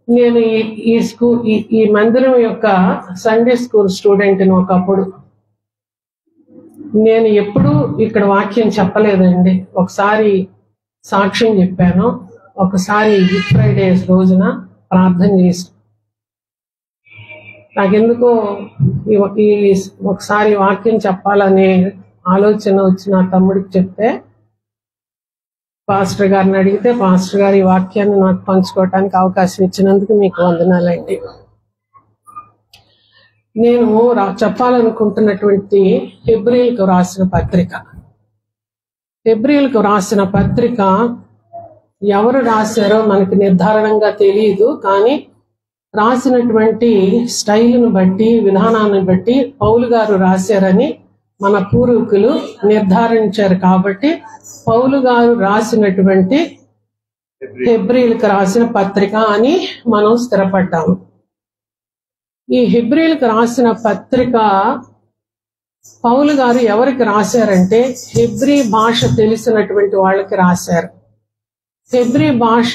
నేను ఈ మందిరం యొక్క సండే స్కూల్ స్టూడెంట్ని ఒకప్పుడు. నేను ఎప్పుడూ ఇక్కడ వాక్యం చెప్పలేదండి. ఒకసారి సాక్ష్యం చెప్పాను, ఒకసారి గుడ్ ఫ్రైడే రోజున ప్రార్థన చేసి, నాకెందుకో ఒకసారి వాక్యం చెప్పాలనే ఆలోచన వచ్చి నా తమ్ముడికి చెప్తే, పాస్టర్ గారిని అడిగితే పాస్టర్ గారు ఈ వాక్యాన్ని నాకు పంచుకోవటానికి అవకాశం ఇచ్చినందుకు మీకు వందనాలండి. నేను చెప్పాలనుకుంటున్నటువంటి హెబ్రీయులకు రాసిన పత్రిక. హెబ్రీయులకు రాసిన పత్రిక ఎవరు రాశారో మనకి నిర్ధారణంగా తెలియదు, కానీ రాసినటువంటి స్టైల్ను బట్టి, విధానాన్ని బట్టి పౌలు గారు రాశారని మన పూర్వీకులు నిర్ధారించారు. కాబట్టి పౌలు గారు రాసినటువంటి హెబ్రీయులకు రాసిన పత్రిక అని మనం స్థిరపడ్డాము. ఈ హెబ్రీయులకు రాసిన పత్రిక పౌలు గారు ఎవరికి రాశారంటే హెబ్రీ భాష తెలిసినటువంటి వాళ్ళకి రాశారు. హెబ్రీ భాష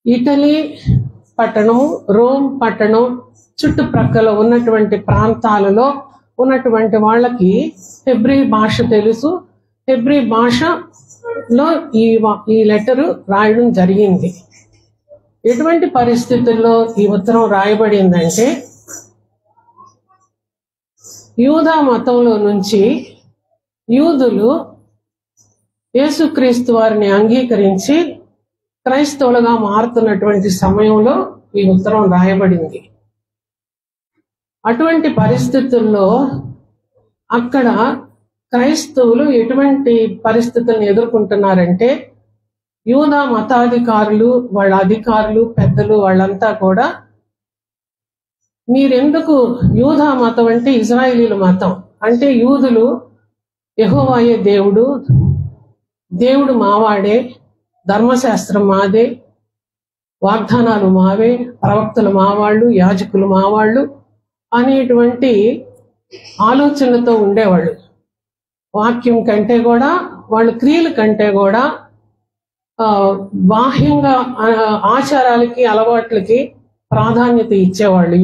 ఇటలీ పట్టణం, రోమ్ పట్టణం చుట్టుప్రక్కల ఉన్నటువంటి ప్రాంతాలలో ఉన్నటువంటి వాళ్ళకి హెబ్రీ భాష తెలుసు. హెబ్రీ భాషలో ఈ లెటరు రాయడం జరిగింది. ఎటువంటి పరిస్థితుల్లో ఈ ఉత్తరం రాయబడిందంటే, యూదా మతంలో నుంచి యూదులు యేసుక్రీస్తు వారిని అంగీకరించి క్రైస్తవులుగా మారుతున్నటువంటి సమయంలో ఈ ఉత్తరం రాయబడింది. అటువంటి పరిస్థితుల్లో అక్కడ క్రైస్తవులు ఎటువంటి పరిస్థితులను ఎదుర్కొంటున్నారంటే, యూదా మతాధికారులు, వాళ్ళ అధికారులు, పెద్దలు వాళ్ళంతా కూడా, మీరెందుకు యూదా మతం అంటే ఇజ్రాయేలీల మతం, అంటే యూదులు యెహోవాయే దేవుడు, దేవుడు మావాడే, ధర్మశాస్త్రం మాదే, వాగ్దానాలు మావే, ప్రవక్తలు మావాళ్ళు, యాజకులు మావాళ్ళు అనేటువంటి ఆలోచనలతో ఉండేవాళ్ళు. వాక్యం కంటే కూడా, వాళ్ళ క్రియల కంటే కూడా బాహ్యంగా ఆచారాలకి, అలవాట్లకి ప్రాధాన్యత ఇచ్చేవాళ్ళు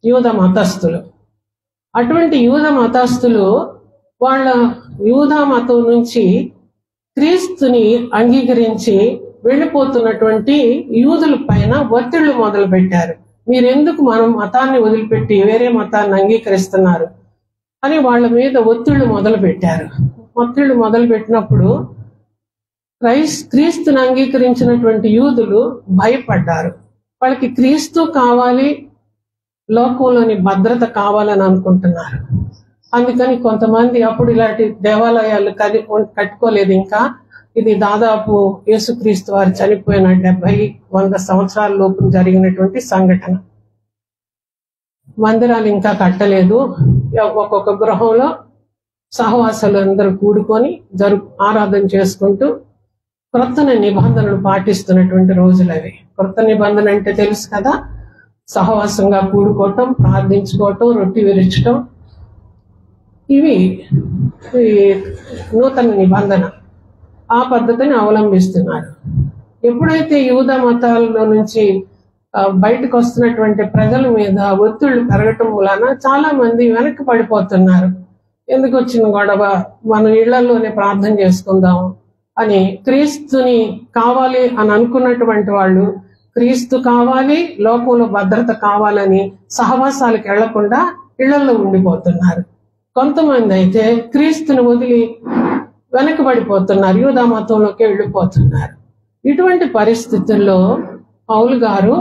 యూద మతస్థులు. అటువంటి యూద మతస్థులు వాళ్ళ యూదా మతం నుంచి క్రీస్తుని అంగీకరించి వెళ్ళిపోతున్నటువంటి యూదుల పైన ఒత్తిళ్లు మొదలు పెట్టారు. మీరెందుకు మనం మతాన్ని వదిలిపెట్టి వేరే మతాన్ని అంగీకరిస్తున్నారు అని వాళ్ళ మీద ఒత్తిళ్లు మొదలు పెట్టారు. ఒత్తిళ్లు మొదలు పెట్టినప్పుడు క్రీస్తుని అంగీకరించినటువంటి యూదులు భయపడ్డారు. వాళ్ళకి క్రీస్తు కావాలి, లోకంలోని భద్రత కావాలని అనుకుంటున్నారు. అందుకని కొంతమంది అప్పుడు ఇలాంటి దేవాలయాలు కట్టుకోలేదు. ఇంకా ఇది దాదాపు యేసుక్రీస్తు వారు చనిపోయిన 70-100 సంవత్సరాల లోపు జరిగినటువంటి సంఘటన. మందిరాలు ఇంకా కట్టలేదు. ఒక్కొక్క గృహంలో సహవాసాలు అందరూ కూడుకొని ఆరాధన చేసుకుంటూ క్రొత్త నిబంధనలు పాటిస్తున్నటువంటి రోజులు అవి. క్రొత్త నిబంధన అంటే తెలుసు కదా, సహవాసంగా కూడుకోవటం, ప్రార్థించుకోవటం, రొట్టె విరచటం, ఇవి నూతన నిబంధన. ఆ పద్ధతిని అవలంబిస్తున్నారు. ఎప్పుడైతే యూదా మతాల్లో నుంచి బయటకు వస్తున్నటువంటి ప్రజల మీద ఒత్తిళ్లు పెరగటం వలన చాలా మంది వెనక్కి పడిపోతున్నారు. ఎందుకు వచ్చిన గొడవ, మనం ఇళ్లలోనే ప్రార్థన చేసుకుందాం అని, క్రీస్తుని కావాలి అని అనుకున్నటువంటి వాళ్ళు క్రీస్తు కావాలి, లోకంలో భద్రత కావాలని సహవాసాలకు వెళ్లకుండా ఇళ్లలో ఉండిపోతున్నారు. కొంతమంది అయితే క్రీస్తుని వదిలి వెనకబడిపోతున్నారు, యూదా మతంలోకి వెళ్ళిపోతున్నారు. ఇటువంటి పరిస్థితుల్లో పౌలు గారు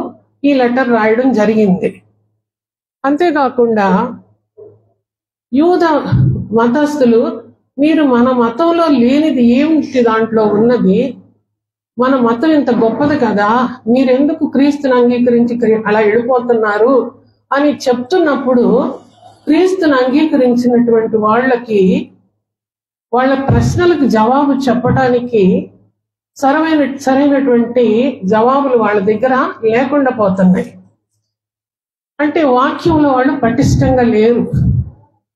ఈ లెటర్ రాయడం జరిగింది. అంతేకాకుండా యూదా మతస్థులు, మీరు మన మతంలో లేనిది ఏమిటి దాంట్లో ఉన్నది, మన మతం ఇంత గొప్పది కదా, మీరెందుకు క్రీస్తుని అంగీకరించి అలా వెళ్ళిపోతున్నారు అని చెప్తున్నప్పుడు, క్రీస్తుని అంగీకరించినటువంటి వాళ్ళకి వాళ్ళ ప్రశ్నలకు జవాబు చెప్పడానికి సరైనటువంటి జవాబులు వాళ్ళ దగ్గర లేకుండా పోతున్నాయి. అంటే వాక్యంలో వాళ్ళు పటిష్టంగా లేరు.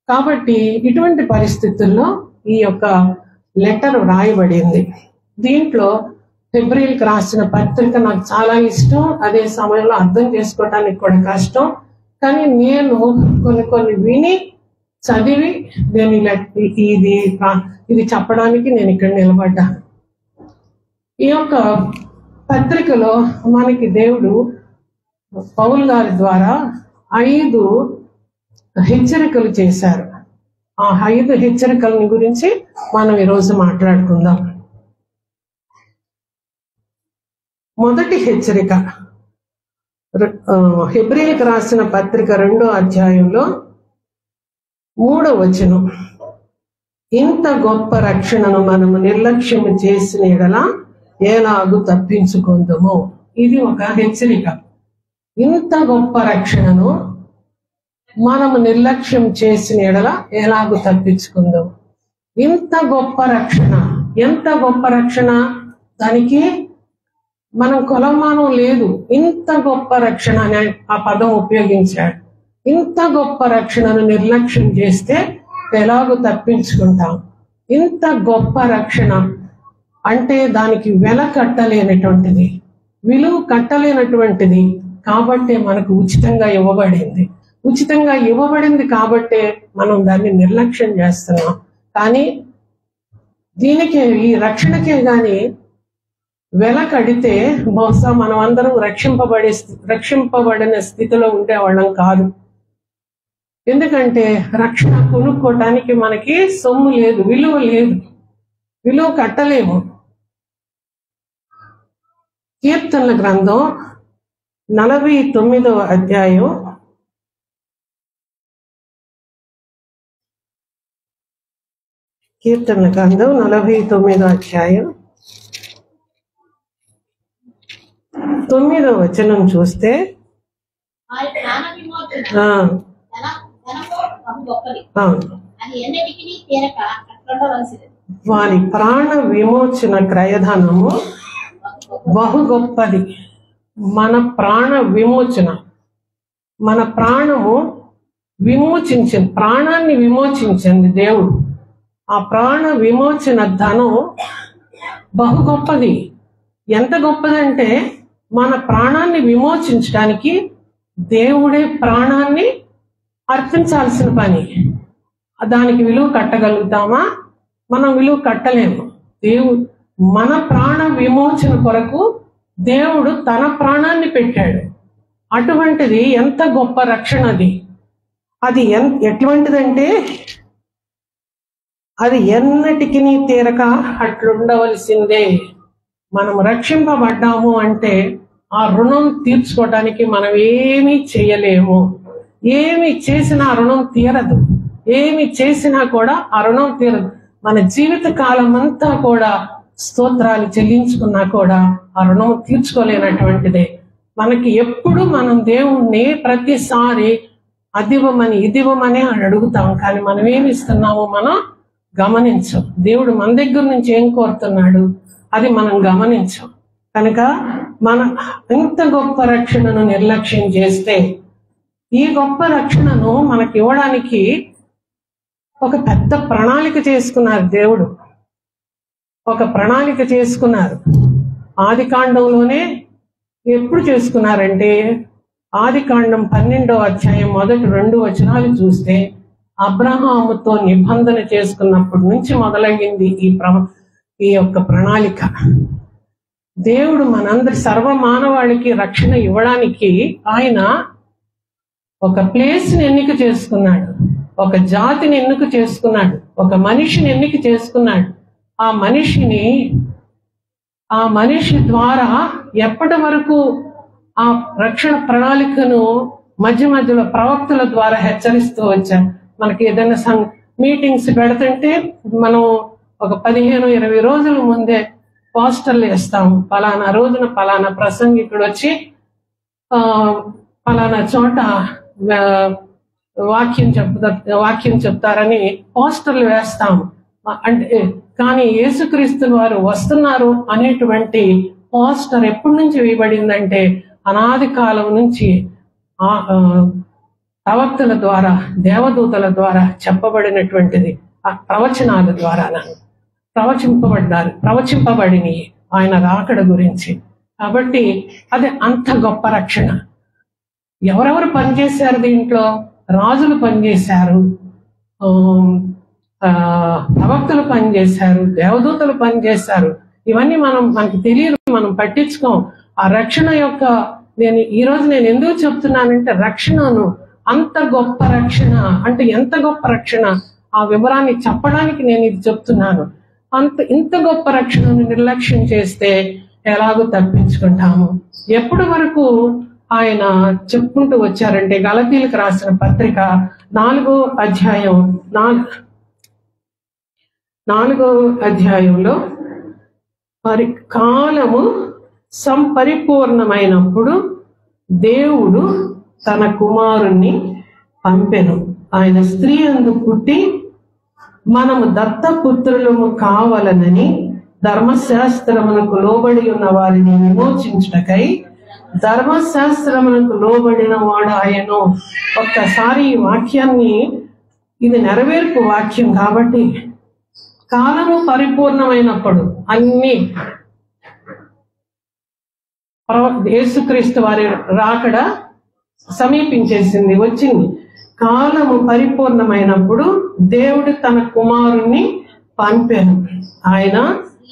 కాబట్టి ఇటువంటి పరిస్థితుల్లో ఈ యొక్క లెటర్ రాయబడింది. దీంట్లో హెబ్రీయులకు రాసిన పత్రిక నాకు చాలా ఇష్టం, అదే సమయంలో అర్థం చేసుకోవటానికి కూడా కష్టం. కానీ నేను కొన్ని విని చదివి నేను ఇది చెప్పడానికి నేను ఇక్కడ నిలబడ్డాను. ఈ యొక్క పత్రికలో మనకి దేవుడు పౌలు గారి ద్వారా 5 హెచ్చరికలు చేశారు. ఆ 5 హెచ్చరికలని గురించి మనం ఈరోజు మాట్లాడుకుందాం. మొదటి హెచ్చరిక హెబ్రీయులకు రాసిన పత్రిక 2వ అధ్యాయంలో 3వ వచనం. ఇంత గొప్ప రక్షణను మనము నిర్లక్ష్యము చేసిన ఎడల ఎలాగూ తప్పించుకుందాము. ఇది ఒక హెచ్చరిక. ఇంత గొప్ప రక్షణను మనము నిర్లక్ష్యం చేసిన ఎడల ఎలాగూ తప్పించుకుందాం. ఇంత గొప్ప రక్షణ, ఎంత గొప్ప రక్షణ, దానికి మనం కొలమానం లేదు. ఇంత గొప్ప రక్షణ అనే ఆ పదం ఉపయోగించాడు. ఇంత గొప్ప రక్షణను నిర్లక్ష్యం చేస్తే ఎలాగూ తప్పించుకుంటాం. ఇంత గొప్ప రక్షణ అంటే దానికి వెల కట్టలేనటువంటిది, విలువ కట్టలేనటువంటిది. కాబట్టే మనకు ఉచితంగా ఇవ్వబడింది. ఉచితంగా ఇవ్వబడింది కాబట్టే మనం దాన్ని నిర్లక్ష్యం చేస్తున్నాం. కానీ దీనికే, ఈ రక్షణకే గాని వెల కడితే బహుశా మనం అందరం రక్షింపబడిన స్థితిలో ఉండేవాళ్ళం కాదు. ఎందుకంటే రక్షణ కొనుక్కోవటానికి మనకి సొమ్ము లేదు, విలువ లేదు, విలువ కట్టలేము. కీర్తనల గ్రంథం 49వ అధ్యాయం 9వ వచనం చూస్తే వారి ప్రాణ విమోచన క్రయధనము బహు గొప్పది. మన ప్రాణ విమోచన, మన ప్రాణము విమోచించింది, ప్రాణాన్ని విమోచించింది దేవుడు. ఆ ప్రాణ విమోచన ధనం బహు గొప్పది. ఎంత గొప్పదంటే మన ప్రాణాన్ని విమోచించడానికి దేవుడే ప్రాణాన్ని అర్పించాల్సిన పని. దానికి విలువ కట్టగలుగుతామా? మనం విలువ కట్టలేము. దేవుడు మన ప్రాణ విమోచన కొరకు దేవుడు తన ప్రాణాన్ని పెట్టాడు. అటువంటిది ఎంత గొప్ప రక్షణ అది. అది ఎటువంటిదంటే అది ఎన్నటికి తీరక అట్లుండవలసిందే. మనం రక్షింపబడ్డాము అంటే ఆ రుణం తీర్చుకోవడానికి మనం ఏమీ చేయలేము. ఏమి చేసినా ఆ రుణం తీరదు. ఏమి చేసినా కూడా ఆ రుణం తీరదు. మన జీవిత కాలం అంతా కూడా స్తోత్రాలు చెల్లించుకున్నా కూడా ఆ రుణం తీర్చుకోలేనటువంటిదే. మనకి ఎప్పుడు మనం దేవుణ్ణి ప్రతిసారి అదివ్వమని ఇదివ్వమని అడుగుతాం, కానీ మనం ఏమి ఇస్తున్నామో మనం గమనించం. దేవుడు మన దగ్గర నుంచి ఏం కోరుతున్నాడు అది మనం గమనించం. కనుక మన ఇంత గొప్ప రక్షణను నిర్లక్ష్యం చేస్తే, ఈ గొప్ప రక్షణను మనకి ఇవ్వడానికి ఒక పెద్ద ప్రణాళిక చేసుకున్నారు దేవుడు. ఒక ప్రణాళిక చేసుకున్నారు. ఆది కాండంలోనే ఎప్పుడు చేసుకున్నారంటే, ఆది కాండం 12వ అధ్యాయం మొదటి 2 వచనాలు చూస్తే అబ్రహాముతో నిబంధన చేసుకున్నప్పటి నుంచి మొదలైంది ఈ యొక్క ప్రణాళిక. దేవుడు మనందరి సర్వమానవాళికి రక్షణ ఇవ్వడానికి ఆయన ఒక ప్లేస్ని ఎన్నిక చేసుకున్నాడు, ఒక జాతిని ఎన్నిక చేసుకున్నాడు, ఒక మనిషిని ఎన్నిక చేసుకున్నాడు. ఆ మనిషి ద్వారా ఎప్పటి వరకు ఆ రక్షణ ప్రణాళికను మధ్య మధ్యలో ప్రవక్తల ద్వారా హెచ్చరిస్తూ వచ్చారు. మనకి ఏదైనా మీటింగ్స్ పెడుతుంటే మనం ఒక 15-20 రోజుల ముందే పోస్టర్లు వేస్తాము. పలానా రోజున పలానా ప్రసంగికుడు వచ్చి పలానా చోట వాక్యం చెప్తారని పోస్టర్లు వేస్తాము. అంటే కానీ యేసుక్రీస్తు వారు వస్తున్నారు అనేటువంటి పోస్టర్ ఎప్పటి నుంచి వేయబడిందంటే అనాది కాలం నుంచి ప్రవక్తల ద్వారా, దేవదూతల ద్వారా చెప్పబడినటువంటిది. ఆ ప్రవచనాల ద్వారా ప్రవచింపబడినాయి. ఆయన రాకడ గురించి. కాబట్టి అది అంత గొప్ప రక్షణ. ఎవరెవరు పనిచేశారు దీంట్లో? రాజులు పనిచేశారు, ప్రవక్తలు పనిచేశారు, దేవదూతలు పనిచేశారు. ఇవన్నీ మనకి తెలియదు, మనం పట్టించుకోం. ఆ రక్షణ యొక్క ఈరోజు నేను ఎందుకు చెప్తున్నానంటే, రక్షణను అంత గొప్ప రక్షణ అంటే ఎంత గొప్ప రక్షణ, ఆ వివరాన్ని చెప్పడానికి నేను ఇది చెప్తున్నాను. ఇంత గొప్ప రక్షణను నిర్లక్ష్యం చేస్తే ఎలాగో తప్పించుకుంటాము. ఎప్పటి వరకు ఆయన చెప్పుకుంటూ వచ్చారంటే, గలతీలకు రాసిన పత్రిక 4వ అధ్యాయంలో కాలము సంపరిపూర్ణమైనప్పుడు దేవుడు తన కుమారుణ్ణి పంపెను. ఆయన స్త్రీ యందు పుట్టి మనము దత్తపుత్రులము కావాలనని ధర్మశాస్త్రమునకు లోబడి ఉన్న వారిని విమోచించుటకై ధర్మశాస్త్రమునకు లోబడిన వాడు ఆయను. ఒక్కసారి ఈ వాక్యాన్ని, ఇది నెరవేర్పు వాక్యం కాబట్టి, కాలము పరిపూర్ణమైనప్పుడు అన్ని యేసుక్రీస్తు వారి రాకడ సమీపించేసింది, వచ్చింది. కాలము పరిపూర్ణమైనప్పుడు దేవుడు తన కుమారుణ్ణి పంపాను. ఆయన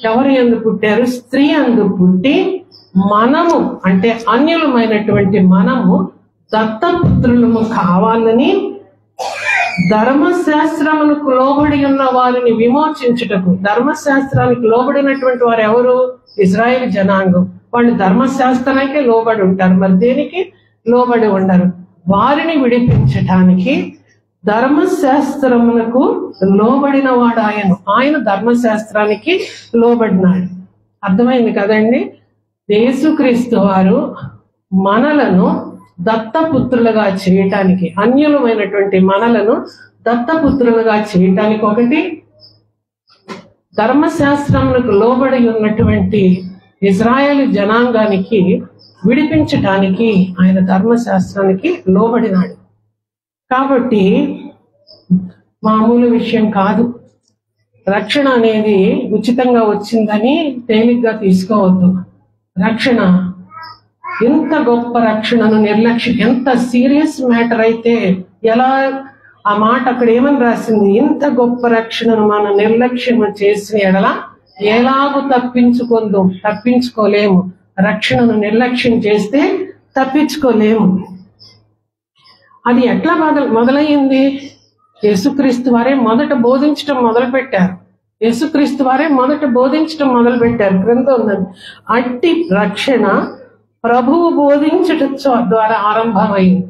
ఎవరి యందు పుట్టారు? స్త్రీ యందు పుట్టి మనము అంటే అన్యులమైనటువంటి మనము దత్తపుత్రులము కావాలని ధర్మశాస్త్రమునకు లోబడి ఉన్న వారిని విమోచించుటకు. ధర్మశాస్త్రానికి లోబడినటువంటి వారు ఎవరు? ఇజ్రాయేల్ జనాంగం. వాళ్ళు ధర్మశాస్త్రానికే లోబడి ఉంటారు, మరి దేనికి లోబడి ఉండరు. వారిని విడిపించటానికి ధర్మశాస్త్రమునకు లోబడిన వాడు ఆయన ధర్మశాస్త్రానికి లోబడినాడు. అర్థమైంది కదండి? యేసుక్రీస్తు వారు మనలను దత్తపుత్రులుగా చేయటానికి, అన్యులమైనటువంటి మనలను దత్తపుత్రులుగా చేయటానికి, ఒకటి ధర్మశాస్త్రమునకు లోబడి ఉన్నటువంటి ఇజ్రాయేల్ జనాంగానికి విడిపించటానికి ఆయన ధర్మశాస్త్రానికి లోబడినాడు. కాబట్టి మామూలు విషయం కాదు. రక్షణ అనేది ఉచితంగా వచ్చిందని తేలిగ్గా తీసుకోవద్దు. రక్షణ ఎంత గొప్ప రక్షణను నిర్లక్ష్యం, ఎంత సీరియస్ మ్యాటర్ అయితే, ఎలా ఆ మాట అక్కడ ఏమని రాసింది? ఇంత గొప్ప రక్షణను మనం నిర్లక్ష్యం చేసిన ఎడల ఎలాగూ తప్పించుకోలేము. రక్షణను నిర్లక్ష్యం చేస్తే తప్పించుకోలేము. అది ఎట్లా మొదలయ్యింది? యేసుక్రీస్తు వారే మొదట బోధించడం మొదలుపెట్టారు. క్రింద ఉన్నది, అట్టి రక్షణ ప్రభువు బోధించడం ద్వారా ఆరంభమైంది.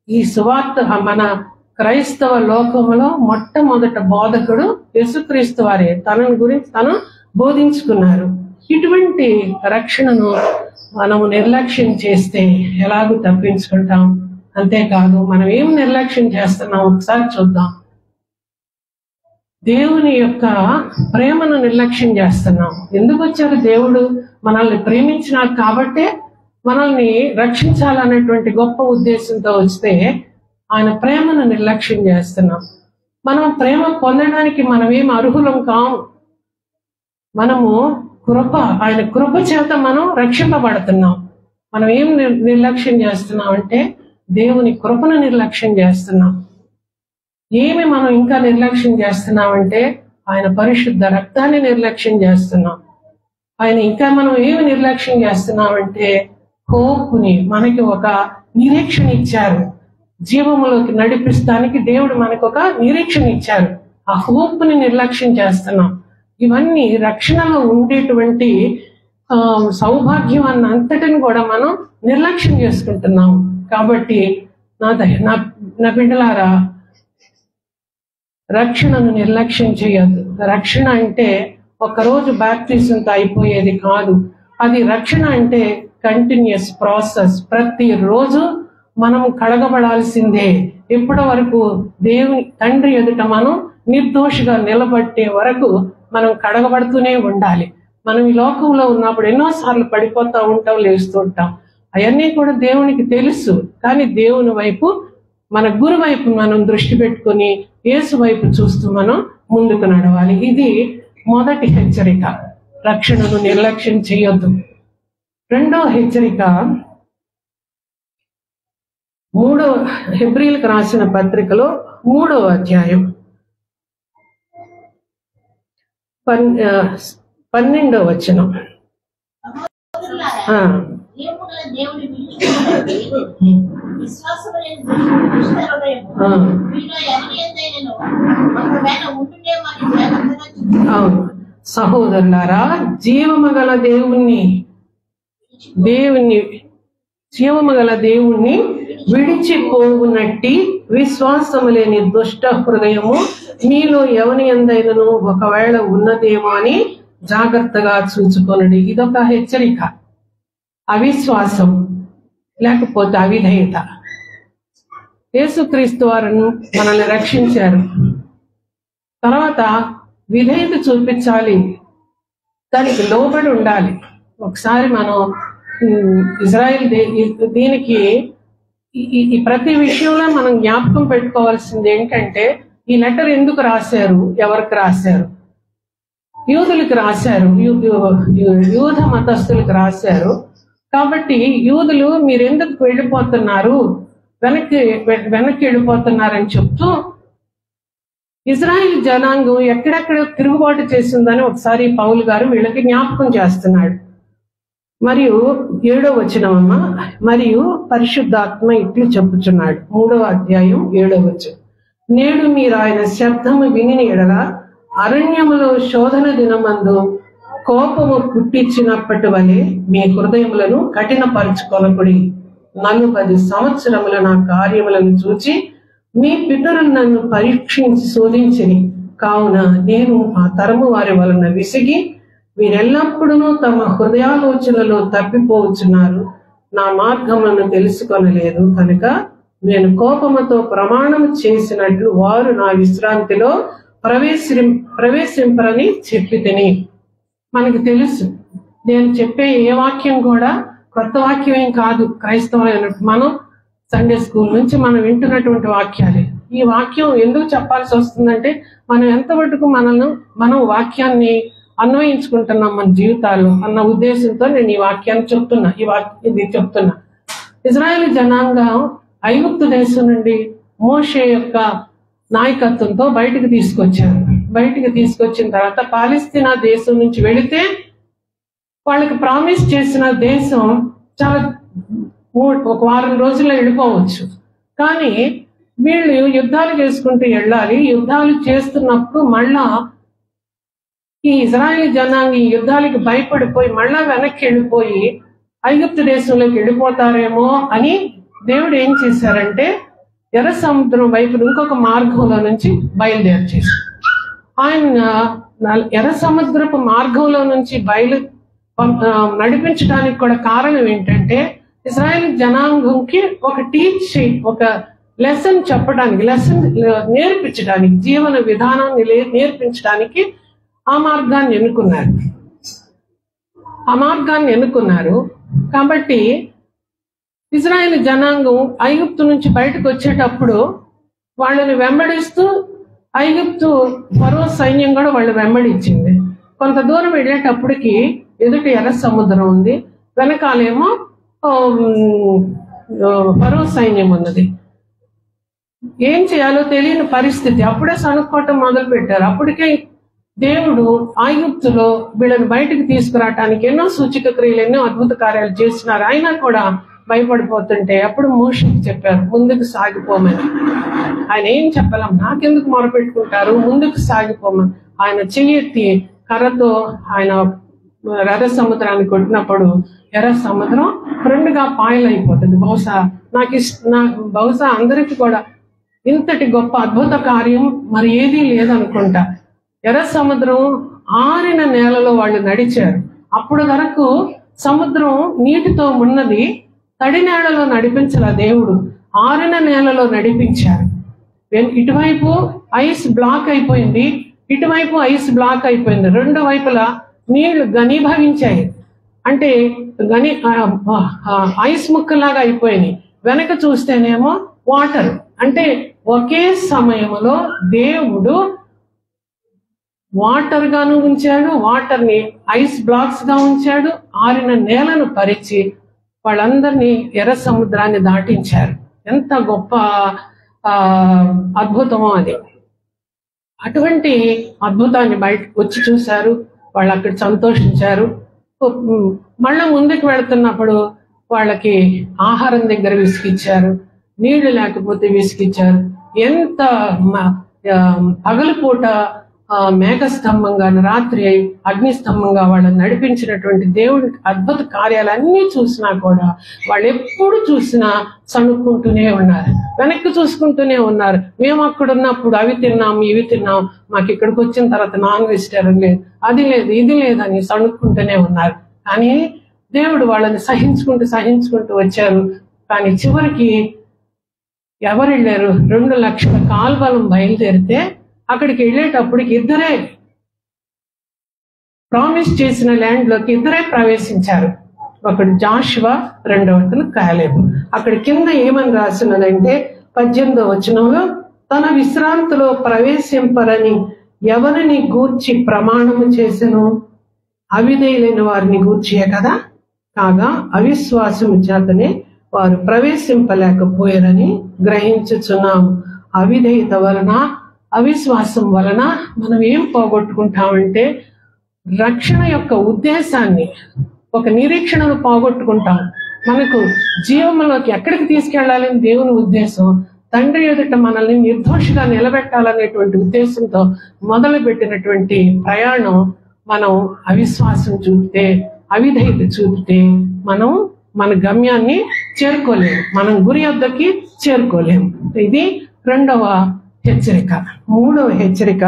ఈ సువార్త మన క్రైస్తవ లోకంలో మొట్టమొదట బోధకుడు యేసుక్రీస్తు వారే. తనని గురించి తను బోధించుకున్నారు. ఇటువంటి రక్షణను మనము నిర్లక్ష్యం చేస్తే ఎలాగూ తప్పించుకుంటాం. అంతేకాదు, మనం ఏం నిర్లక్ష్యం చేస్తున్నాం ఒకసారి చూద్దాం. దేవుని యొక్క ప్రేమను నిర్లక్ష్యం చేస్తున్నాం. ఎందుకు వచ్చారు? దేవుడు మనల్ని ప్రేమించినాడు కాబట్టే మనల్ని రక్షించాలనేటువంటి గొప్ప ఉద్దేశంతో వస్తే ఆయన ప్రేమను నిర్లక్ష్యం చేస్తున్నాం. మనం ప్రేమ పొందడానికి మనం ఏం అర్హులం కాము. మనము ఆయన కృప చేత మనం రక్షింపబడుతున్నాం. మనం ఏం నిర్లక్ష్యం చేస్తున్నాం అంటే దేవుని కృపను నిర్లక్ష్యం చేస్తున్నాం. ఏమి మనం ఇంకా నిర్లక్ష్యం చేస్తున్నామంటే ఆయన పరిశుద్ధ రక్తాన్ని నిర్లక్ష్యం చేస్తున్నాం. ఆయన ఇంకా మనం ఏమి నిర్లక్ష్యం చేస్తున్నామంటే హోప్ని, మనకి ఒక నిరీక్షణ ఇచ్చారు. జీవములోకి నడిపిస్తానికి దేవుడు మనకు ఒక నిరీక్షణ ఇచ్చారు. ఆ హోప్ని నిర్లక్ష్యం చేస్తున్నాం. ఇవన్నీ రక్షణలో ఉండేటువంటి సౌభాగ్యం అంతటిని కూడా మనం నిర్లక్ష్యం చేసుకుంటున్నాం. కాబట్టి నా బిడ్డలారా, రక్షణను నిర్లక్ష్యం చేయొద్దు. రక్షణ అంటే ఒకరోజు బాప్టిజంతో అయిపోయేది కాదు. అది రక్షణ అంటే కంటిన్యూస్ ప్రాసెస్. ప్రతిరోజు మనం కడగబడాల్సిందే. ఇప్పటి వరకు దేవుని తండ్రి ఎదుట మనం నిర్దోషిగా నిలబట్టే వరకు మనం కడగబడుతూనే ఉండాలి. మనం ఈ లోకంలో ఉన్నప్పుడు ఎన్నోసార్లు పడిపోతూ ఉంటాం, లేస్తూ ఉంటాం. అవన్నీ కూడా దేవునికి తెలుసు. కానీ దేవుని వైపు, మన గురు వైపు మనం దృష్టి పెట్టుకుని యేసు వైపు చూస్తూ మనం ముందుకు నడవాలి. ఇది మొదటి హెచ్చరిక. రక్షణను నిర్లక్ష్యం చేయొద్దు. రెండో హెచ్చరిక హెబ్రీలకు రాసిన పత్రికలో 3వ అధ్యాయం 12వ వచనం. అవును సహోదరులారా, జీవమగల దేవుణ్ణి విడిచిపోవునట్టి విశ్వాసము లేని దుష్ట హృదయము మీలో ఎవని యందైనను ఒకవేళ ఉన్నదేమో అని జాగ్రత్తగా చూచుకొనుడి. ఇదొక హెచ్చరిక. అవిశ్వాసం లేకపోతే అవిధేయత. యేసుక్రీస్తు వారిని మనల్ని రక్షించారు, తర్వాత విధేయత చూపించాలి, దానికి లోబడి ఉండాలి. ఒకసారి మనం ఇజ్రాయెల్ దీనికి ఈ ప్రతి విషయంలో మనం జ్ఞాపకం పెట్టుకోవాల్సింది ఏంటంటే, ఈ లెటర్ ఎందుకు రాశారు, ఎవరికి రాశారు? యూదులకు రాశారు, యూద మతస్థులకు రాశారు. కాబట్టి యూదులు మీరెందుకు వెళ్ళిపోతున్నారు, వెనక్కి వెళ్ళిపోతున్నారని చెప్తూ ఇజ్రాయిల్ జనాంగం ఎక్కడెక్కడ తిరుగుబాటు చేసిందని ఒకసారి పౌలు గారు వీళ్ళకి జ్ఞాపకం చేస్తున్నాడు. మరియు 7వ వచనం, మరియు పరిశుద్ధాత్మ ఇట్లు చెప్పుచున్నాడు, 3వ అధ్యాయం 7వ వచనం, నేడు మీరు ఆయన శబ్దము విని ఎడల అరణ్యములో శోధన దినమందు కోపము పుట్టించినప్పటి వలె మీ హృదయములను కఠినపరుచుకొనకుడి. 40 సంవత్సరముల నా కార్యములను చూచి మీ పితరులు నన్ను పరీక్షించి శోధించిరి, కావున నేను ఆ తరము వారి వలన విసిగి వీరెల్లప్పుడూ తమ హృదయాలోచనలో తప్పిపోవచ్చున్నారు, నా మార్గములను తెలుసుకొనలేదు కనుక నేను కోపముతో ప్రమాణం చేసినట్లు వారు నా విశ్రాంతిలో ప్రవేశింపరని చెప్పి తిని. మనకి తెలుసు, నేను చెప్పే ఏ వాక్యం కూడా కొత్త వాక్యం ఏం కాదు. క్రైస్తవులైన మనం సండే స్కూల్ నుంచి మనం వింటున్నటువంటి వాక్యాలే. ఈ వాక్యం ఎందుకు చెప్పాల్సి వస్తుందంటే, మనం ఎంతవరకు మనం వాక్యాన్ని అన్వయించుకుంటున్నాం మన జీవితాల్లో అన్న ఉద్దేశంతో నేను ఈ వాక్యాన్ని చెప్తున్నా. ఇది చెప్తున్నా. ఇజ్రాయేల్ జనాంగం ఐగుప్తు దేశం నుండి మోషే యొక్క నాయకత్వంతో బయటకు తీసుకొచ్చారు. బయటకు తీసుకొచ్చిన తర్వాత పాలస్తీనా దేశం నుంచి వెళితే వాళ్ళకి ప్రామిస్ చేసిన దేశం చాలా ఒక వారం రోజుల్లో వెళ్ళిపోవచ్చు. కానీ వీళ్ళు యుద్ధాలు చేసుకుంటూ వెళ్ళాలి. యుద్ధాలు చేస్తున్నప్పుడు మళ్ళా ఈ ఇజ్రాయేల్ జనాంగం ఈ యుద్ధాలకి భయపడిపోయి మళ్ళా వెనక్కి వెళ్ళిపోయి ఐగుప్తు దేశంలోకి వెళ్ళిపోతారేమో అని దేవుడు ఏం చేశారంటే, ఎర్ర సముద్రం వైపు ఇంకొక మార్గంలో నుంచి బయలుదేర్చేశారు. ఆయన ఎర్ర సముద్రపు మార్గంలో నుంచి నడిపించడానికి కూడా కారణం ఏంటంటే, ఇజ్రాయేల్ జనాంగంకి ఒక లెసన్ చెప్పడానికి, నేర్పించడానికి, జీవన విధానాన్ని నేర్పించడానికి ఆ మార్గాన్ని ఎన్నుకున్నారు. కాబట్టి ఇజ్రాయేల్ జనాంగం ఐగుప్తు నుంచి బయటకు వచ్చేటప్పుడు వాళ్ళని వెంబడిస్తూ ఐగుప్తు ఫరో సైన్యం కూడా వాళ్ళు వెంబడించింది. కొంత దూరం వెళ్ళేటప్పటికి ఎదుటి ఎర్ర సముద్రం ఉంది, వెనకాలేమో ఫరో సైన్యం ఉన్నది. ఏం చేయాలో తెలియని పరిస్థితి. అప్పుడే సనుక్కోవటం మొదలు పెట్టారు. అప్పటికే దేవుడు ఐగుప్తులో వీళ్ళని బయటకు తీసుకురావటానికి ఎన్నో సూచక క్రియలు, ఎన్నో అద్భుత కార్యాలు చేస్తున్నారు. అయినా కూడా భయపడిపోతుంటే అప్పుడు మోషేకి చెప్పారు, ముందుకు సాగిపోమని. ఆయన ఏం చెప్పాల, నాకెందుకు మొరపెట్టుకుంటారు, ముందుకు సాగిపోమని. ఆయన చెయ్యెత్తి కర్రతో ఆయన ఎర్ర సముద్రాన్ని కొట్టినప్పుడు ఎర్ర సముద్రం రెండుగా పాయలైపోతుంది. బహుశా అందరికి కూడా ఇంతటి గొప్ప అద్భుత కార్యం మరి ఏదీ లేదనుకుంటా. ఎర్ర సముద్రం ఆరిన నేలలో వాళ్ళు నడిచారు. అప్పుడు వరకు సముద్రం నీటితో ఉన్నది, తడి నేలలో నడిపించాల దేవుడు, ఆరిన నేలలో నడిపించారు. ఇటువైపు ఐస్ బ్లాక్ అయిపోయింది, ఇటువైపు ఐస్ బ్లాక్ అయిపోయింది. రెండు వైపులా నీళ్లు ఘనీభవించాయి, అంటే ఐస్ ముక్కలాగా అయిపోయినాయి. వెనక చూస్తేనేమో వాటర్. అంటే ఒకే సమయంలో దేవుడు వాటర్ గాను ఉంచాడు, వాటర్ ని ఐస్ బ్లాక్స్ గా ఉంచాడు, ఆరిన నేలను పరిచి వాళ్ళందరినీ ఎర్ర సముద్రాన్ని దాటించారు. ఎంత గొప్ప అద్భుతమో అది. అటువంటి అద్భుతాన్ని బయటకు వచ్చి చూశారు, వాళ్ళు అక్కడ సంతోషించారు. మళ్ళా ముందుకు వెళుతున్నప్పుడు వాళ్ళకి ఆహారం దగ్గర విసిగిచ్చారు, నీళ్లు లేకపోతే విసిగిచ్చారు. ఎంత పగలుపూట మేఘస్తంభంగా, రాత్రి అగ్నిస్తంభంగా వాళ్ళని నడిపించినటువంటి దేవుడి అద్భుత కార్యాలన్నీ చూసినా కూడా వాళ్ళు ఎప్పుడు చూసినా సణుక్కుంటూనే ఉన్నారు, వెనక్కి చూసుకుంటూనే ఉన్నారు. మేము అక్కడ ఉన్నప్పుడు అవి తిన్నాం, ఇవి తిన్నాం, మాకు ఇక్కడికి వచ్చిన తర్వాత నాన్ వెజిటేరియన్ లేదు, అది లేదు, ఇది లేదని సణుక్కుంటూనే ఉన్నారు. కానీ దేవుడు వాళ్ళని సహించుకుంటూ వచ్చారు. కానీ చివరికి ఎవరు వెళ్ళారు? 2 లక్షల కాల్బలం బయలుదేరితే అక్కడికి వెళ్ళేటప్పటికి ఇద్దరే ప్రామిస్ చేసిన ల్యాండ్ లోకి ఇద్దరే ప్రవేశించారు. ఒకడు జాషువా, రెండవతను కాలేబు. అక్కడ కింద ఏమని రాసినదంటే 18వ వచనంలో, తన విశ్రాంతిలో ప్రవేశింపరని ఎవరిని గూర్చి ప్రమాణము చేసెను? అవిధేయులైన వారిని గూర్చియే కదా. కాగా అవిశ్వాసము చేతనే వారు ప్రవేశింపలేకపోయారని గ్రహించుచున్నాము. అవిధేయత వలన, అవిశ్వాసం వలన మనం ఏం పోగొట్టుకుంటామంటే రక్షణ యొక్క ఉద్దేశాన్ని, ఒక నిరీక్షణను పోగొట్టుకుంటాం. మనకు జీవంలోకి ఎక్కడికి తీసుకెళ్లాలని దేవుని ఉద్దేశం, తండ్రి ఎదుట మనల్ని నిర్దోషిగా నిలబెట్టాలనేటువంటి ఉద్దేశంతో మొదలుపెట్టినటువంటి ప్రయాణం మనం అవిశ్వాసం చూపితే, అవిధేయత చూపితే మనం మన గమ్యాన్ని చేరుకోలేము, మనం గురి వద్దకి చేరుకోలేము. ఇది 2వ హెచ్చరిక. 3వ హెచ్చరిక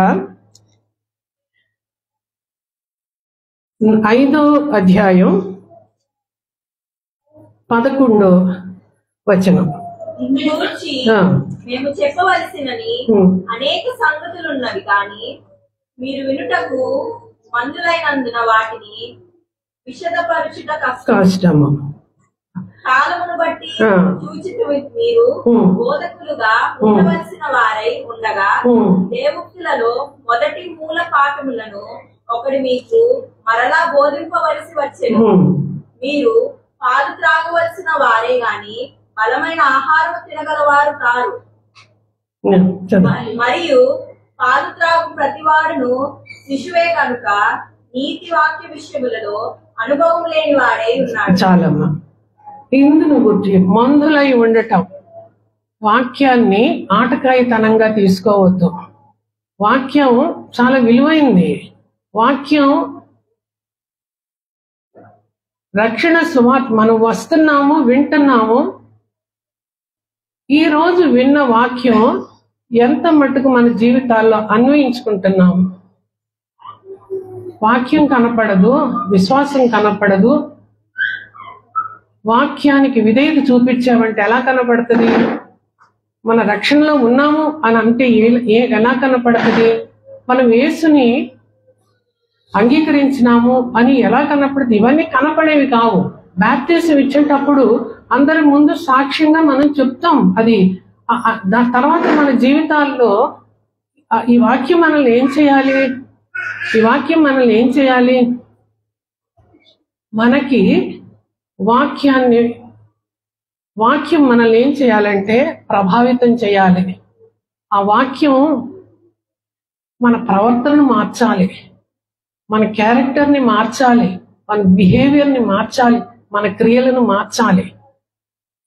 5వ అధ్యాయం 11వ వచనం. మేము చెప్పవలసినని అనేక సంగతులున్నవి కానీ మీరు వినుటకు మందులైనందున వాటిని విశదపరచుట కష్టము. కాలమును బట్టి చూచిత మీరు బోధకులుగా ఉండవలసిన వారై ఉండగా దేవోక్తులలో మొదటి మూల పాఠములను ఒకటి మీకు మరలా బోధింపవలసి వచ్చెను. మీరు పాలు త్రాగవలసిన వారే గాని బలమైన ఆహారం తినగలవారు కారు. మరియు పాలు త్రాగు ప్రతివాడును శిశువే కనుక నీతి వాక్య విషయములలో అనుభవం లేని వాడై ఉన్నాడు. చాలమ్మా. ఇందును గుర్తి మందులై ఉండటం, వాక్యాన్ని ఆటకాయితనంగా తీసుకోవద్దు. వాక్యం చాలా విలువైంది. వాక్యం రక్షణ సువార్త. మనం వస్తున్నాము, వింటున్నాము. ఈ రోజు విన్న వాక్యం ఎంత మట్టుకు మన జీవితాల్లో అన్వయించుకుంటున్నాము. వాక్యం కనపడదు, విశ్వాసం కనపడదు. వాక్యానికి విధేయత చూపించామంటే ఎలా కనపడుతుంది? మన రక్షణలో ఉన్నాము అని అంటే ఎలా కనపడుతుంది? మనం యేసుని అంగీకరించినాము అని ఎలా కనపడుతుంది? ఇవన్నీ కనపడేవి కావు. బాప్తిసం ఇచ్చేటప్పుడు అందరి ముందు సాక్ష్యంగా మనం చెప్తాం. అది దాని తర్వాత మన జీవితాల్లో ఈ వాక్యం మనల్ని ఏం చేయాలి? ఈ వాక్యం మనల్ని ఏం చేయాలి? మనకి వాక్యం మనల్ని ఏం చేయాలంటే ప్రభావితం చేయాలి. ఆ వాక్యం మన ప్రవర్తనను మార్చాలి, మన క్యారెక్టర్ని మార్చాలి, మన బిహేవియర్ని మార్చాలి, మన క్రియలను మార్చాలి.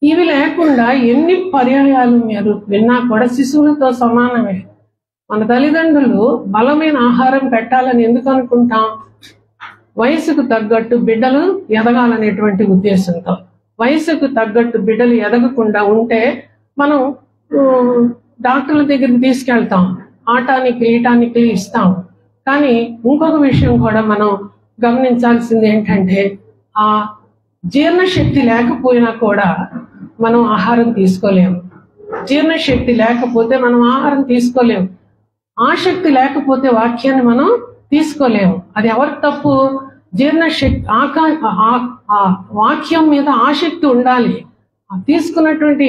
ఇవి లేకుండా ఎన్ని పర్యాయాలు మీరు విన్నా కూడా శిశువులతో సమానమే. మన తల్లిదండ్రులు బలమైన ఆహారం పెట్టాలని ఎందుకు అనుకుంటాం? వయసుకు తగ్గట్టు బిడ్డలు ఎదగాలనేటువంటి ఉద్దేశంతో. వయసుకు తగ్గట్టు బిడ్డలు ఎదగకుండా ఉంటే మనం డాక్టర్ల దగ్గరికి తీసుకెళ్తాం, ఆటానికి ఇస్తాం. కానీ ఇంకొక విషయం కూడా మనం గమనించాల్సింది ఏంటంటే, ఆ జీర్ణశక్తి లేకపోయినా కూడా మనం ఆహారం తీసుకోలేము. జీర్ణశక్తి లేకపోతే మనం ఆహారం తీసుకోలేము. ఆసక్తి లేకపోతే వాక్యాన్ని మనం తీసుకోలేము. అది ఎవరి తప్పు? జీర్ణశక్తి వాక్యం మీద ఆసక్తి ఉండాలి. తీసుకున్నటువంటి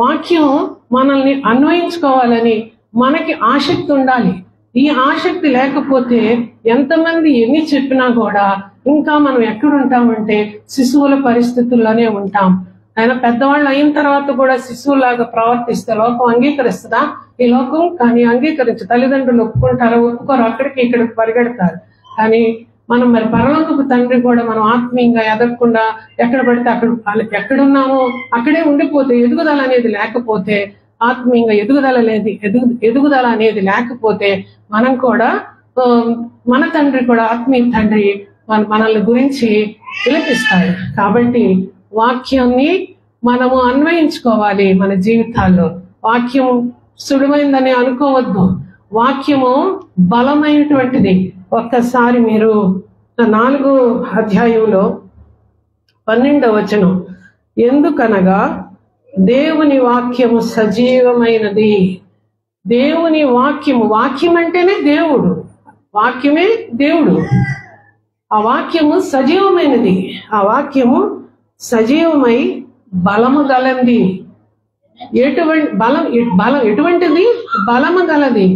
వాక్యం మనల్ని అన్వయించుకోవాలని మనకి ఆసక్తి ఉండాలి. ఈ ఆసక్తి లేకపోతే ఎంతమంది ఎన్ని చెప్పినా కూడా ఇంకా మనం ఎక్కడుంటామంటే శిశువుల పరిస్థితుల్లోనే ఉంటాం. ఆయన పెద్దవాళ్ళు అయిన తర్వాత కూడా శిశువులాగా ప్రవర్తిస్తే లోకం అంగీకరిస్తుందా? ఈ లోకం కానీ అంగీకరించు. తల్లిదండ్రులు ఒప్పుకుంటారా? ఒప్పుకోరు. అక్కడికి ఇక్కడికి పరిగెడతారు. కానీ మనం మరి పరలోకపు తండ్రి కూడా మనం ఆత్మీయంగా ఎదగకుండా ఎక్కడ పడితే అక్కడ ఎక్కడున్నామో అక్కడే ఉండిపోతే ఎదుగుదల అనేది లేకపోతే, ఆత్మీయంగా ఎదుగుదల అనేది లేకపోతే మనం కూడా మన తండ్రి కూడా ఆత్మీయ తండ్రి మనల్ని గురించి పిలిపిస్తాడు. కాబట్టి వాక్యాన్ని మనము అన్వయించుకోవాలి మన జీవితాల్లో. వాక్యం సులువైందని అనుకోవద్దు. వాక్యము బలమైనటువంటిది. ఒక్కసారి మీరు 4వ అధ్యాయంలో 12వ వచనం, ఎందుకనగా దేవుని వాక్యము సజీవమైనది. దేవుని వాక్యము, వాక్యం అంటేనే దేవుడు, వాక్యమే దేవుడు. ఆ వాక్యము సజీవమైనది. ఆ వాక్యము సజీవమై బలము గలది. ఎటువంటిది? బలము గలది.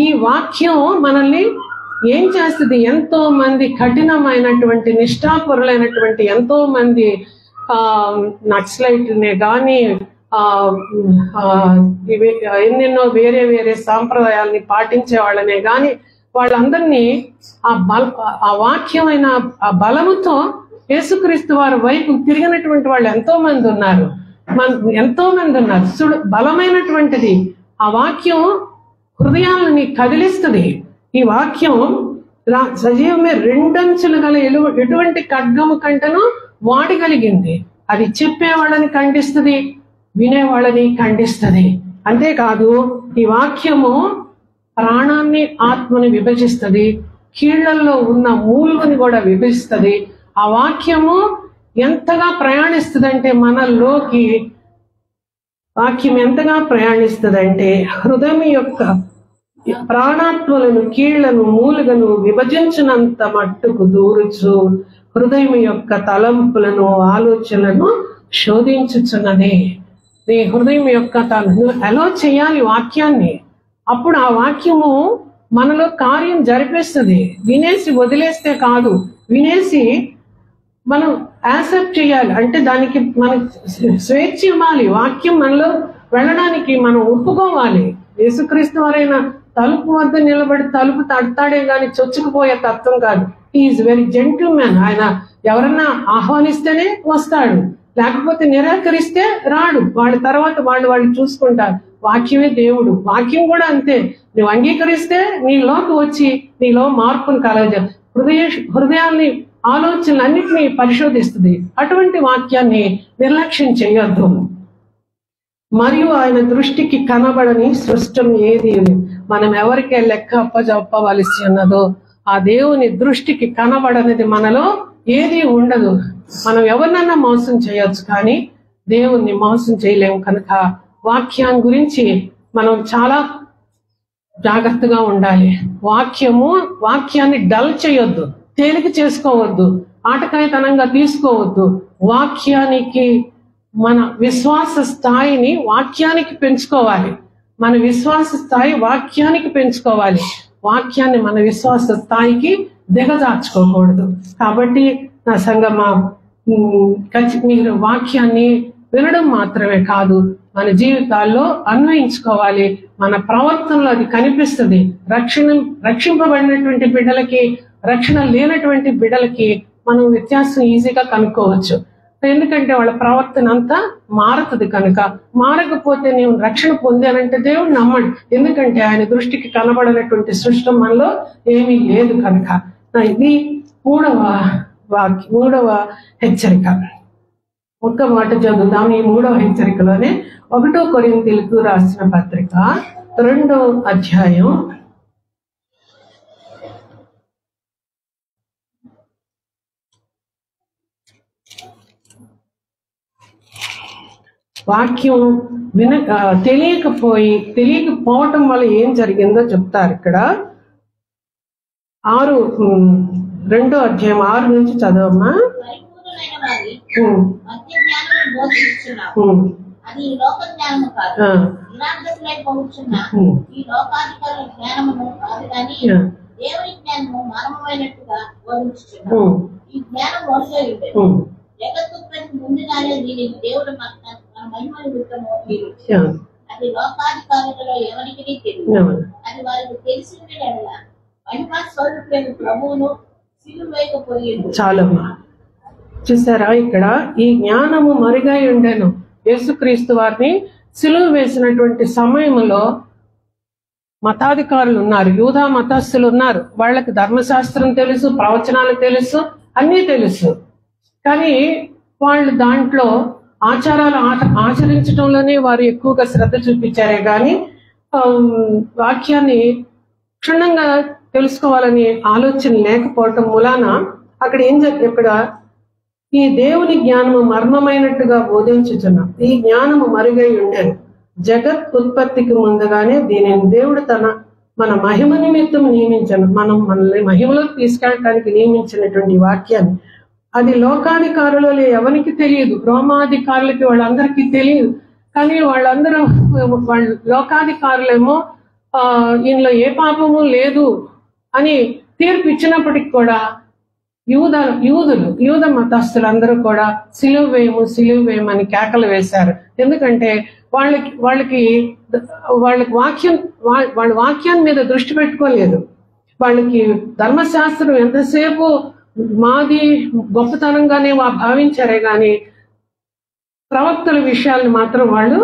ఈ వాక్యం మనల్ని ఏం చేస్తుంది? ఎంతో మంది కఠినమైనటువంటి నిష్ఠాపరులైనటువంటి ఎంతో మంది నక్సలైట్లనే గాని ఎన్నెన్నో వేరే వేరే సాంప్రదాయాల్ని పాటించే వాళ్ళనే గాని వాళ్ళందరినీ ఆ వాక్యమైన ఆ బలముతో యేసుక్రీస్తు వారి వైపు తిరిగినటువంటి వాళ్ళు ఎంతో మంది ఉన్నారు. బలమైనటువంటిది. ఆ వాక్యం హృదయాలని కదిలిస్తుంది. ఈ వాక్యం సజీవమే, 2 అంచులు గల ఎటువంటి ఖడ్గము కంటను వాడగలిగింది. అది చెప్పేవాళ్ళని ఖండిస్తుంది, వినేవాళ్ళని ఖండిస్తుంది. అంతేకాదు ఈ వాక్యము ప్రాణాన్ని ఆత్మని విభజిస్తుంది, కీళ్లలో ఉన్న మూలుని కూడా విభజిస్తుంది. ఆ వాక్యము ఎంతగా ప్రయాణిస్తుందంటే మనలోకి వాక్యం ఎంతగా ప్రయాణిస్తుందంటే హృదయం యొక్క ప్రాణాత్మలను కీళ్లను మూలుగను విభజించినంత మట్టుకు దూరుచు హృదయం యొక్క తలంపులను ఆలోచనలను శోధించుచున్నది. నీ హృదయం యొక్క ఎలా చేయాలి వాక్యాన్ని? అప్పుడు ఆ వాక్యము మనలో కార్యం జరిపిస్తుంది. వినేసి వదిలేస్తే కాదు, వినేసి మనం యాక్సెప్ట్ చేయాలి. అంటే దానికి మనం స్వేచ్ఛ ఇవ్వాలి. వాక్యం మనలో వెళ్ళడానికి మనం ఒప్పుకోవాలి. యేసుక్రీస్తు వారైన తలుపు వద్ద నిలబడి తలుపు తడతాడే గాని చొచ్చుకుపోయే తత్వం కాదు. Is very gentle man. ఆయన ఎవరన్నా ఆహ్వానిస్తేనే వస్తాడు, లేకపోతే నిరాకరిస్తే రాడు. వాళ్ళ తర్వాత వాళ్ళు చూసుకుంటారు. వాక్యమే దేవుడు. వాక్యం కూడా అంతే. నువ్వు అంగీకరిస్తే నీలోకి వచ్చి నీలో మార్పును కలగజేయాలి. హృదయాల్ని ఆలోచనలన్నింటినీ పరిశోధిస్తుంది. అటువంటి వాక్యాన్ని నిర్లక్ష్యం చేయొద్దు. మరియు ఆయన దృష్టికి కనబడని సృష్టం ఏది మనం ఎవరికే లెక్క అప్పజెప్పవలసి ఉన్నదో ఆ దేవుని దృష్టికి కనబడనిది మనలో ఏది ఉండదు. మనం ఎవరినన్నా మోసం చేయొచ్చు, కానీ దేవుణ్ణి మోసం చేయలేము. కనుక వాక్యాన్ని గురించి మనం చాలా జాగ్రత్తగా ఉండాలి. వాక్యాన్ని డల్ చేయొద్దు, తేలిక చేసుకోవద్దు, ఆటకాయతనంగా తీసుకోవద్దు. వాక్యానికి మన విశ్వాస స్థాయిని వాక్యానికి పెంచుకోవాలి. మన విశ్వాస స్థాయి వాక్యానికి పెంచుకోవాలి. వాక్యాన్ని మన విశ్వాస స్థాయికి దిగజార్చుకోకూడదు. కాబట్టి నా సంగమా, మీరు వాక్యాన్ని వినడం మాత్రమే కాదు, మన జీవితాల్లో అన్వయించుకోవాలి. మన ప్రవర్తనలో అది కనిపిస్తుంది. రక్షింపబడినటువంటి బిడ్డలకి, రక్షణ లేనటువంటి బిడ్డలకి మనం వ్యత్యాసం ఈజీగా కనుక్కోవచ్చు. ఎందుకంటే వాళ్ళ ప్రవర్తన అంతా మారుతుంది. కనుక మారకపోతే నేను రక్షణ పొందానంటే దేవుడు నమ్మడు. ఎందుకంటే ఆయన దృష్టికి కనబడినటువంటి సృష్టి మనలో ఏమీ లేదు. కనుక ఇది మూడవ హెచ్చరిక. ఒక్క మాట చదువుదాం. ఈ 3వ హెచ్చరికలోనే 1 కొరింథీయులకు రాసిన పత్రిక 2వ అధ్యాయం తెలియకపోవటం వల్ల ఏం జరిగిందో చెప్తారు ఇక్కడ. 2వ అధ్యాయం 6 నుంచి చదవమ్మా. అది ఈ లోక జ్ఞానము కాదు. ఆ, నిరార్థకులై పోవచ్చున్న ఉమ్, ఈ లోకాధికారుల జ్ఞానమును కాదు కానీ ఆ, దేవుని జ్ఞానము మర్మమైనట్టుగా బోధించుచున్నాడు. ఉమ్, ఈ జ్ఞానం మోసే ఉండేది. ఉమ్, జగత్తుత్పత్తి ముందుగానే దీనిని దేవుడు మన మహిమ నిమిత్తము తీర్చి ఆ, అది లోకాధికారులలో ఎవరికి తెలియదు. ఆ. అది వారికి తెలిసిన మహిమా స్వరూపులైన ప్రభువును సిలువ వేయకపోయింది. చాలమ్మా, చూసారా ఇక్కడ ఈ జ్ఞానము మరుగై ఉండెను. యేసుక్రీస్తు వారిని సిలువ వేసినటువంటి సమయంలో మతాధికారులు ఉన్నారు, యూదా మతస్థులు ఉన్నారు. వాళ్ళకి ధర్మశాస్త్రం తెలుసు, ప్రవచనాలు తెలుసు, అన్నీ తెలుసు. కానీ వాళ్ళు దాంట్లో ఆచారాలు ఆచరించడంలోనే వారు ఎక్కువగా శ్రద్ధ చూపించారే కానీ వాక్యాన్ని క్షుణ్ణంగా తెలుసుకోవాలని ఆలోచన లేకపోవటం మూలాన అక్కడ ఇక్కడ ఈ దేవుని జ్ఞానము మర్మమైనట్టుగా బోధించుచున్నాం. ఈ జ్ఞానము మరుగై ఉండేది. జగత్ ఉత్పత్తికి ముందుగానే దీనిని దేవుడు మన మహిమ నిమిత్తం నియమించను. మనల్ని మహిమలోకి తీసుకెళ్ళటానికి నియమించినటువంటి వాక్యాన్ని అది లోకాధికారులు ఎవరికి తెలియదు, రోమాధికారులకి వాళ్ళందరికీ తెలియదు. కానీ వాళ్ళందరూ వాళ్ళ లోకాధికారులేమో ఈయనలో ఏ పాపము లేదు అని తీర్పు ఇచ్చినప్పటికి కూడా యూద మతస్థులందరూ కూడా సిలువ వేయమని కేకలు వేశారు. ఎందుకంటే వాళ్ళకి వాళ్ళ వాక్యాన్ని మీద దృష్టి పెట్టుకోలేదు. వాళ్ళకి ధర్మశాస్త్రం ఎంతసేపు మాది గొప్పతనంగానే భావించారే గాని ప్రవక్తల విషయాలను మాత్రం వాళ్ళు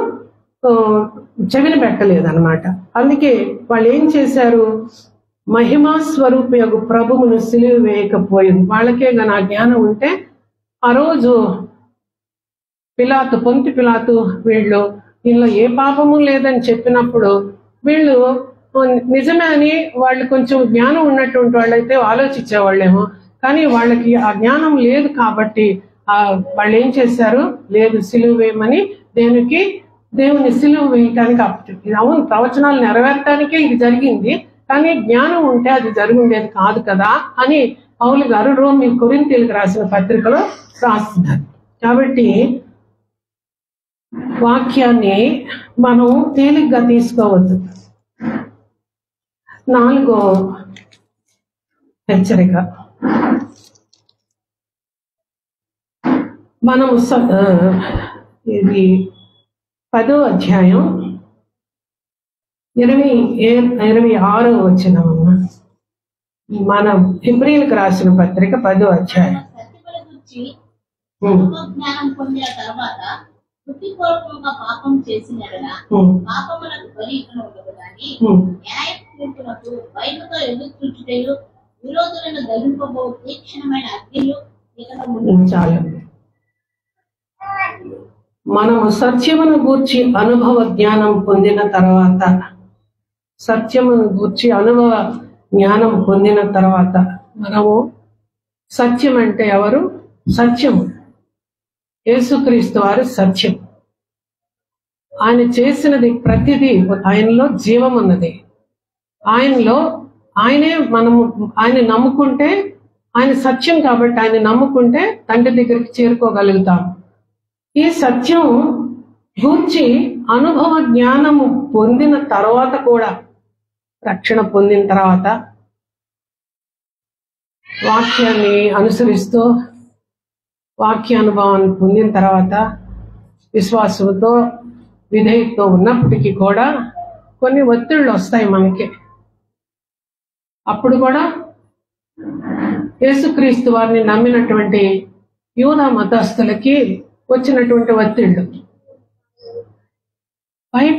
చెవిన పెట్టలేదన్నమాట. అందుకే వాళ్ళు ఏం చేశారు, మహిమా స్వరూపయగు ప్రభువును సిలువ వేయకపోయింది. వాళ్ళకే గాని ఆ జ్ఞానం ఉంటే ఆ రోజు పొంతి పిలాతు వీళ్ళు వీళ్ళలో ఏ పాపము లేదని చెప్పినప్పుడు వీళ్ళు నిజమే అని వాళ్ళు కొంచెం జ్ఞానం ఉన్నటువంటి వాళ్ళైతే ఆలోచించేవాళ్ళేమో. కానీ వాళ్ళకి ఆ జ్ఞానం లేదు కాబట్టి వాళ్ళు ఏం చేశారు, లేదు సిలువ వేయమని దేవుని సిలువ వేయటానికి ఇది అవును, ప్రవచనాలు నెరవేరటానికే ఇది జరిగింది. కానీ జ్ఞానం ఉంటే అది జరుగుండేది కాదు కదా అని పౌలు గారు కొరింథీయులకు రాసిన పత్రికలో రాస్తున్నారు. కాబట్టి వాక్యాన్ని మనం తేలిగ్గా తీసుకోవద్దు. 4వ హెచ్చరిక, మనము ఇది 10వ అధ్యాయం 26వ వచనమమ్మ. మనం హెబ్రీయులకు రాసిన పత్రిక 10వ అధ్యాయం. జ్ఞానం పొందిన తర్వాత వృత్తిపూర్వకంగా పాపం చేసిన పాపములకు బలి ఉండదు కానీ న్యాయ తీర్పునకు బయటతో ఎదురు చూచుటయు విరోధులను దహింపబో తీక్షణమైన అగ్నియు చాలు. మనము సత్యమును గూర్చి అనుభవ జ్ఞానం పొందిన తర్వాత మనము సత్యం అంటే ఎవరు? సత్యము యేసుక్రీస్తు వారు సత్యం. ఆయన చేసినది ప్రతిదీ, ఆయనలో జీవం ఉన్నది. ఆయన నమ్ముకుంటే, ఆయన సత్యం కాబట్టి ఆయన నమ్ముకుంటే తండ్రి దగ్గరికి చేరుకోగలుగుతాం. ఈ సత్యం గూర్చి అనుభవ జ్ఞానము పొందిన తర్వాత కూడా, రక్షణ పొందిన తర్వాత వాక్యాన్ని అనుసరిస్తూ వాక్యానుభవాన్ని పొందిన తర్వాత విశ్వాసంతో విధేయతతో ఉన్నప్పటికీ కూడా కొన్ని ఒత్తిళ్ళు వస్తాయి మనకి. అప్పుడు కూడా యేసుక్రీస్తు వారిని నమ్మినటువంటి యూదా మతస్థులకి వచ్చినటువంటి ఒత్తిళ్ళు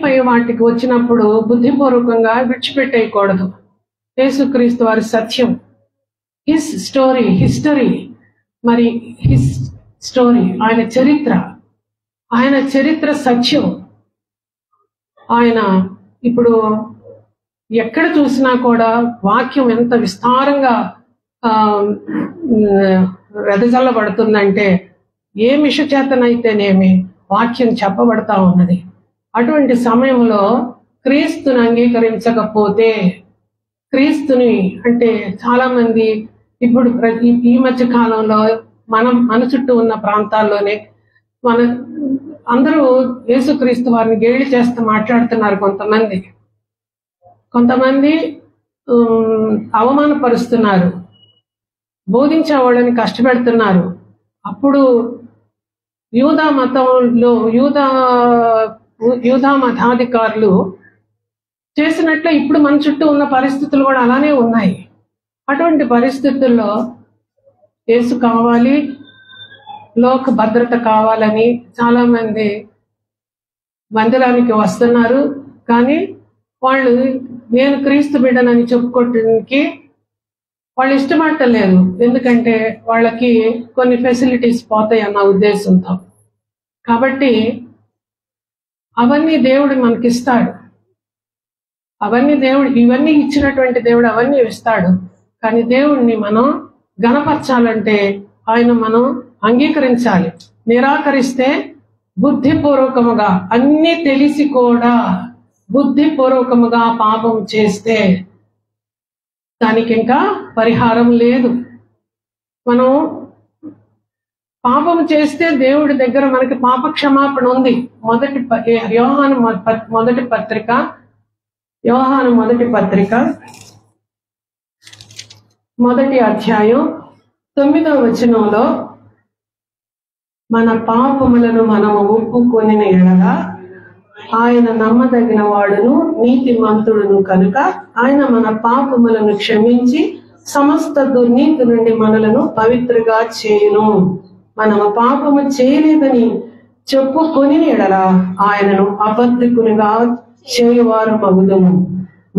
పై వాటికి వచ్చినప్పుడు బుద్ధిపూర్వకంగా విడిచిపెట్టేయకూడదు. యేసుక్రీస్తు వారి సత్యం, హిస్టరీ, మరి స్టోరీ, ఆయన చరిత్ర సత్యం. ఆయన ఇప్పుడు ఎక్కడ చూసినా కూడా వాక్యం ఎంత విస్తారంగా వెదజల్లబడుతుందంటే ఏ మిష చేతనైతేనేమి వాక్యం చెప్పబడతా ఉన్నది. అటువంటి సమయంలో క్రీస్తుని అంగీకరించకపోతే, క్రీస్తుని అంటే చాలా మంది ఇప్పుడు ఈ మధ్య కాలంలో మన చుట్టూ ఉన్న ప్రాంతాల్లోనే అందరూ యేసుక్రీస్తు వారిని గేలి చేస్తూ మాట్లాడుతున్నారు. కొంతమంది అవమానపరుస్తున్నారు, బోధించే వాళ్ళని కష్టపెడుతున్నారు. అప్పుడు యూదా మతాధికారులు చేసినట్లు ఇప్పుడు మన చుట్టూ ఉన్న పరిస్థితులు కూడా అలానే ఉన్నాయి. అటువంటి పరిస్థితుల్లో యేసు కావాలి, లోక భద్రత కావాలని చాలా మంది మందిరానికి వస్తున్నారు. కానీ వాళ్ళు నేను క్రీస్తు బిడ్డనని చెప్పుకోవడానికి వాళ్ళు ఇష్టపడలేదు. ఎందుకంటే వాళ్ళకి కొన్ని ఫెసిలిటీస్ పోతాయి అన్న ఉద్దేశంతో. కాబట్టి అవన్నీ దేవుడు మనకిస్తాడు. ఇవన్నీ ఇచ్చినటువంటి దేవుడు అవన్నీ ఇస్తాడు. కానీ దేవుడిని మనం గణపరచాలంటే ఆయన మనం అంగీకరించాలి. నిరాకరిస్తే బుద్ధిపూర్వకముగా అన్ని తెలిసి కూడా బుద్ధిపూర్వకముగా పాపం చేస్తే దానికి ఇంకా పరిహారం లేదు. మనం పాపం చేస్తే దేవుడి దగ్గర మనకి పాప క్షమాపణ ఉంది. యోహాను మొదటి పత్రిక 1వ అధ్యాయం 9వ వచనంలో మన పాపములను మనము ఒప్పుకొని ఎడల ఆయన నమ్మదగిన వాడును నీతిమంతుడును కనుక ఆయన మన పాపములను క్షమించి సమస్త దుర్నీతి నుండి మనలను పవిత్రగా చేయును. మనము పాపము చేయలేదని చెప్పుకొని ఎడల ఆయనను అబద్ధికునిగా చేయువారు మగుదుము,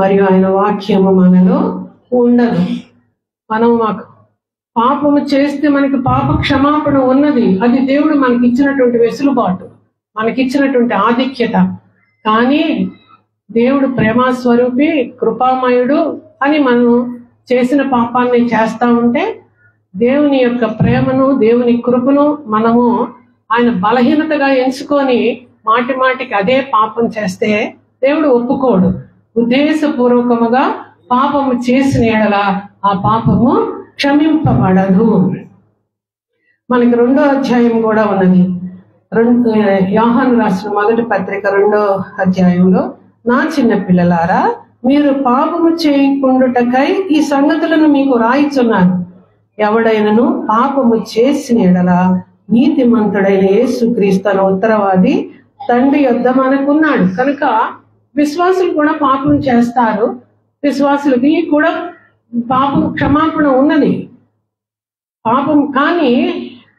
మరియు ఆయన వాక్యము మనలో ఉండదు. మాకు పాపము చేస్తే మనకి పాప క్షమాపణ ఉన్నది. అది దేవుడు మనకి ఇచ్చినటువంటి వెసులుబాటు, మనకిచ్చినటువంటి ఆధిక్యత. కానీ దేవుడు ప్రేమస్వరూపి, కృపామయుడు అని మనం చేసిన పాపాన్ని చేస్తా ఉంటే దేవుని యొక్క ప్రేమను, దేవుని కృపను మనము ఆయన బలహీనతగా ఎంచుకొని మాటికి అదే పాపం చేస్తే దేవుడు ఒప్పుకోడు. ఉద్దేశపూర్వకముగా పాపము చేసిన ఎడల ఆ పాపము క్షమింపబడదు. మనకి 2వ అధ్యాయం కూడా ఉన్నది. యోహాను రాసిన మొదటి పత్రిక 2వ అధ్యాయంలో, నా చిన్న పిల్లలారా మీరు పాపము చేయకుండుటకై ఈ సంగతులను మీకు రాయిచున్నాను. ఎవడైనను పాపము చేసిన ఎడల నీతిమంతుడైన యేసుక్రీస్తు అను ఉత్తరవాది తండ్రి యొద్ద మనకున్నాడు. కనుక విశ్వాసులు కూడా పాపం చేస్తారు. విశ్వాసులకి కూడా పాపం క్షమాపణ ఉన్నది. పాపం కానీ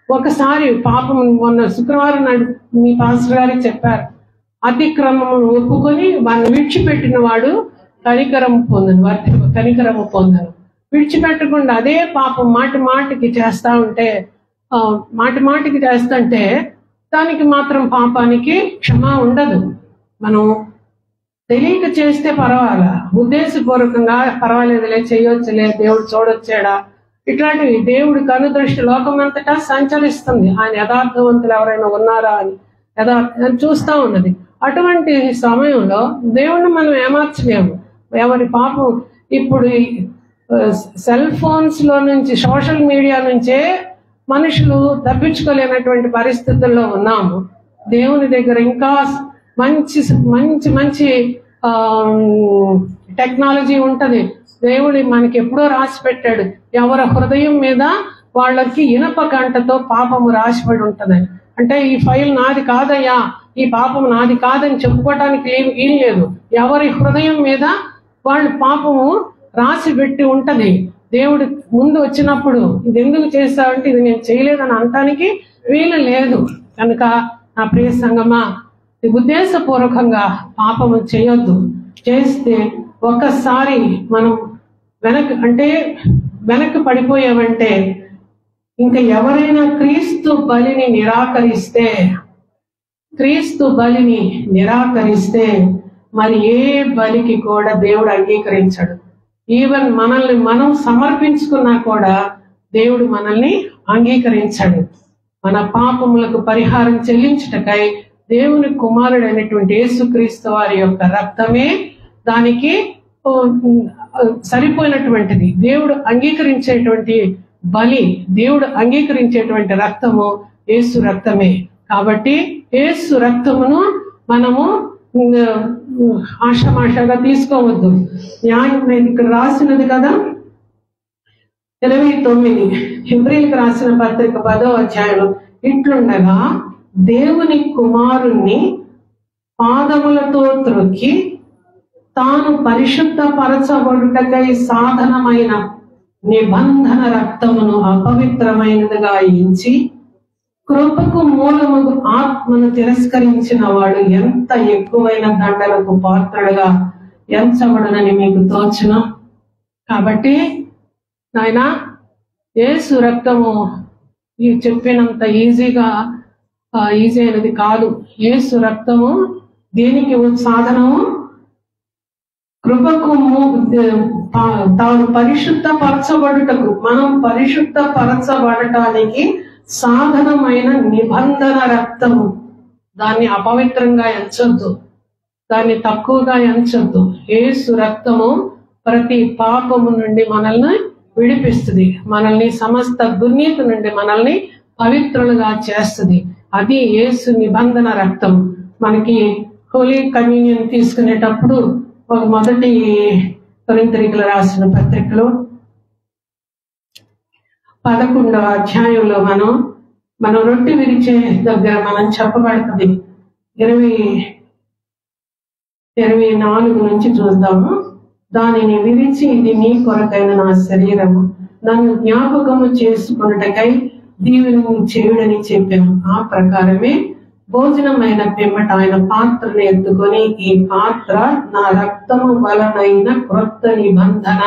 ఒకసారి పాపం, మొన్న శుక్రవారం నాడు మీ పాస్టర్ గారికి చెప్పారు, అతిక్రమమును ఒప్పుకొని వాడిని విడిచిపెట్టిన వాడు కనికరము పొందను. విడిచిపెట్టకుండా అదే పాపం మాటికి చేస్తుంటే దానికి మాత్రం పాపానికి క్షమా ఉండదు. మనం తెలియక చేస్తే పర్వాలా, ఉద్దేశపూర్వకంగా పర్వాలేదులే, చేయొచ్చులే, దేవుడు చూడొచ్చాడా, ఇట్లాంటివి దేవుడి కనుదృష్టి లోకమంతటా సంచరిస్తుంది. ఆయన యథార్థవంతులు ఎవరైనా ఉన్నారా అని చూస్తా ఉన్నది. అటువంటి సమయంలో దేవుణ్ణి మనం ఏమార్చలేము. ఎవరి పాపం ఇప్పుడు సెల్ ఫోన్స్ లో నుంచి, సోషల్ మీడియా నుంచే మనుషులు తప్పించుకోలేనటువంటి పరిస్థితుల్లో ఉన్నాము. దేవుని దగ్గర ఇంకా మంచి మంచి మంచి టెక్నాలజీ ఉంటది. దేవుడి మనకి ఎప్పుడో రాసి పెట్టాడు, ఎవరి హృదయం మీద వాళ్ళకి ఇనప గంటతో పాపము రాసిపడి ఉంటదని. అంటే ఈ ఫైల్ నాది కాదయ్యా, ఈ పాపం నాది కాదని చెప్పుకోవటానికి ఏం లేదు. ఎవరి హృదయం మీద వాళ్ళు పాపము రాసి పెట్టి ఉంటది. దేవుడు ముందు వచ్చినప్పుడు ఇది ఎందుకు చేస్తావంటే ఇది నేను చేయలేదని అనటానికి వీలు లేదు. కనుక నా ప్రియ సంగమా, ఉద్దేశపూర్వకంగా పాపము చేయొద్దు. చేస్తే ఒక్కసారి మనం వెనక్కి పడిపోయామంటే, ఇంకా ఎవరైనా క్రీస్తు బలిని నిరాకరిస్తే మరి ఏ బలికి కూడా దేవుడు అంగీకరించడు. ఈవెన్ మనల్ని మనం సమర్పించుకున్నా కూడా దేవుడు మనల్ని అంగీకరించడు. మన పాపములకు పరిహారం చెల్లించుటకై దేవుని కుమారుడైనటువంటి యేసుక్రీస్తు వారి యొక్క రక్తమే దానికి సరిపోయినటువంటిది. దేవుడు అంగీకరించేటువంటి బలి, దేవుడు అంగీకరించేటువంటి రక్తము యేసు రక్తమే. కాబట్టి యేసు రక్తమును మనము ఆషామాషాగా తీసుకోవద్దు. న్యాయం ఇక్కడ రాసినది కదా 29 హెబ్రీయులకు రాసిన పత్రిక 10వ అధ్యాయంలో, ఇట్లుండగా దేవుని కుమారుణ్ణి పాదములతో త్రొక్కి తాను పరిశుద్ధపరచబడుటకై సాధనమైన నిబంధన రక్తమును అపవిత్రమైనదిగా ఎంచి కృపకు మూలముగు ఆత్మను తిరస్కరించిన వాడు ఎంత ఎక్కువైన దండలకు పాత్రుడుగా ఎంచబడునని మీకు తోచును. కాబట్టి నాయన యేసు రక్తము ఈ చెప్పినంత ఈజీ అయినది కాదు. యేసు రక్తము దేనికి సాధనము? కృపకు తాను పరిశుద్ధపరచబడుటకు, మనం పరిశుద్ధపరచబడటానికి సాధనమైన నిబంధన రక్తము. దాన్ని అపవిత్రంగా ఎంచొద్దు, దాన్ని తక్కువగా ఎంచొద్దు. యేసు రక్తము ప్రతి పాపము నుండి మనల్ని విడిపిస్తుంది, మనల్ని సమస్త దుర్నీతి నుండి మనల్ని పవిత్రులుగా చేస్తుంది. అది యేసు నిబంధన రక్తం. మనకి హోలీ కమ్యూనియన్ తీసుకునేటప్పుడు ఒక మొదటి కొరింథీయులకు రాసిన పత్రికలో 11వ అధ్యాయంలో మనం రొట్టె విరిచే దగ్గర మనం చెప్పబడుతుంది. 24 నుంచి చూద్దాము. దానిని విరిచి, ఇది నీ కొరకైన నా శరీరము, నన్ను జ్ఞాపకము చేసుకొనుటకై దీవెన చేయుడని చెప్పాను. ఆ ప్రకారమే భోజనమైన పిమ్మట ఆయన పాత్రను ఎత్తుకొని, ఈ పాత్ర నా రక్తము వలనైన క్రొత్త నిబంధన.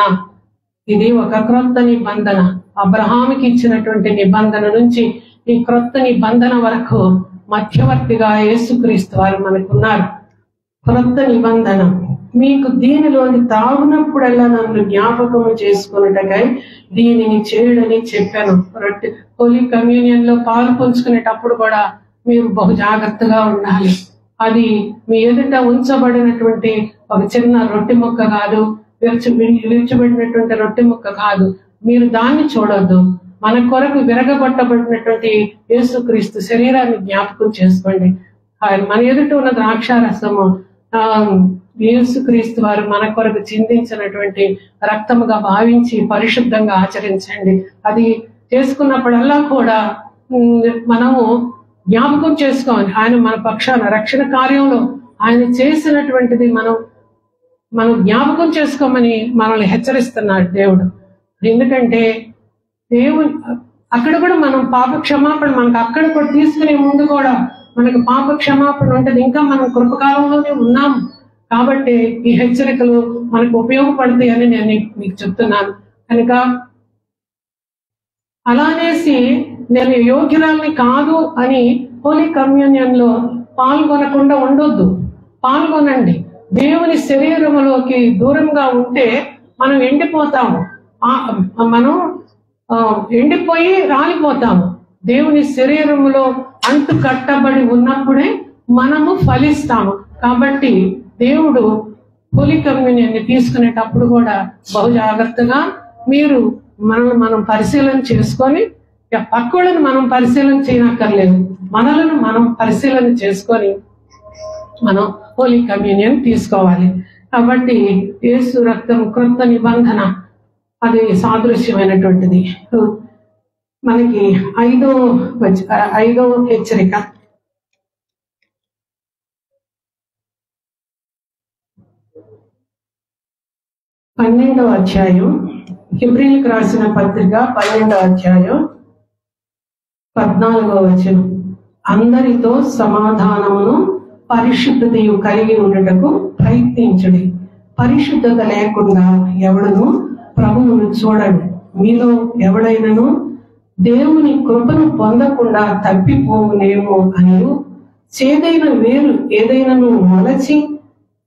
ఇది ఒక క్రొత్త నిబంధన. అబ్రహాముకి ఇచ్చినటువంటి నిబంధన నుంచి ఈ క్రొత్త నిబంధన వరకు మధ్యవర్తిగా యేసుక్రీస్తు వారు మనకున్నారు. క్రొత్త నిబంధన. మీకు దీనిలోని తాగునప్పుడల్లా నన్ను జ్ఞాపకము చేసుకున్నట్టుగా దీనిని చేయుడని చెప్పాను. హోలీ కమ్యూనియన్ లో పాలు పంచుకునేటప్పుడు కూడా మీరు బహు జాగ్రత్తగా ఉండాలి. అది మీ ఎదుట ఉంచబడినటువంటి ఒక చిన్న రొట్టె ముక్క కాదు, విరిచబడినటువంటి రొట్టె ముక్క కాదు. మీరు దాన్ని చూడొద్దు. మన కొరకు విరగబట్టబడినటువంటి యేసుక్రీస్తు శరీరాన్ని జ్ఞాపకం చేసుకోండి. మన ఎదుట ఉన్న ద్రాక్షారసము యేసుక్రీస్తు వారు మన కొరకు చిందించినటువంటి రక్తముగా భావించి పరిశుద్ధంగా ఆచరించండి. అది చేసుకున్నప్పుడల్లా కూడా మనము జ్ఞాపకం చేసుకోవాలి. ఆయన మన పక్షాన రక్షణ కార్యంలో ఆయన చేసినటువంటిది మనం జ్ఞాపకం చేసుకోమని మనల్ని హెచ్చరిస్తున్నాడు దేవుడు. ఎందుకంటే దేవుడు అక్కడ కూడా మనం పాప క్షమాపణ మనకు అక్కడ కూడా తీసుకునే ముందు కూడా మనకు పాప క్షమాపణ ఉంటుంది. ఇంకా మనం కృపకాలంలోనే ఉన్నాము కాబట్టి ఈ హెచ్చరికలు మనకు ఉపయోగపడతాయి అని నేను మీకు చెప్తున్నాను. కనుక అలానేసి నేను యోగ్యురాల్ని కాదు అని హోలీ కమ్యూనియన్ లో పాల్గొనకుండా ఉండొద్దు. పాల్గొనండి. దేవుని శరీరములోకి దూరంగా ఉంటే మనం ఎండిపోతాము, మనం ఎండిపోయి రాలిపోతాము. దేవుని శరీరములో అంటు కట్టబడి ఉన్నప్పుడే మనము ఫలిస్తాము. కాబట్టి దేవుడు హోలీ కమ్యూనియన్ని తీసుకునేటప్పుడు కూడా బహు జాగ్రత్తగా మీరు మనం పరిశీలన చేసుకొని, పక్కులను మనం పరిశీలన చేయనక్కర్లేదు, మనలను మనం పరిశీలన చేసుకొని మనం హోలీ కమ్యూనియన్ తీసుకోవాలి. కాబట్టి యేసు రక్తం క్రొత్త నిబంధన, అది సాదృశ్యమైనటువంటిది. మనకి ఐదో హెచ్చరిక 12వ అధ్యాయం, హెబ్రీయులకు రాసిన పత్రిక 12వ అధ్యాయం 14వ వచనం. అందరితో సమాధానమును పరిశుద్ధతయు కలిగి ఉండటకు ప్రయత్నించుడి. పరిశుద్ధత లేకుండా ఎవడును ప్రభువును చూడడు. మీలో ఎవడైనను దేవుని కృపను పొందకుండా తప్పిపోవునేమో అని చేదైన వేరు ఏదైనాను మొలచి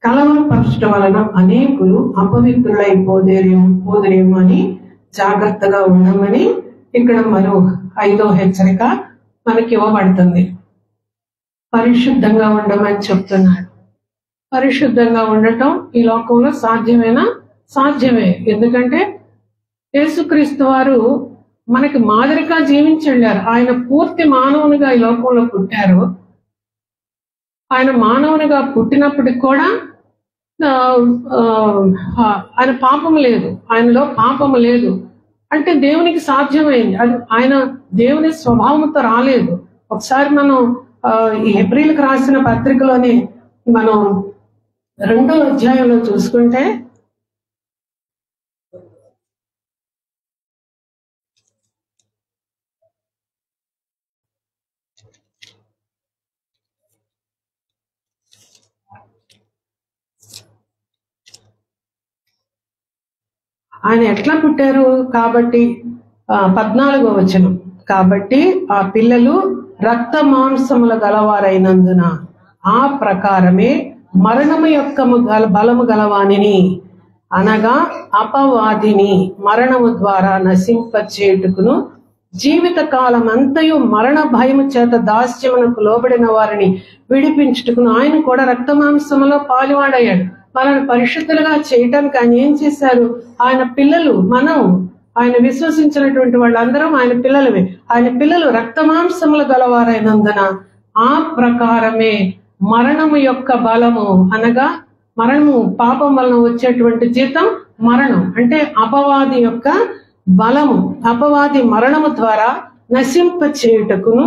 కలవరపరచడం వలన అనేకులు అపవిత్రులైపోదేరేమో అని జాగ్రత్తగా ఉండమని ఇక్కడ మరో 5వ హెచ్చరిక మనకి ఇవ్వబడుతుంది. పరిశుద్ధంగా ఉండమని చెప్తున్నాడు. పరిశుద్ధంగా ఉండటం ఈ లోకంలో సాధ్యమే. ఎందుకంటే యేసుక్రీస్తు వారు మనకి మాదిరిగా జీవించి వెళ్ళారు. ఆయన పూర్తి మానవునిగా ఈ లోకంలో పుట్టారు. ఆయన మానవునిగా పుట్టినప్పటికి కూడా ఆయన పాపం లేదు, ఆయనలో పాపము లేదు. అంటే దేవునికి సాధ్యమైంది. అది ఆయన దేవుని స్వభావంతో రాలేదు. ఒకసారి మనం ఈ ఏప్రిల్కి రాసిన పత్రికలోనే మనం 2వ అధ్యాయంలో చూసుకుంటే ఆయన ఎట్లా పుట్టారు కాబట్టి 14వ వచనం, కాబట్టి ఆ పిల్లలు రక్త మాంసముల గలవారైనందున ఆ ప్రకారమే మరణము యొక్క బలము గలవానిని అనగా అపవాదిని మరణము ద్వారా నశింపచేయుటకును జీవిత కాలం అంతయు మరణ భయము చేత దాస్యమునకు లోబడిన వారిని విడిపించుటకును ఆయన కూడా రక్త మాంసములో పాలువాడయ్యాడు. మనల్ని పరిశుద్ధులుగా చేయటానికి ఆయన ఏం చేశారు? ఆయన పిల్లలు, మనం ఆయన విశ్వసించినటువంటి వాళ్ళందరం ఆయన పిల్లలమే. ఆయన పిల్లలు రక్త మాంసములు గలవారైనందున ఆ ప్రకారమే మరణము యొక్క బలము అనగా మరణము, పాపం వలన వచ్చేటువంటి జీతం మరణం, అంటే అపవాది యొక్క బలము, అపవాది మరణము ద్వారా నశింప చేయుటకును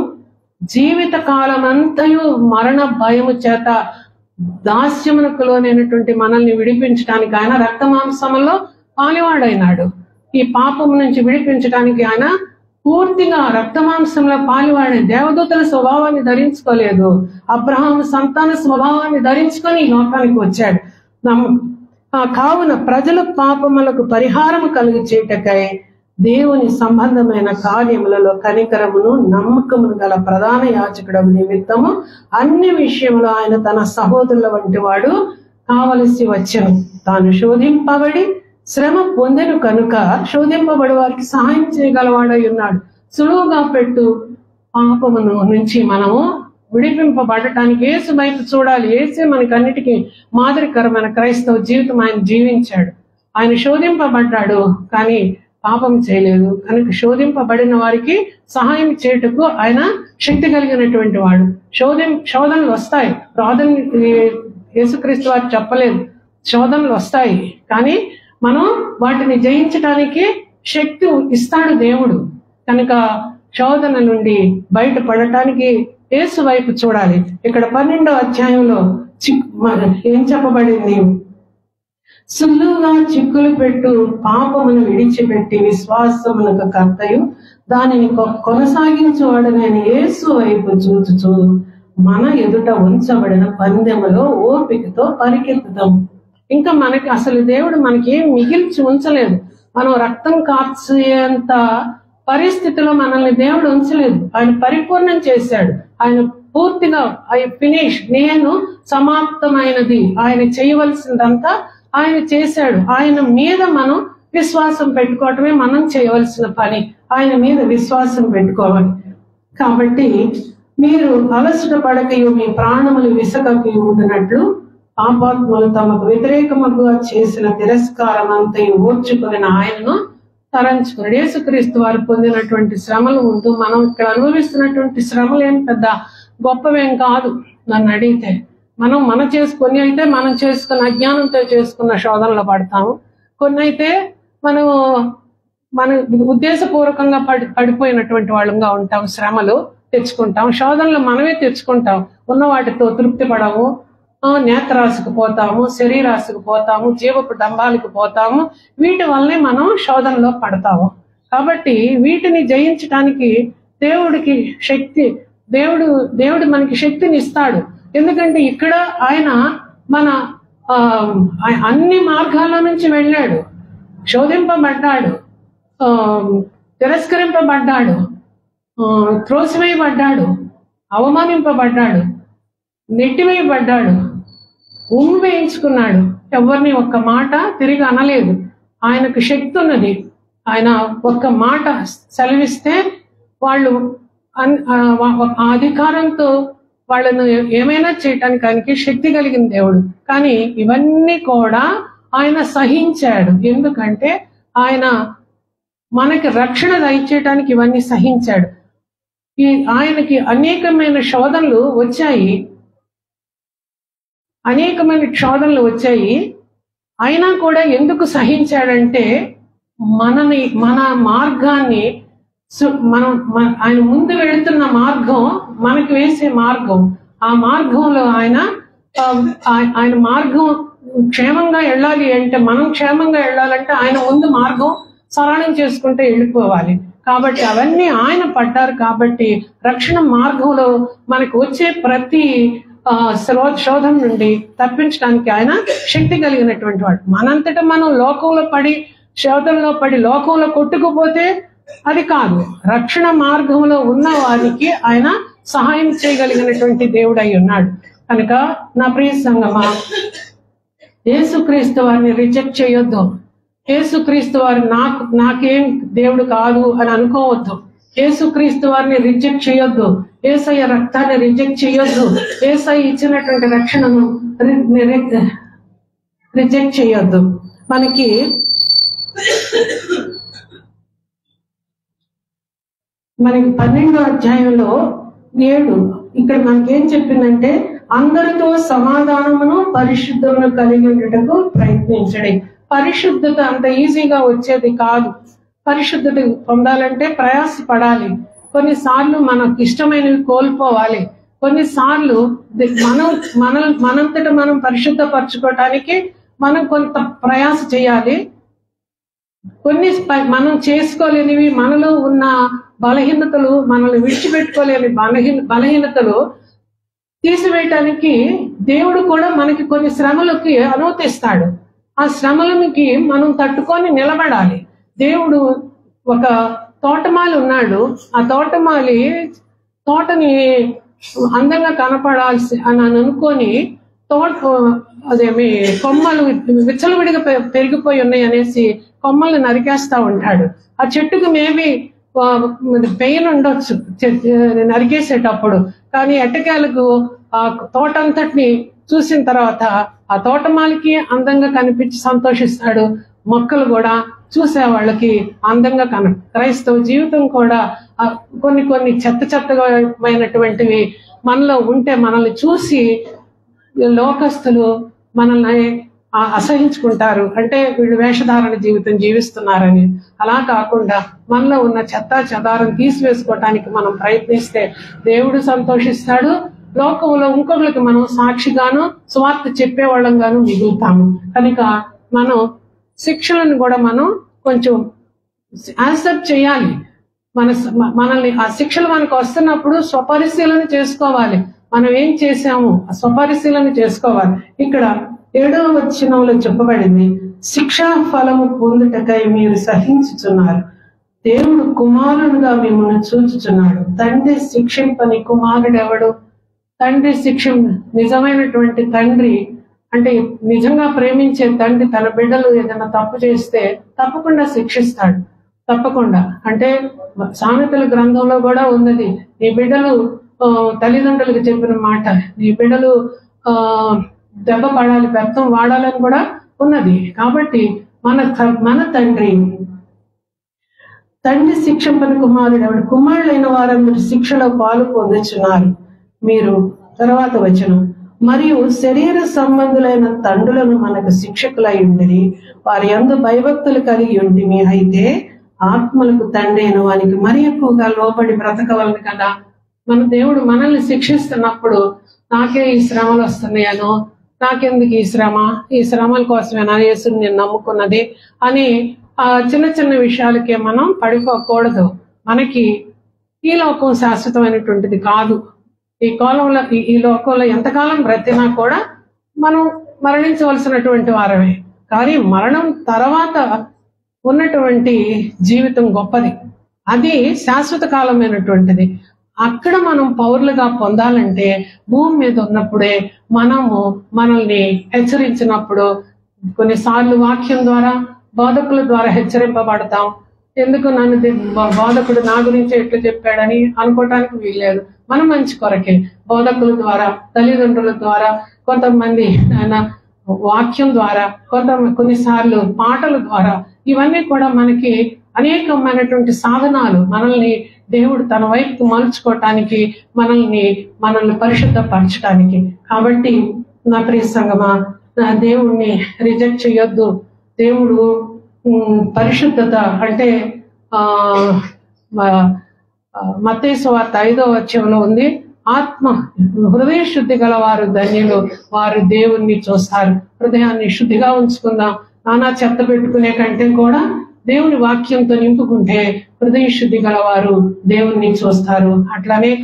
జీవిత కాలమంతయు మరణ భయము చేత దాస్యమునకు లోనైనటువంటి మనల్ని విడిపించడానికి ఆయన రక్త మాంసములో పాలివాడైనాడు. ఈ పాపం నుంచి విడిపించడానికి ఆయన పూర్తిగా రక్త మాంసంలో పాలివాడే. దేవదూతల స్వభావాన్ని ధరించుకోలేదు, అబ్రహాము సంతాన స్వభావాన్ని ధరించుకొని ఈ లోకానికి వచ్చాడు. కావున ప్రజల పాపములకు పరిహారము కలుగు చేయుటకై దేవుని సంబంధమైన కార్యములలో కనికరమును నమ్మకమును గల ప్రధాన యాజకుడు నిమిత్తము అన్ని విషయములు ఆయన తన సహోదరుల వంటి వాడు కావలసి వచ్చెను. తాను శోధింపబడి శ్రమ పొందెను కనుక శోధింపబడి వారికి సహాయం చేయగలవాడై ఉన్నాడు. సులువుగా పెట్టు పాపమును నుంచి మనము విడిపింపబడటానికి యేసు వైపు చూడాలి. యేసే మనకన్నిటికీ మాదిరికరమైన క్రైస్తవ జీవితం ఆయన జీవించాడు. ఆయన శోధింపబడ్డాడు కానీ పాపం చేయలేదు కనుక శోధింపబడిన వారికి సహాయం చేయుటకు ఆయన శక్తి కలిగినటువంటి వాడు. శోధనలు వస్తాయి, యేసుక్రీస్తు వారు చెప్పలేదు, శోధనలు వస్తాయి కానీ మనం వాటిని జయించడానికి శక్తి ఇస్తాడు దేవుడు. కనుక శోధన నుండి బయటపడటానికి యేసు వైపు చూడాలి. ఇక్కడ 12వ అధ్యాయంలో ఏం చెప్పబడింది? సులువుగా చిక్కులు పెట్టు పాపమును విడిచిపెట్టి విశ్వాసమునకు కర్తయు దానిని కొనసాగించువాడనైన యేసు వైపు చూచుచు మన ఎదుట ఉంచబడిన పందెములో ఓపికతో పరిగెత్తుతాం. ఇంకా మనకి అసలు దేవుడు మనకి ఏం మిగిల్చి ఉంచలేదు. మనం రక్తం కార్చేంత పరిస్థితిలో మనల్ని దేవుడు ఉంచలేదు. ఆయన పరిపూర్ణం చేశాడు. ఆయన పూర్తిగా ఫినిష్, నేను సమాప్తమైనది, ఆయన చేయవలసిందంతా ఆయన చేశాడు. ఆయన మీద మనం విశ్వాసం పెట్టుకోవటమే మనం చేయవలసిన పని. ఆయన మీద విశ్వాసం పెట్టుకోవాలి. కాబట్టి మీరు అలసట పడకయు మీ ప్రాణములు విసకయు ఉండినట్లు పాపాత్ములు తమకు వ్యతిరేకముగా చేసిన తిరస్కారం అంతయు ఓర్చుకుని ఆయనను తలంచుకున్నాడు. యేసుక్రీస్తు వారు పొందినటువంటి శ్రమలు ముందు మనం ఇక్కడ అనుభవిస్తున్నటువంటి శ్రమలు ఏం పెద్ద గొప్పవేం కాదు. నన్ను అడిగితే మనం చేసుకొని అయితే మనం చేసుకున్న అజ్ఞానంతో చేసుకున్న శోధనలో పడతాము. కొన్ని అయితే మన ఉద్దేశపూర్వకంగా పడిపోయినటువంటి వాళ్ళంగా ఉంటాం, శ్రమలు తెచ్చుకుంటాం, శోధనలు మనమే తెచ్చుకుంటాం. ఉన్న వాటితో తృప్తి పడము, నేత్రాశకు పోతాము, శరీరాశకు పోతాము, జీవపు డంబాలకు పోతాము. వీటి వల్లనే మనం శోధనలో పడతాము. కాబట్టి వీటిని జయించడానికి దేవుడికి శక్తి, దేవుడు మనకి శక్తిని ఇస్తాడు. ఎందుకంటే ఇక్కడ ఆయన మన అన్ని మార్గాల నుంచి వెళ్ళాడు, శోధింపబడ్డాడు, తిరస్కరింపబడ్డాడు, త్రోసివేయబడ్డాడు, అవమానింపబడ్డాడు, నెట్టివేయబడ్డాడు, ఉమ్ము వేయించుకున్నాడు. ఎవరిని ఒక్క మాట తిరిగి అనలేదు. ఆయనకు శక్తి ఉన్నది. ఆయన ఒక్క మాట సెలవిస్తే వాళ్ళు ఆ అధికారంతో వాళ్ళను ఏమైనా చేయటానికి ఆయనకి శక్తి కలిగిన దేవుడు. కానీ ఇవన్నీ కూడా ఆయన సహించాడు. ఎందుకంటే ఆయన మనకి రక్షణ దయచేయడానికి ఇవన్నీ సహించాడు. ఆయనకి అనేకమైన శోధనలు వచ్చాయి. అయినా కూడా ఎందుకు సహించాడంటే మన మార్గాన్ని ఆయన ముందు వెళుతున్న మార్గం మనకి వేసే మార్గం, ఆ మార్గంలో ఆయన మార్గం క్షేమంగా వెళ్ళాలి అంటే, మనం క్షేమంగా వెళ్ళాలంటే ఆయన ముందు మార్గం సరళం చేసుకుంటే వెళ్ళిపోవాలి. కాబట్టి అవన్నీ ఆయన పడ్డారు. కాబట్టి రక్షణ మార్గంలో మనకు వచ్చే ప్రతి శోధన నుండి తప్పించడానికి ఆయన శక్తి కలిగినటువంటి వాడు. మనంతటా మనం లోకంలో పడి శోధనలో పడి లోకంలో కొట్టుకుపోతే అది కాదు. రక్షణ మార్గంలో ఉన్న వారికి ఆయన సహాయం చేయగలిగినటువంటి దేవుడు అయి ఉన్నాడు. కనుక నా ప్రియ సంగమా, యేసుక్రీస్తు వారిని రిజెక్ట్ చేయొద్దు. యేసుక్రీస్తు వారు నాకేం దేవుడు కాదు అని అనుకోవద్దు. యేసుక్రీస్తు వారిని రిజెక్ట్ చేయొద్దు. యేసయ్య రక్తాన్ని రిజెక్ట్ చేయొద్దు. యేసయ్య ఇచ్చినటువంటి రక్షణను రిజెక్ట్ చేయొద్దు. మనకి 12వ అధ్యాయంలో 7 ఇక్కడ మనకేం చెప్పిందంటే, అందరితో సమాధానమును పరిశుద్ధమును కలిగి ఉండటకు ప్రయత్నించండి. పరిశుద్ధత అంత ఈజీగా వచ్చేది కాదు. పరిశుద్ధత పొందాలంటే ప్రయాసపడాలి. కొన్నిసార్లు మనకు ఇష్టమైనవి కోల్పోవాలి. కొన్నిసార్లు మనంతట మనం పరిశుద్ధపరచుకోవటానికి మనం కొంత ప్రయాస చేయాలి. కొన్ని మనం చేసుకోలేనివి, మనలో ఉన్న బలహీనతలు, మనల్ని విడిచిపెట్టుకోలేని బలహీనతలు తీసివేయటానికి దేవుడు కూడా మనకి కొన్ని శ్రమలకి అనుమతిస్తాడు. ఆ శ్రమలకి మనం తట్టుకొని నిలబడాలి. దేవుడు ఒక తోటమాలి ఉన్నాడు. ఆ తోటని అందంగా కనపడాల్సి అని అనుకొని కొమ్మలు విచ్చలవిడిగా పెరిగిపోయి ఉన్నాయి అనేసి కొమ్మల్ని నరికేస్తా ఉంటాడు. ఆ చెట్టుకు మేబీ పెయిన్ ఉండొచ్చు నరికేసేటప్పుడు, కానీ ఎట్టకేలకు ఆ తోటంతటిని చూసిన తర్వాత ఆ తోటమాలికి అందంగా కనిపించి సంతోషిస్తాడు. మొక్కలు కూడా చూసే వాళ్ళకి అందంగా క్రైస్తవ జీవితం కూడా కొన్ని చెత్తమైనటువంటివి మనలో ఉంటే మనల్ని చూసి లోకస్తులు మనల్ని అసహించుకుంటారు. అంటే వీళ్ళు వేషధారణ జీవితం జీవిస్తున్నారని. అలా కాకుండా మనలో ఉన్న చెదారం తీసివేసుకోవటానికి మనం ప్రయత్నిస్తే దేవుడు సంతోషిస్తాడు. లోకంలో ఇంకొకరికి మనం సాక్షిగాను సువార్త చెప్పేవాళ్ళంగాను మిగులుతాము. కనుక మనం శిక్షలను కూడా మనం కొంచెం యాక్సెప్ట్ చేయాలి. మనల్ని ఆ శిక్షలు మనకు వస్తున్నప్పుడు స్వపరిశీలన చేసుకోవాలి. మనం ఏం చేశాము స్వపరిశీలన చేసుకోవాలి. ఇక్కడ 7వ వచనంలో చెప్పబడింది, శిక్షా ఫలము పొందుటకై మీరు సహించుచున్నారు. దేవుడు కుమారుడుగా మిమ్మల్ని చూచుచున్నాడు. తండ్రి శిక్షింపని కుమారుడు ఎవడు? తండ్రి నిజమైనటువంటి తండ్రి అంటే నిజంగా ప్రేమించే తండ్రి తన బిడ్డలు ఏదైనా తప్పు చేస్తే తప్పకుండా శిక్షిస్తాడు. తప్పకుండా. అంటే సామెతల గ్రంథంలో కూడా ఉన్నది, నీ బిడ్డలు తల్లిదండ్రులకు చెప్పిన మాట, నీ బిడ్డలు దెబ్బ పడాలి, బెత్తం వాడాలని కూడా ఉన్నది. కాబట్టి మన తండ్రి శిక్షింపని కుమారుడు ఎవడు? కుమారులైన వారందరూ శిక్షలో పాలు పొందుచున్నారు. మీరు తర్వాత వచనం, మరియు శరీర సంబంధులైన తండ్రులను మనకు శిక్షకులై ఉండిరి, వారి యందు భయభక్తులు కలిగి ఉంటిమి. అయితే ఆత్మలకు తండ్రి అయిన వానికి మరి ఎక్కువగా లోబడి బ్రతకవలను కదా. మన దేవుడు మనల్ని శిక్షిస్తున్నప్పుడు నాకే ఈ శ్రమలు వస్తున్నాయనో, నాకెందుకు ఈ శ్రమల కోసమేనా యేసుని నేను నమ్ముకున్నది అని చిన్న చిన్న విషయాలకే మనం పడిపోకూడదు. మనకి ఈ లోకం శాశ్వతమైనటువంటిది కాదు. ఈ లోకంలో ఎంతకాలం బ్రతినా కూడా మనం మరణించవలసినటువంటి వారమే. కానీ మరణం తర్వాత ఉన్నటువంటి జీవితం గొప్పది, అది శాశ్వత కాలమైనటువంటిది. అక్కడ మనం పౌరులుగా పొందాలంటే భూమి మీద ఉన్నప్పుడే మనల్ని హెచ్చరించినప్పుడు, కొన్నిసార్లు వాక్యం ద్వారా బోధకుల ద్వారా హెచ్చరింపబడతాం. ఎందుకు నన్ను బోధకుడు నా గురించి ఎట్లా చెప్పాడని అనుకోవటానికి వీల్లేదు. మన మంచి కొరకే బోధకుల ద్వారా, తల్లిదండ్రుల ద్వారా, కొంతమంది వాక్యం ద్వారా, కొన్నిసార్లు పాటల ద్వారా, ఇవన్నీ కూడా మనకి అనేకమైనటువంటి సాధనాలు మనల్ని దేవుడు తన వైపుకు మలుచుకోవటానికి, మనల్ని పరిశుద్ధపరచడానికి. కాబట్టి నా ప్రియ సంగమా, నా దేవుణ్ణి రిజెక్ట్ చేయొద్దు. దేవుడు పరిశుద్ధత అంటే మత్తయి సువార్త 5వ అధ్యాయంలో ఉంది, ఆత్మ హృదయ శుద్ధి గల వారు ధన్యులు, వారు దేవుణ్ణి చూస్తారు. హృదయాన్ని శుద్ధిగా ఉంచుకుందాం. నానా చెత్త పెట్టుకునే కంటే కూడా దేవుని వాక్యంతో నింపుకుంటే హృదయ శుద్ధి గలవారు దేవుణ్ణి చూస్తారు. అట్లా అనేక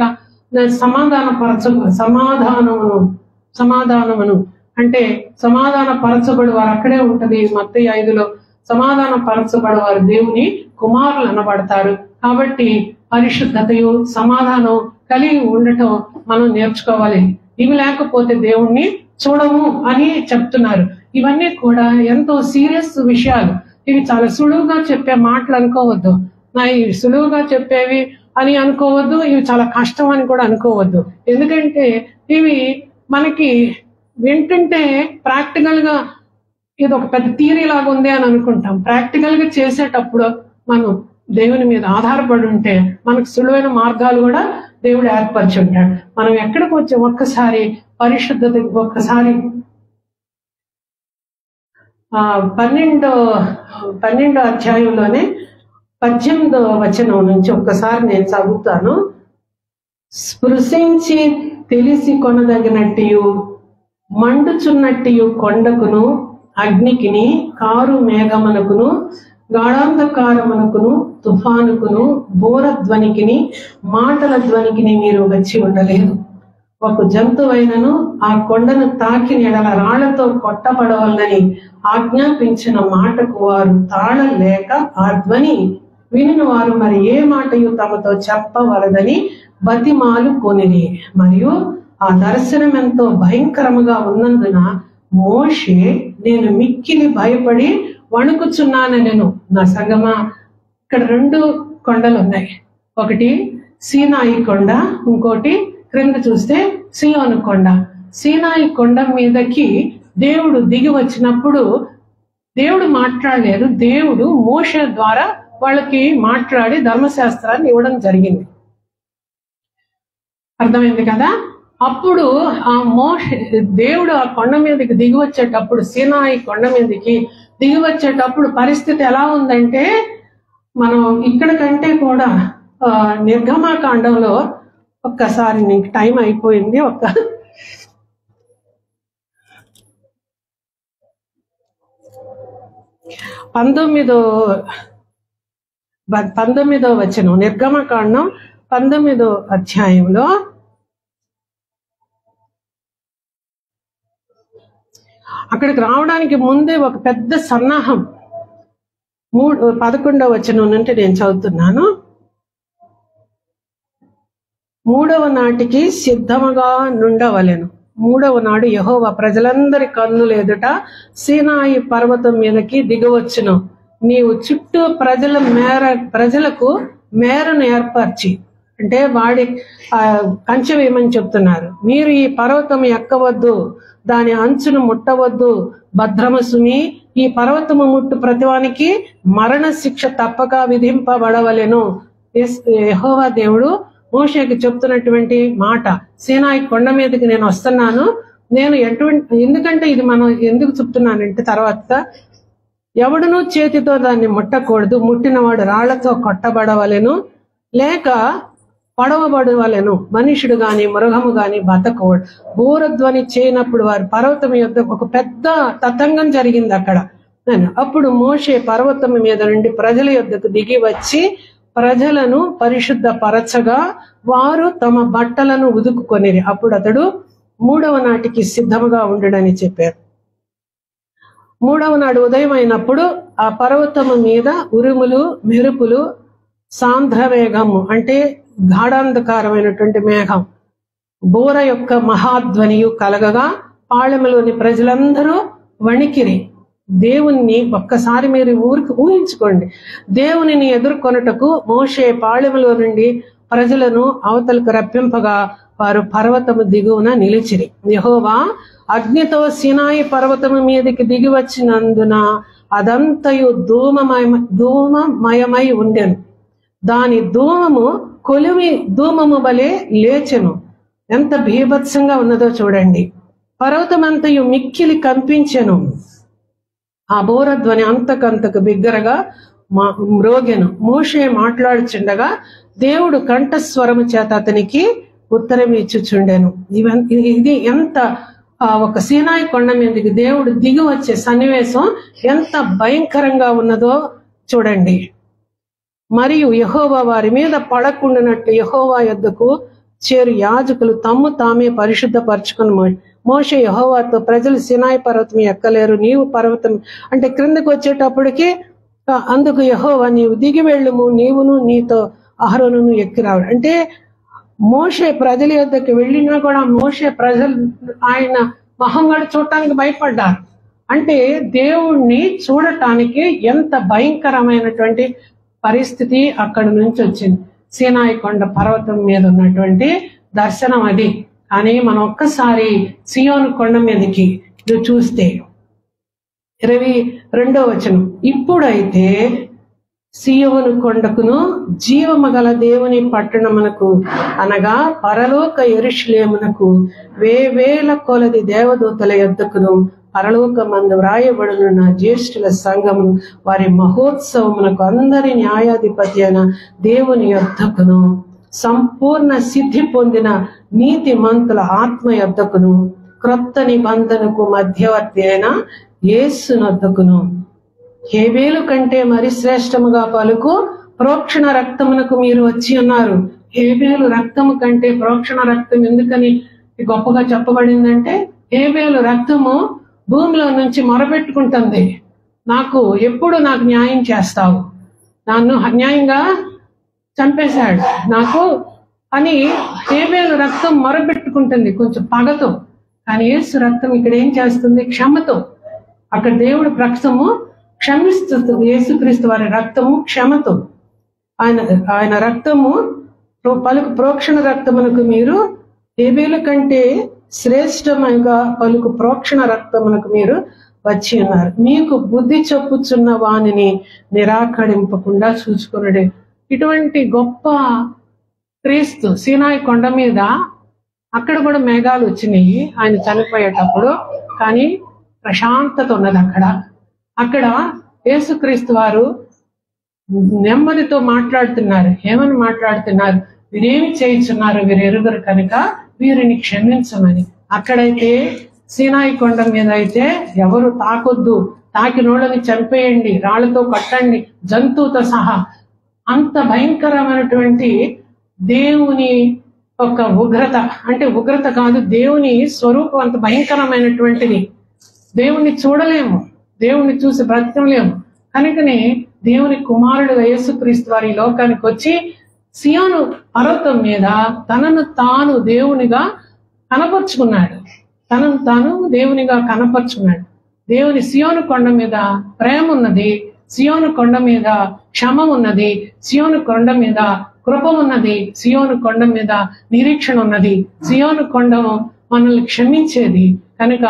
సమాధానమును అంటే సమాధాన పరచబడి వారు అక్కడే ఉంటది. మత్తయి 5లో సమాధాన పరచబడి వారు దేవుని కుమారులు అనబడతారు. కాబట్టి పరిశుద్ధతయు సమాధానం కలిగి ఉండటం మనం నేర్చుకోవాలి. ఇవి లేకపోతే దేవుణ్ణి చూడము అని చెప్తున్నారు. ఇవన్నీ కూడా ఎంతో సీరియస్ విషయాలు. ఇవి చాలా సులువుగా చెప్పే మాటలు అనుకోవద్దు. ఇవి సులువుగా చెప్పేవి అని అనుకోవద్దు, ఇవి చాలా కష్టం అని కూడా అనుకోవద్దు. ఎందుకంటే ఇవి మనకి వింటుంటే ప్రాక్టికల్ గా ఇది ఒక పెద్ద థియరీ లాగా ఉంది అని అనుకుంటాం. ప్రాక్టికల్ గా చేసేటప్పుడు మనం దేవుని మీద ఆధారపడి ఉంటే మనకు సులువైన మార్గాలు కూడా దేవుడు ఏర్పరిచి ఉంటాడు. మనం ఎక్కడికి వచ్చి ఒక్కసారి పరిశుద్ధత ఒక్కసారి 12వ అధ్యాయంలోనే 18వ వచనం నుంచి ఒక్కసారి నేను చదువుతాను. స్పృశించి తెలిసి కొనదగినట్టు మండుచున్నట్టు కొండకును అగ్నికిని కారు మేఘమునకును గాఢాంధకారమునకును తుఫానుకును బోర ధ్వనికిని మాటల ధ్వనికిని మీరు వచ్చి ఉండలేదు. ఒక జంతువైనను ఆ కొండను తాకిన ఎడల రాళ్లతో కొట్టబడవలనని ఆజ్ఞాపించిన మాటకు వారు తాళలేక ఆ ధ్వని వినిన వారు మరి ఏ మాటయు తమతో చెప్పవలదని బతిమాలు కొనిరి. మరియు ఆ దర్శనం ఎంతో భయంకరముగా ఉన్నందున మోషే నేను మిక్కిలి భయపడి వణుకుచున్నానెను. నా సంగమా, ఇక్కడ 2 కొండలు ఉన్నాయి. ఒకటి సీనాయి కొండ, ఇంకోటి క్రింద చూస్తే సియోను కొండ. సీనాయి కొండ మీదకి దేవుడు దిగి వచ్చినప్పుడు దేవుడు మాట్లాడలేదు. దేవుడు మోషే ద్వారా వాళ్ళకి మాట్లాడి ధర్మశాస్త్రాన్ని ఇవ్వడం జరిగింది. అర్థమైంది కదా? అప్పుడు ఆ దేవుడు ఆ కొండ మీదకి దిగి వచ్చేటప్పుడు, సీనాయి కొండ మీదకి దిగి వచ్చేటప్పుడు పరిస్థితి ఎలా ఉందంటే, మనం ఇక్కడ కంటే కూడా నిర్గమాకాండంలో ఒక్కసారి నీకు టైం అయిపోయింది. 19వ వచనం, నిర్గమకాండం 19వ అధ్యాయంలో అక్కడికి రావడానికి ముందే ఒక పెద్ద సన్నాహం. 11వ వచనం నుండి నేను చదువుతున్నాను. 3వ నాటికి సిద్ధముగా నుండవలెను. 3వ నాడు యెహోవా ప్రజలందరి కన్నుల ఎదుట సీనాయి పర్వతం మీదకి దిగవచ్చును. నీవు చుట్టూ ప్రజలకు మేరను ఏర్పరిచి, అంటే వాడి కంచె వేయమని చెప్తున్నారు. మీరు ఈ పర్వతం ఎక్కవద్దు, దాని అంచును ముట్టవద్దు, భద్రమసుమి ఈ పర్వతము ముట్టు ప్రతివానికి మరణ శిక్ష తప్పక విధింపబడవలెను. యెహోవా దేవుడు మోషేకి చెప్తున్నటువంటి మాట. సీనాయి కొండ మీదకి నేను వస్తున్నాను. నేను ఎందుకంటే ఇది మనం ఎందుకు చెప్తున్నానంటే, తర్వాత ఎవడునూ చేతితో దాన్ని ముట్టకూడదు, ముట్టినవాడు రాళ్లతో కొట్టబడవలెను లేక పడవబడవలెను. మనుషుడు గాని మృగము గాని బతకూడదు. బూరధ్వని చేయనప్పుడు వారి పర్వతం యొద్ద ఒక పెద్ద తతంగం జరిగింది అక్కడ. అప్పుడు మోషే పర్వతం మీద నుండి ప్రజల యొద్దకు దిగి వచ్చి ప్రజలను పరిశుద్ధ పరచగా వారు తమ బట్టలను ఉదుకుకొనిరి. అప్పుడు అతడు 3వ నాటికి సిద్ధముగా ఉండడని చెప్పారు. 3వ నాడు ఉదయం అయినప్పుడు ఆ పర్వతము మీద ఉరుములు, మెరుపులు, సాంద్రవేగము అంటే గాఢాంధకారమైనటువంటి మేఘం, బోర యొక్క మహాధ్వనియు కలగగా పాళెములోని ప్రజలందరూ వణికిరి. దేవుణ్ణి ఒక్కసారి మీరు ఊహించుకోండి. దేవునిని ఎదుర్కొనుటకు మోషే పాళెములో నుండి ప్రజలను అవతలకు రప్పింపగా వారు పర్వతము దిగువన నిలిచిరి. యెహోవా అగ్నితో సీనాయి పర్వతము మీదకి దిగి వచ్చినందున అదంతయు ధూమమయమై ఉండెను. దాని ధూమము కొలిమి ధూమము వలె లేచెను. ఎంత భీభత్సంగా ఉన్నదో చూడండి. పర్వతమంతయు మిక్కిలి కంపించెను. ఆ బోరధ్వని అంతకంతకు బిగ్గరగా మ్రోగెను. మోషే మాట్లాడుచుండగా దేవుడు కంఠస్వరము చేత అతనికి ఉత్తరం ఇచ్చుచుండెను. ఇది ఎంత ఒక సీనాయి కొండ మీదకి దేవుడు దిగి వచ్చే సన్నివేశం ఎంత భయంకరంగా ఉన్నదో చూడండి. మరియు యెహోవా వారి మీద పడకుండానట్టు యెహోవా యొద్దకు చేరు యాజకులు తమ్ము తామే పరిశుద్ధపరచుకుని మోషే యెహోవాతో, ప్రజలు సీనాయి పర్వతం ఎక్కలేరు, నీవు పర్వతం అంటే క్రిందకు వచ్చేటప్పటికి అందుకు యెహోవా, నీవు దిగి వెళ్ళుము, నీవును నీతో అహరోనును ఎక్కిరావు. అంటే మోషే ప్రజల యొద్దకు వెళ్ళినా కూడా మోషే ప్రజలు ఆయన మొహం కూడా చూడటానికి భయపడ్డారు. అంటే దేవుణ్ణి చూడటానికి ఎంత భయంకరమైనటువంటి పరిస్థితి అక్కడి నుంచి వచ్చింది. సీనాయి కొండ పర్వతం మీద ఉన్నటువంటి దర్శనం అది. కానీ మనం ఒక్కసారి సియోను కొండ మీదకి చూస్తే 22వ వచనం, ఇప్పుడైతే సియోను కొండకును జీవము గల దేవుని పట్టణమునకు అనగా పరలోక యెరూషలేమునకు వేవేల కొలది దేవదూతల యొద్దకును పరలోకమందు వ్రాయబడునున్న జ్యేష్ఠుల సంఘము వారి మహోత్సవమునకు అందరి న్యాయాధిపతి అయిన దేవుని యొద్దకును సంపూర్ణ సిద్ధి పొందిన నీతి మంతుల ఆత్మ యొద్దకును క్రొత్త నిబంధనకు మధ్యవర్తి అయిన యేసునొద్దకును హేబేలు కంటే మరి శ్రేష్టముగా పలుకు ప్రోక్షణ రక్తమునకు మీరు వచ్చి ఉన్నారు. హేబేలు రక్తము కంటే ప్రోక్షణ రక్తం ఎందుకని గొప్పగా చెప్పబడిందంటే, హేబేలు రక్తము భూమిలో నుంచి మొరపెట్టుకుంటుంది, ఎప్పుడు నాకు న్యాయం చేస్తావు, నన్ను అన్యాయంగా చంపేశాడు నాకు అని హేబేలు రక్తం మొరపెట్టుకుంటుంది కొంచెం పగతో. కానీ యేసు రక్తం ఇక్కడ ఏం చేస్తుంది? క్షమతో. అక్కడ దేవుడి రక్తము క్షమిస్తుంది. యేసుక్రీస్తు వారి రక్తము క్షమతో. ఆయన రక్తము ప్రోక్షణ రక్తమునకు మీరు హేబేలు కంటే శ్రేష్టముగా పలుకు ప్రోక్షణ రక్తమునకు మీరు వచ్చి ఉన్నారు. మీకు బుద్ధి చెప్పుచున్న వానిని నిరాకరింపకుండా చూసుకున్నాడు. ఇటువంటి గొప్ప క్రీస్తు సీనాయి కొండ మీద అక్కడ కూడా మేఘాలు వచ్చినాయి ఆయన చనిపోయేటప్పుడు, కానీ ప్రశాంతత ఉన్నది అక్కడ యేసుక్రీస్తు వారు నెమ్మదితో మాట్లాడుతున్నారు. ఏమని మాట్లాడుతున్నారు? వీరేమి చేయించున్నారు వీరు ఎరుగరు కనుక వీరిని క్షమించమని. అక్కడైతే సీనాయి కొండ మీద అయితే ఎవరు తాకొద్దు, తాకినోళ్ళని చంపేయండి, రాళ్లతో కొట్టండి, జంతువుతో సహా. అంత భయంకరమైనటువంటి దేవుని ఒక ఉగ్రత, అంటే ఉగ్రత కాదు, దేవుని స్వరూపం అంత భయంకరమైనటువంటిది. దేవుణ్ణి చూడలేము, దేవుణ్ణి చూసి బ్రతకలేము. కనుకనే దేవుని కుమారుడుగా యేసుక్రీస్తు వారి లోకానికి వచ్చి సియోను పర్వతం మీద తనను తాను దేవునిగా కనపరుచుకున్నాడు. దేవుని సియోను కొండ మీద ప్రేమ ఉన్నది, సియోను కొండ మీద క్షమ ఉన్నది, సియోను కొండ మీద కృప ఉన్నది, సియోను కొండ మీద నిరీక్షణ ఉన్నది, సియోను కొండ మనల్ని క్షమించేది. కనుక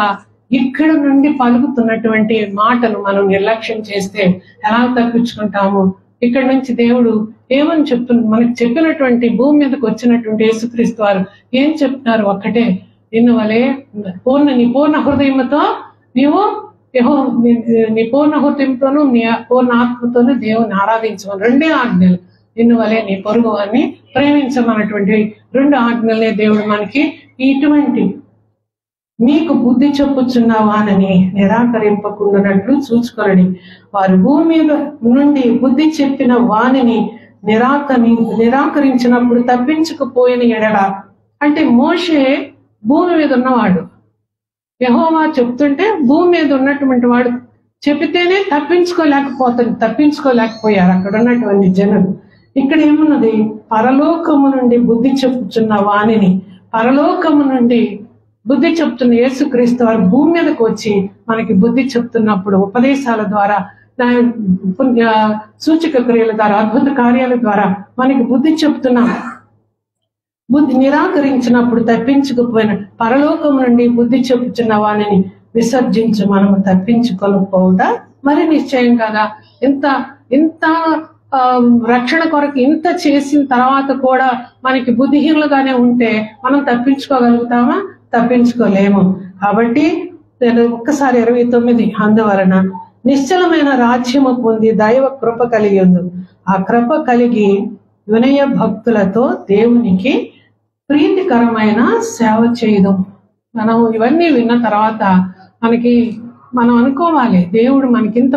ఇక్కడ నుండి పలుకుతున్నటువంటి మాటను మనం నిర్లక్ష్యం చేస్తే ఎలా తప్పించుకుంటాము? ఇక్కడ నుంచి దేవుడు ఏమని మనకు చెప్పినటువంటి భూమి మీదకి వచ్చినటువంటి యేసుక్రీస్తు వారు ఏం చెప్తున్నారు? ఒక్కటే, నిన్ను వలే నీ పూర్ణ హృదయంతో నీవు నీ పూర్ణ హృదయంతోనూ నీ పూర్ణ ఆత్మతోనూ దేవుని ఆరాధించమని 2 ఆజ్ఞలు. నిన్ను వలే నీ పొరుగు వారిని ప్రేమించమన్నటువంటి 2 ఆజ్ఞలనే దేవుడు మనకి ఇటువంటి మీకు బుద్ధి చెప్పుచున్న వానని నిరాకరింపకుండానట్లు చూసుకొనడి. వారు భూమి మీద నుండి బుద్ధి చెప్పిన వానిని నిరాకరించినప్పుడు తప్పించుకుపోయిన ఎడల, అంటే మోషే భూమి మీద ఉన్నవాడు, యెహోవా చెప్తుంటే భూమి మీద ఉన్నటువంటి వాడు చెబితేనే తప్పించుకోలేకపోయారు అక్కడ ఉన్నటువంటి జనులు. ఇక్కడ ఏమున్నది? పరలోకము నుండి బుద్ధి చెప్పుచున్న వానిని, పరలోకము నుండి బుద్ధి చెప్తున్న యేసుక్రీస్తు వారు భూమి మీదకి వచ్చి మనకి బుద్ధి చెప్తున్నప్పుడు ఉపదేశాల ద్వారా, సూచక క్రియల ద్వారా, అద్భుత కార్యాల ద్వారా మనకి బుద్ధి చెప్తున్నాం. బుద్ధి నిరాకరించినప్పుడు తప్పించుకుపోయిన పరలోకం నుండి బుద్ధి చెప్పుచున్న వానిని విసర్జించు మనము తప్పించుకొనుకోవుట మరి నిశ్చయం కదా. ఇంత ఇంత రక్షణ కొరకు ఇంత చేసిన తర్వాత కూడా మనకి బుద్ధిహీనులుగానే ఉంటే మనం తప్పించుకోగలుగుతామా? తప్పించుకోలేము. కాబట్టి నేను ఒక్కసారి 29 అందువలన నిశ్చలమైన రాజ్యము పొంది దైవ కృప కలిగి ఉంది. ఆ కృప కలిగి వినయ భక్తులతో దేవునికి ప్రీతికరమైన సేవ చేయదు. మనం ఇవన్నీ విన్న తర్వాత మనం అనుకోవాలి, దేవుడు మనకి ఇంత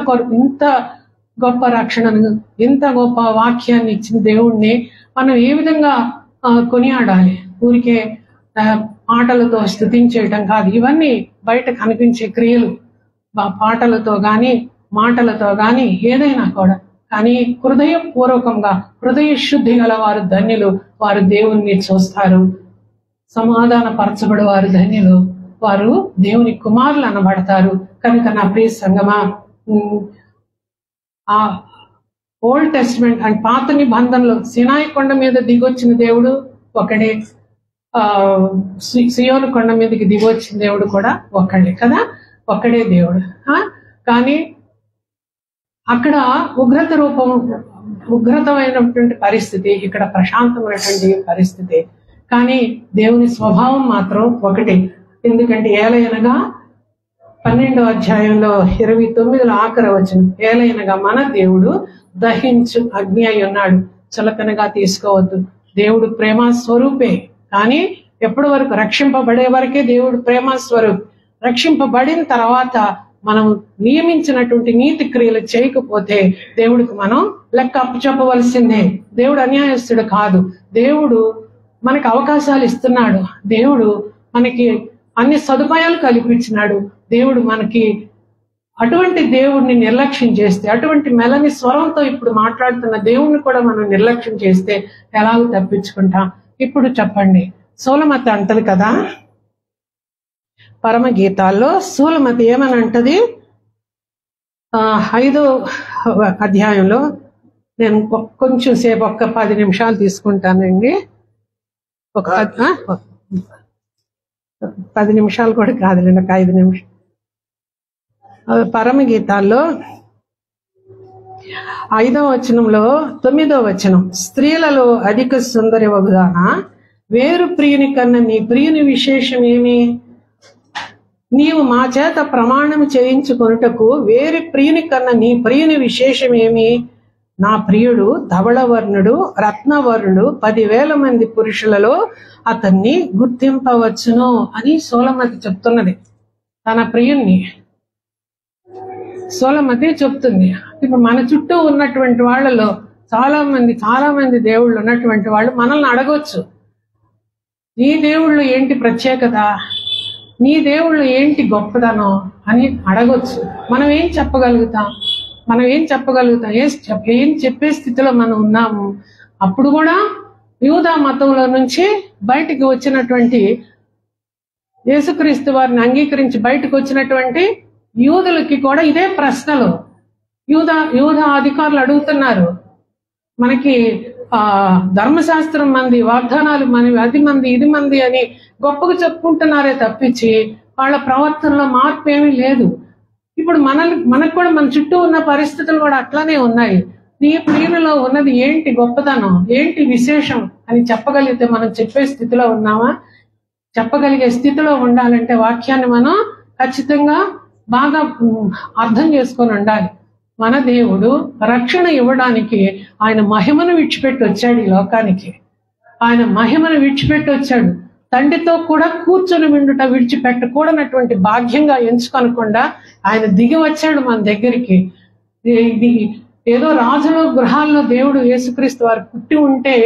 గొప్ప రక్షణను, ఇంత గొప్ప వాక్యాన్ని ఇచ్చిన దేవుణ్ణి మనం ఏ విధంగా కొనియాడాలి. ఊరికే పాటలతో స్తుతించేయటం కాదు, ఇవన్నీ బయట కనిపించే క్రియలు, పాటలతో గాని మాటలతో గాని ఏదైనా కూడా. కానీ హృదయపూర్వకంగా హృదయ శుద్ధి గల వారు ధన్యులు, వారు దేవుణ్ణి చూస్తారు. సమాధాన పరచబడి వారు ధన్యులు, వారు దేవుని కుమారులు అనబడతారు. కనుక నా ప్రియ సంగమా, ఆ ఓల్డ్ టెస్ట్మెంట్ అండ్ పాత నిబంధనలు సినాయి కొండ మీద దిగొచ్చిన దేవుడు ఒకడే, సియోను కొండ మీదకి దిగొచ్చిన దేవుడు కూడా ఒక్కడే కదా, ఒక్కడే దేవుడు. కానీ అక్కడ ఉగ్రతమైనటువంటి పరిస్థితి, ఇక్కడ ప్రశాంతమైనటువంటి పరిస్థితి. కానీ దేవుని స్వభావం మాత్రం ఒకటి. ఎందుకంటే ఏలయనగా 12వ అధ్యాయంలో 29 ఆఖరి వచనం, ఏలయనగా మన దేవుడు దహించు అగ్ని అయి ఉన్నాడు, చులకనగా తీసుకోవద్దు. దేవుడు ప్రేమ స్వరూపే. కానీ ఎప్పటి వరకు? రక్షింపబడే వరకే దేవుడు ప్రేమ స్వరూప్. రక్షింపబడిన తర్వాత మనం నియమించినటువంటి నీతి క్రియలు చేయకపోతే దేవుడికి మనం లెక్క అప్పచెప్పవలసిందే. దేవుడు అన్యాయస్తుడు కాదు. దేవుడు మనకి అవకాశాలు ఇస్తున్నాడు. దేవుడు మనకి అన్ని సదుపాయాలు కల్పించినాడు. దేవుడు మనకి అటువంటి దేవుడిని నిర్లక్ష్యం చేస్తే, అటువంటి మెలని స్వరంతో ఇప్పుడు మాట్లాడుతున్న దేవుణ్ణి కూడా మనం నిర్లక్ష్యం చేస్తే ఎలాగో తప్పించుకుంటాం? ఇప్పుడు చెప్పండి, సూలమతి అంటది కదా పరమగీతాల్లో, సూలమతి ఏమని అంటది? 5వ అధ్యాయంలో నేను కొంచెం సేపు 10 నిమిషాలు తీసుకుంటానండి. 10 నిమిషాలు కూడా కాదులేండి, 5 నిమిషాలు. పరమగీతాల్లో 5వ వచనంలో 9వ వచనం, స్త్రీలలో అధిక సుందరి వగుదాన వేరు ప్రియుని కన్నా నీ ప్రియుని విశేషం ఏమి? నీవు మా చేత ప్రమాణం చేయించుకొనుటకు వేరే ప్రియుని కన్నా నీ ప్రియుని విశేషం ఏమి? నా ప్రియుడు ధవళవర్ణుడు, రత్నవర్ణుడు, 10,000 మంది పురుషులలో అతన్ని గుర్తింపవచ్చును అని సూలమతి చెప్తున్నది. తన ప్రియుణ్ణి సూలమతి చెప్తుంది. ఇప్పుడు మన చుట్టూ ఉన్నటువంటి వాళ్ళలో చాలా మంది దేవుళ్ళు ఉన్నటువంటి వాళ్ళు మనల్ని అడగొచ్చు, నీ దేవుళ్ళు ఏంటి ప్రత్యేకత, నీ దేవుళ్ళు ఏంటి గొప్పదనం అని అడగొచ్చు. మనం ఏం చెప్పగలుగుతాం? ఏం చెప్పే స్థితిలో మనం ఉన్నాము? అప్పుడు కూడా యూదా మతంలో నుంచి బయటికి వచ్చినటువంటి, యేసుక్రీస్తు వారిని అంగీకరించి బయటకు వచ్చినటువంటి యూదులకి కూడా ఇదే ప్రశ్నలు యూదా అధికారులు అడుగుతున్నారు. మనకి ధర్మశాస్త్రం మంది, వాగ్దానాలు మనవి, అది మంది ఇది మంది అని గొప్పగా చెప్పుకుంటున్నారే తప్పించి వాళ్ళ ప్రవర్తనలో మార్పు ఏమీ లేదు. ఇప్పుడు మనకు కూడా మన చుట్టూ ఉన్న పరిస్థితులు కూడా అట్లానే ఉన్నాయి. నీ ప్రియులలో ఉన్నది ఏంటి గొప్పతనం, ఏంటి విశేషం అని చెప్పగలిగితే మనం చెప్పే స్థితిలో ఉన్నామా? చెప్పగలిగే స్థితిలో ఉండాలంటే వాక్యాన్ని మనం ఖచ్చితంగా బాగా అర్థం చేసుకొని ఉండాలి. మన దేవుడు రక్షణ ఇవ్వడానికి ఆయన మహిమను విడిచిపెట్టి వచ్చాడు ఈ లోకానికి. ఆయన మహిమను విడిచిపెట్టి వచ్చాడు. తండ్రితో కూడా కూర్చొని విండుట విడిచిపెట్టకూడనటువంటి భాగ్యంగా ఎంచుకొనకుండా ఆయన దిగి వచ్చాడు మన దగ్గరికి. ఇది ఏదో రాజుల గృహాల్లో దేవుడు యేసుక్రీస్తు వారు పుట్టి ఉంటే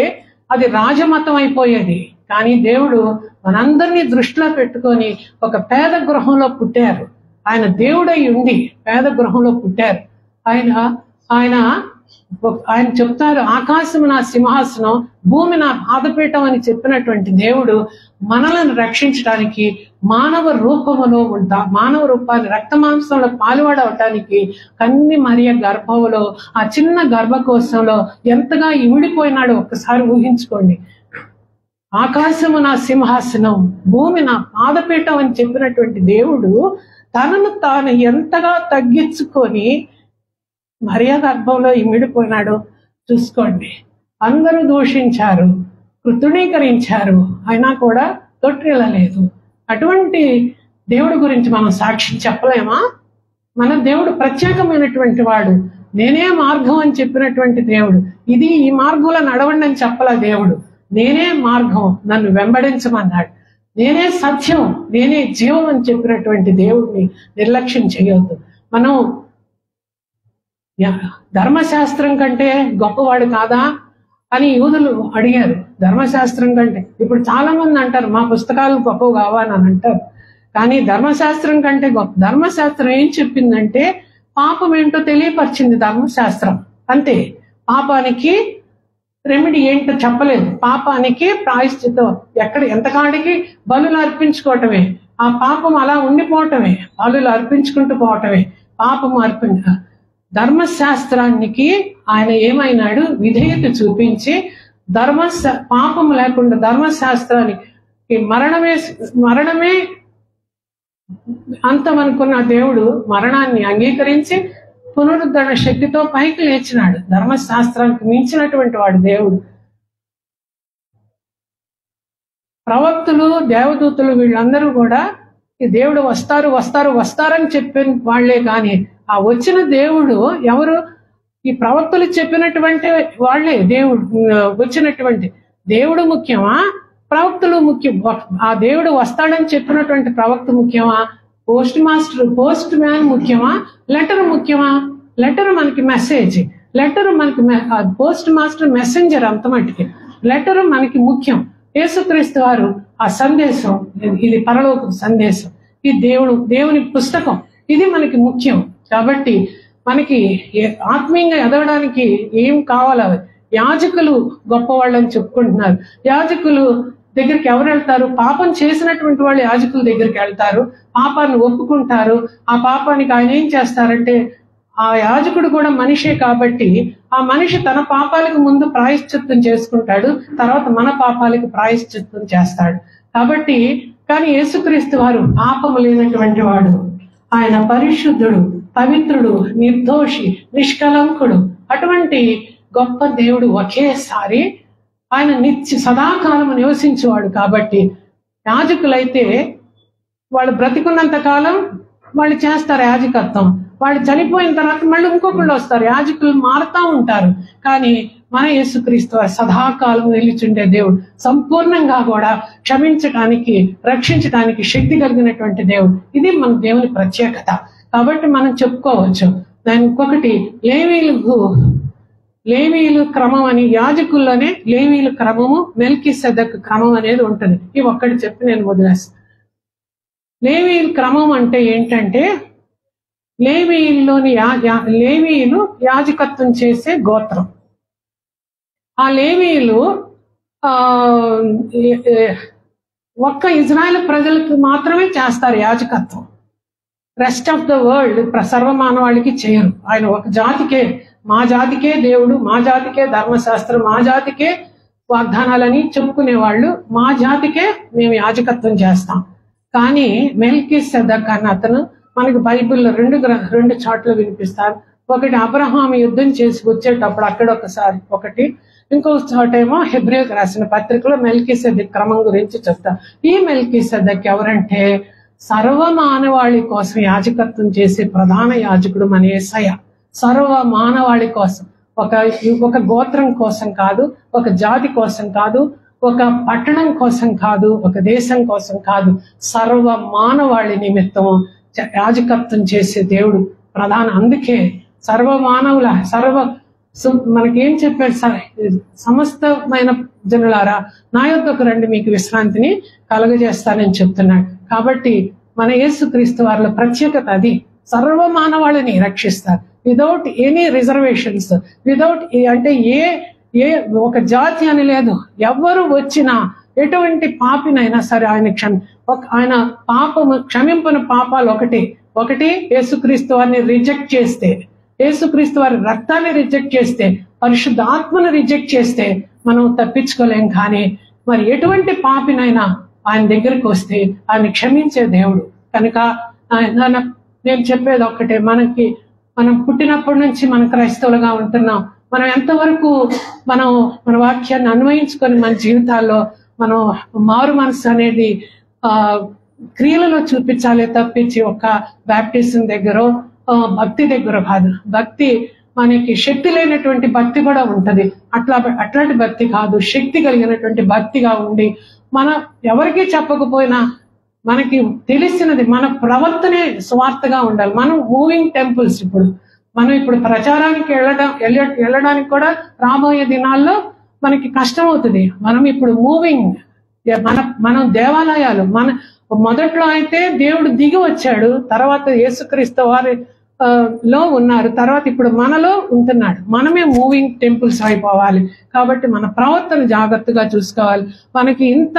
అది రాజమతం అయిపోయేది. కానీ దేవుడు మనందరినీ దృష్టిలో పెట్టుకొని ఒక పేద గృహంలో పుట్టారు. ఆయన దేవుడై ఉండి పేద గృహంలో పుట్టారు. ఆయన చెప్తారు, ఆకాశము నా సింహాసనం, భూమి నా పాదపీఠం అని చెప్పినటువంటి దేవుడు మనలను రక్షించడానికి మానవ రూపాన్ని రక్తమాంసంలో పాలువాడవటానికి కన్ని మరియ గర్భంలో, ఆ చిన్న గర్భకోశంలో ఎంతగా ఇమిడిపోయినాడో ఒక్కసారి ఊహించుకోండి. ఆకాశము నా సింహాసనం, భూమి నా పాదపీఠం అని చెప్పినటువంటి దేవుడు తనను తాను ఎంతగా తగ్గించుకొని మరియ గర్భంలో ఇమిడిపోయినాడు చూసుకోండి. అందరూ దూషించారు, కృతృణీకరించారు, అయినా కూడా తొట్టిల్లలేదు. అటువంటి దేవుడి గురించి మనం సాక్షి చెప్పలేమా? మన దేవుడు ప్రత్యేకమైనటువంటి వాడు. నేనే మార్గం అని చెప్పినటువంటి దేవుడు. ఇది ఈ మార్గంలో నడవండి అని చెప్పలే దేవుడు. నేనే మార్గం, నన్ను వెంబడించమన్నాడు. నేనే సత్యం, నేనే జీవం అని చెప్పినటువంటి దేవుడిని నిర్లక్ష్యం చేయొద్దు. మనం ధర్మశాస్త్రం కంటే గొప్పవాడు కాదా అని యూదులు అడిగారు. ధర్మశాస్త్రం కంటే, ఇప్పుడు చాలా మంది అంటారు మా పుస్తకాలు గొప్పవి కావని అని అంటారు. కానీ ధర్మశాస్త్రం కంటే గొప్ప. ధర్మశాస్త్రం ఏం చెప్పిందంటే పాపం ఏంటో తెలియపరిచింది ధర్మశాస్త్రం, అంతే. పాపానికి రెమెడీ ఏంటో చెప్పలేదు. పాపానికి ప్రాయశ్చిత్తం ఎంతకాడికి బలులు అర్పించుకోవటమే, ఆ పాపం అలా ఉండిపోవటమే, బలులు అర్పించుకుంటూ పోవటమే పాపము ధర్మశాస్త్రానికి ఆయన ఏమైనాడు? విధేయత చూపించి పాపము లేకుండా ధర్మశాస్త్రానికి మరణమే అంతమనుకున్న దేవుడు మరణాన్ని అంగీకరించి పునరుద్ధరణ శక్తితో పైకి లేచినాడు. ధర్మశాస్త్రానికి మించినటువంటి వాడు దేవుడు. ప్రవక్తులు, దేవదూతలు వీళ్ళందరూ కూడా ఈ దేవుడు వస్తారని చెప్పిన వాళ్లే. కానీ ఆ వచ్చిన దేవుడు ఎవరు? ఈ ప్రవక్తలు చెప్పినటువంటి వాళ్లే. దేవుడు వచ్చినటువంటి దేవుడు ముఖ్యమా? ప్రవక్తలు ముఖ్యం. ఆ దేవుడు వస్తాడని చెప్పినటువంటి ప్రవక్త ముఖ్యమా? పోస్ట్ మ్యాన్ ముఖ్యమా? లెటర్ ముఖ్యమా? లెటర్ మనకి మెసేజ్, లెటర్ మనకి పోస్ట్ మాస్టర్ మెసెంజర్ అంత మట్టికి. లెటర్ మనకి ముఖ్యం. యేసుక్రీస్తు వారు ఆ సందేశం, ఇది పరలోక సందేశం, ఈ దేవుని పుస్తకం, ఇది మనకి ముఖ్యం. కాబట్టి మనకి ఆత్మీయంగా ఎదగడానికి ఏం కావాలో యాజకులు గొప్పవాళ్ళని చెప్పుకుంటున్నారు. యాజకులు దగ్గరికి ఎవరు వెళ్తారు? పాపం చేసినటువంటి వాళ్ళు యాజకుల దగ్గరికి వెళ్తారు, పాపాన్ని ఒప్పుకుంటారు. ఆ పాపానికి ఆయన ఏం చేస్తారంటే, ఆ యాజకుడు కూడా మనిషే కాబట్టి ఆ మనిషి తన పాపాలకు ముందు ప్రాయశ్చిత్తం చేసుకుంటాడు, తర్వాత మన పాపాలకు ప్రాయశ్చిత్తం చేస్తాడు. కాబట్టి కానీ యేసుక్రీస్తు వారు పాపము లేనటువంటి వాడు. ఆయన పరిశుద్ధుడు, పవిత్రుడు, నిర్దోషి, నిష్కలంకుడు. అటువంటి గొప్ప దేవుడు ఒకేసారి ఆయన సదాకాలము నివసించేవాడు. కాబట్టి యాజకులైతే వాళ్ళు బ్రతికున్నంత కాలం వాళ్ళు చేస్తారు యాజకత్వం. వాళ్ళు చనిపోయిన తర్వాత మళ్ళీ ఇంకొకళ్ళు వస్తారు, యాజకులు మారుతా ఉంటారు. కానీ మన యేసుక్రీస్తు వారు సదాకాలం నిలిచుండే దేవుడు, సంపూర్ణంగా కూడా క్షమించడానికి, రక్షించడానికి శక్తి కలిగినటువంటి దేవుడు. ఇది మన దేవుని ప్రత్యేకత. కాబట్టి మనం చెప్పుకోవచ్చు. దాని ఇంకొకటి లేవీలు క్రమం అని, యాజకుల్లోనే లేవీలు క్రమము, మెల్కీసెదెకు క్రమం అనేది ఉంటుంది. ఇవి ఒక్కటి చెప్పి నేను వదిలేస్తాను. లేవీలు క్రమం అంటే ఏంటంటే, లేవీలు యాజకత్వం చేసే గోత్రం. ఆ లేవీలు ఒక్క ఇజ్రాయెల్ ప్రజలకు మాత్రమే చేస్తారు యాజకత్వం. రెస్ట్ ఆఫ్ ద వరల్డ్ సర్వమానవాళికి చేయరు. ఆయన ఒక జాతికే, మా జాతికే దేవుడు, మా జాతికే ధర్మశాస్త్రం, మా జాతికే వాగ్దానాలని చెప్పుకునే వాళ్ళు, మా జాతికే మేము యాజకత్వం చేస్తాం. కానీ మెల్కీసెదెకు అన్న అతను మనకి బైబిల్లో రెండు చోట్ల వినిపిస్తారు. ఒకటి అబ్రహాము యుద్ధం చేసి వచ్చేటప్పుడు అక్కడ ఒకటి, ఇంకొక చోటేమో హెబ్రీయులకు రాసిన పత్రికలో మెల్కీసెదెకు క్రమం గురించి చెప్తారు. ఈ మెల్కీసెదెకు ఎవరంటే సర్వమానవాళి కోసం యాజకత్వం చేసే ప్రధాన యాజకుడు మన యేసయ్య. సర్వ మానవాళి కోసం, ఒక గోత్రం కోసం కాదు, ఒక జాతి కోసం కాదు, ఒక పట్టణం కోసం కాదు, ఒక దేశం కోసం కాదు, సర్వ మానవాళి నిమిత్తము యాజకత్వం చేసే దేవుడు ప్రధాన. అందుకే సర్వ మానవుల మనకేం చెప్పాడు? సమస్తమైన జనులారా నా యొద్దకు రండి, మీకు విశ్రాంతిని కలుగజేస్తానని చెప్తున్నాడు. కాబట్టి మన యేసుక్రీస్తు వారిలో ప్రత్యేకత అది. సర్వ మానవాళిని రక్షిస్తారు వితౌట్ ఎనీ రిజర్వేషన్స్, వితౌట్ అంటే ఏ ఒక జాతి అని లేదు. ఎవరు వచ్చినా, ఎటువంటి పాపినైనా సరే ఆయన పాపము క్షమింపని పాపాలు ఒకటి యేసుక్రీస్తు వారిని రిజెక్ట్ చేస్తే, యేసుక్రీస్తు వారి రక్తాన్ని రిజెక్ట్ చేస్తే, పరిశుద్ధ ఆత్మను రిజెక్ట్ చేస్తే మనం తప్పించుకోలేం. కానీ మరి ఎటువంటి పాపినైనా ఆయన దగ్గరికి వస్తే ఆయన క్షమించే దేవుడు. కనుక నేను చెప్పేది ఒక్కటే, మనం పుట్టినప్పటి నుంచి మనం క్రైస్తవులుగా ఉంటున్నాం. మనం ఎంతవరకు మన వాక్యాన్ని అన్వయించుకొని మన జీవితాల్లో మనం మారు మనసు అనేది క్రియలలో చూపించాలి తప్పించి ఒక బ్యాప్టిజం దగ్గర భక్తి దగ్గర కాదు. భక్తి మనకి శక్తి లేనటువంటి భక్తి కూడా ఉంటది. అట్లాంటి భక్తి కాదు, శక్తి కలిగినటువంటి భక్తిగా ఉండి మన ఎవరికీ చెప్పకపోయినా మనకి తెలిసినది మన ప్రవర్తనే స్వార్థగా ఉండాలి. మనం మూవింగ్ టెంపుల్స్. మనం ఇప్పుడు ప్రచారానికి వెళ్ళడానికి కూడా రాబోయే దినాల్లో మనకి కష్టం అవుతుంది. మనం ఇప్పుడు మూవింగ్, మనం దేవాలయాలు, మొదట్లో అయితే దేవుడు దిగి వచ్చాడు, తర్వాత యేసుక్రీస్తు వారి లో ఉన్నారు, తర్వాత ఇప్పుడు మనలో ఉంటున్నాడు. మనమే మూవింగ్ టెంపుల్స్ అయిపోవాలి. కాబట్టి మన ప్రవర్తన జాగ్రత్తగా చూసుకోవాలి. మనకి ఇంత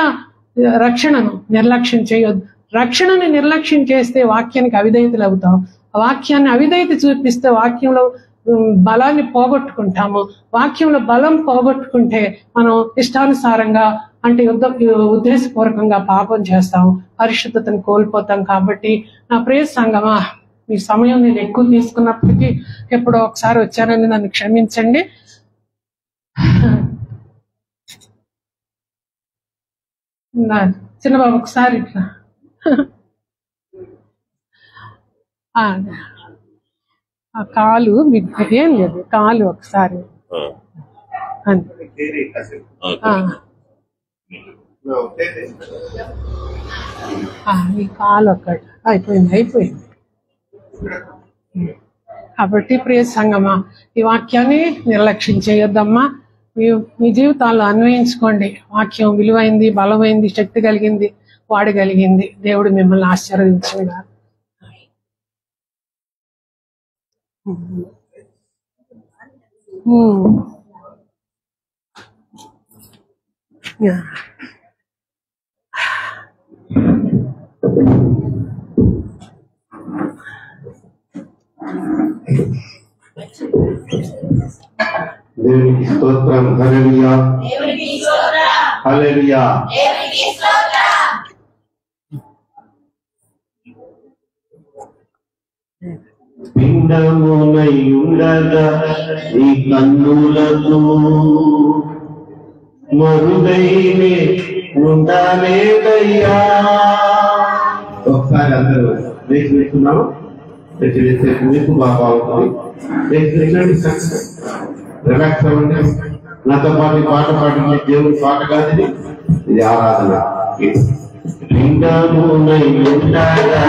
రక్షణను నిర్లక్ష్యం చేయొద్దు. రక్షణని నిర్లక్ష్యం చేస్తే వాక్యానికి అవిధేయతలు అవుతాం. వాక్యాన్ని అవిధేయత చూపిస్తే వాక్యంలో బలాన్ని పోగొట్టుకుంటాము. వాక్యంలో బలం పోగొట్టుకుంటే మనం ఇష్టానుసారంగా అంటే ఉద్దేశపూర్వకంగా పాపం చేస్తాము, పరిశుద్ధతను కోల్పోతాం. కాబట్టి నా ప్రియ సంగమా, మీ సమయం నేను ఎక్కువ తీసుకున్నప్పటికీ ఎప్పుడో ఒకసారి వచ్చానని నన్ను క్షమించండి. చిన్నబాబు ఒకసారి ఇట్లా ఆ కాలు మీకు ఏం లేదు, కాలు ఒకసారి ఈ కాలు ఒక్కటి అయిపోయింది. కాబట్టి ప్రియ సంగమా, ఈ వాక్యాన్ని నిర్లక్ష్యం చేయొద్దమ్మా. మీ జీవితాల్లో అన్వయించుకోండి. వాక్యం విలువైంది, బలమైంది, శక్తి కలిగింది, వాడగలిగింది. దేవుడు మిమ్మల్ని ఆశీర్వదించుగా. దేవునికి స్తోత్రం. హల్లెలూయా, హల్లెలూయా. పిండమునై ఉండగా నీ కన్నులకు మరుగైనే ఉండలేదయ్యా. ఒకసారి అందరూ వేసుకున్నాము. మీకు బాగా ఉంటుంది. రిలాక్స్ అవ్వండి. నాతో పాటు పాట పాడింది దేవుడి పాట కాదు, ఇది ఆరాధన. పిండమునై ఉండగా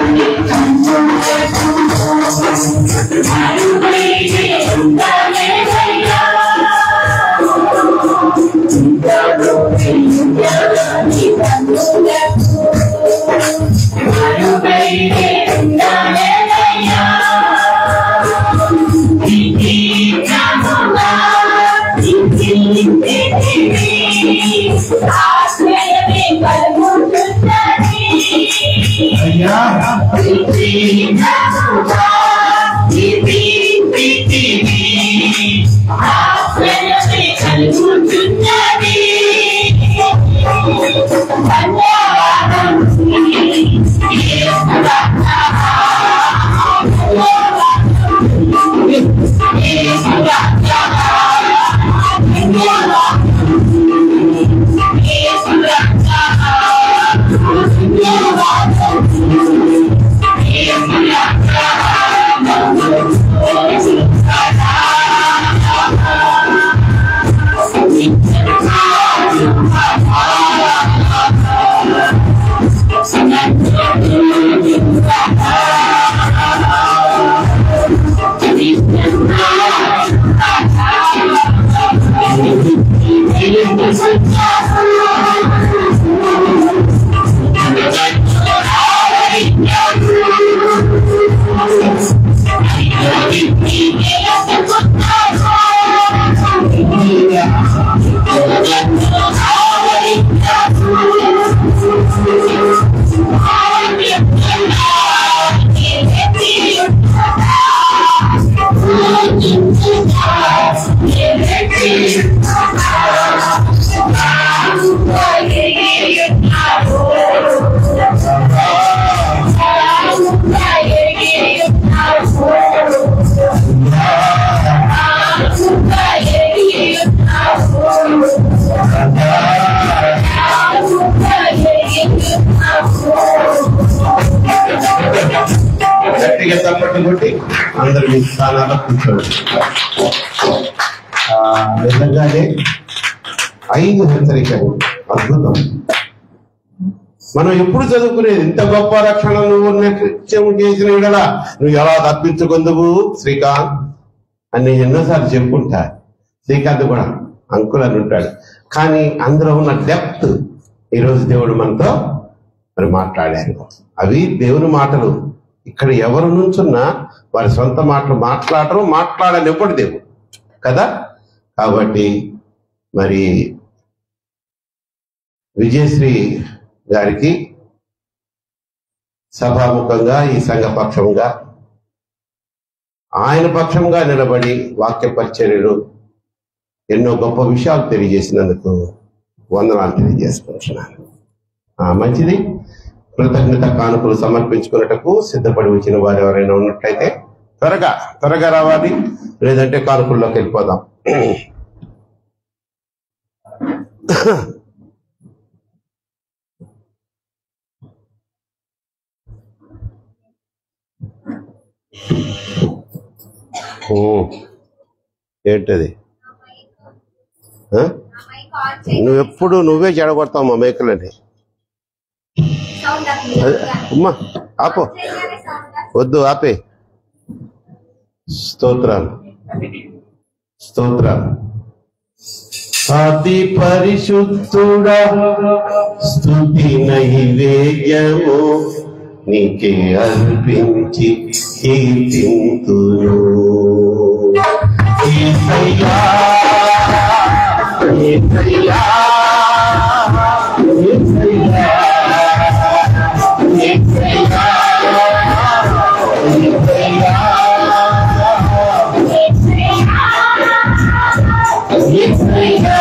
గట్టిగా తప్పట్టు కొట్టి అందరు మీ స్థానాల్లో కూర్చోండి. నిజంగానే 5 హెచ్చరికలు అద్భుతం. మనం ఎప్పుడు చదువుకునేది ఇంత గొప్ప రక్షణ నువ్వు నిత్యం చేసిన విడలా నువ్వు ఎలా తప్పించుకుందువు శ్రీకాంత్ అని ఎన్నోసార్లు చెప్పుకుంటా. శ్రీకాంత్ కూడా అంకుల్ అని ఉంటాడు. కానీ అందులో ఉన్న డెప్త్ ఈరోజు దేవుడు మనతో మరి మాట్లాడారు. అవి దేవుని మాటలు. ఇక్కడ ఎవరు నుంచున్నా వారి సొంత మాటలు మాట్లాడరు, మాట్లాడనివ్వడు దేవుడు కదా. కాబట్టి మరి విజయశ్రీ గారికి సభాముఖంగా ఈ సంఘ పక్షంగా ఆయన పక్షంగా నిలబడి వాక్య పరిచర్యలు ఎన్నో గొప్ప విషయాలు తెలియజేసినందుకు వందనాలు తెలియజేసుకుంటున్నాను. మంచిది. కృతజ్ఞత కానుకలు సమర్పించుకున్నటకు సిద్ధపడి వచ్చిన వారు ఎవరైనా ఉన్నట్లయితే త్వరగా రావాలి, లేదంటే కానుకల్లోకి వెళ్ళిపోదాం. ఏంటది? నువ్వెప్పుడు నువ్వే చెడగొడతావు మా మేకలని. అమ్మా ఆపో, వద్దు, ఆపే. స్తోత్రాలు. అతి పరిశుద్ధుడా స్తుతి నైవేద్యము నీకే అర్పించి కీర్తింతును. యేసయ్యా యేసయ్యా యేసయ్యా యేసయ్యా యేసయ్యా యేసయ్యా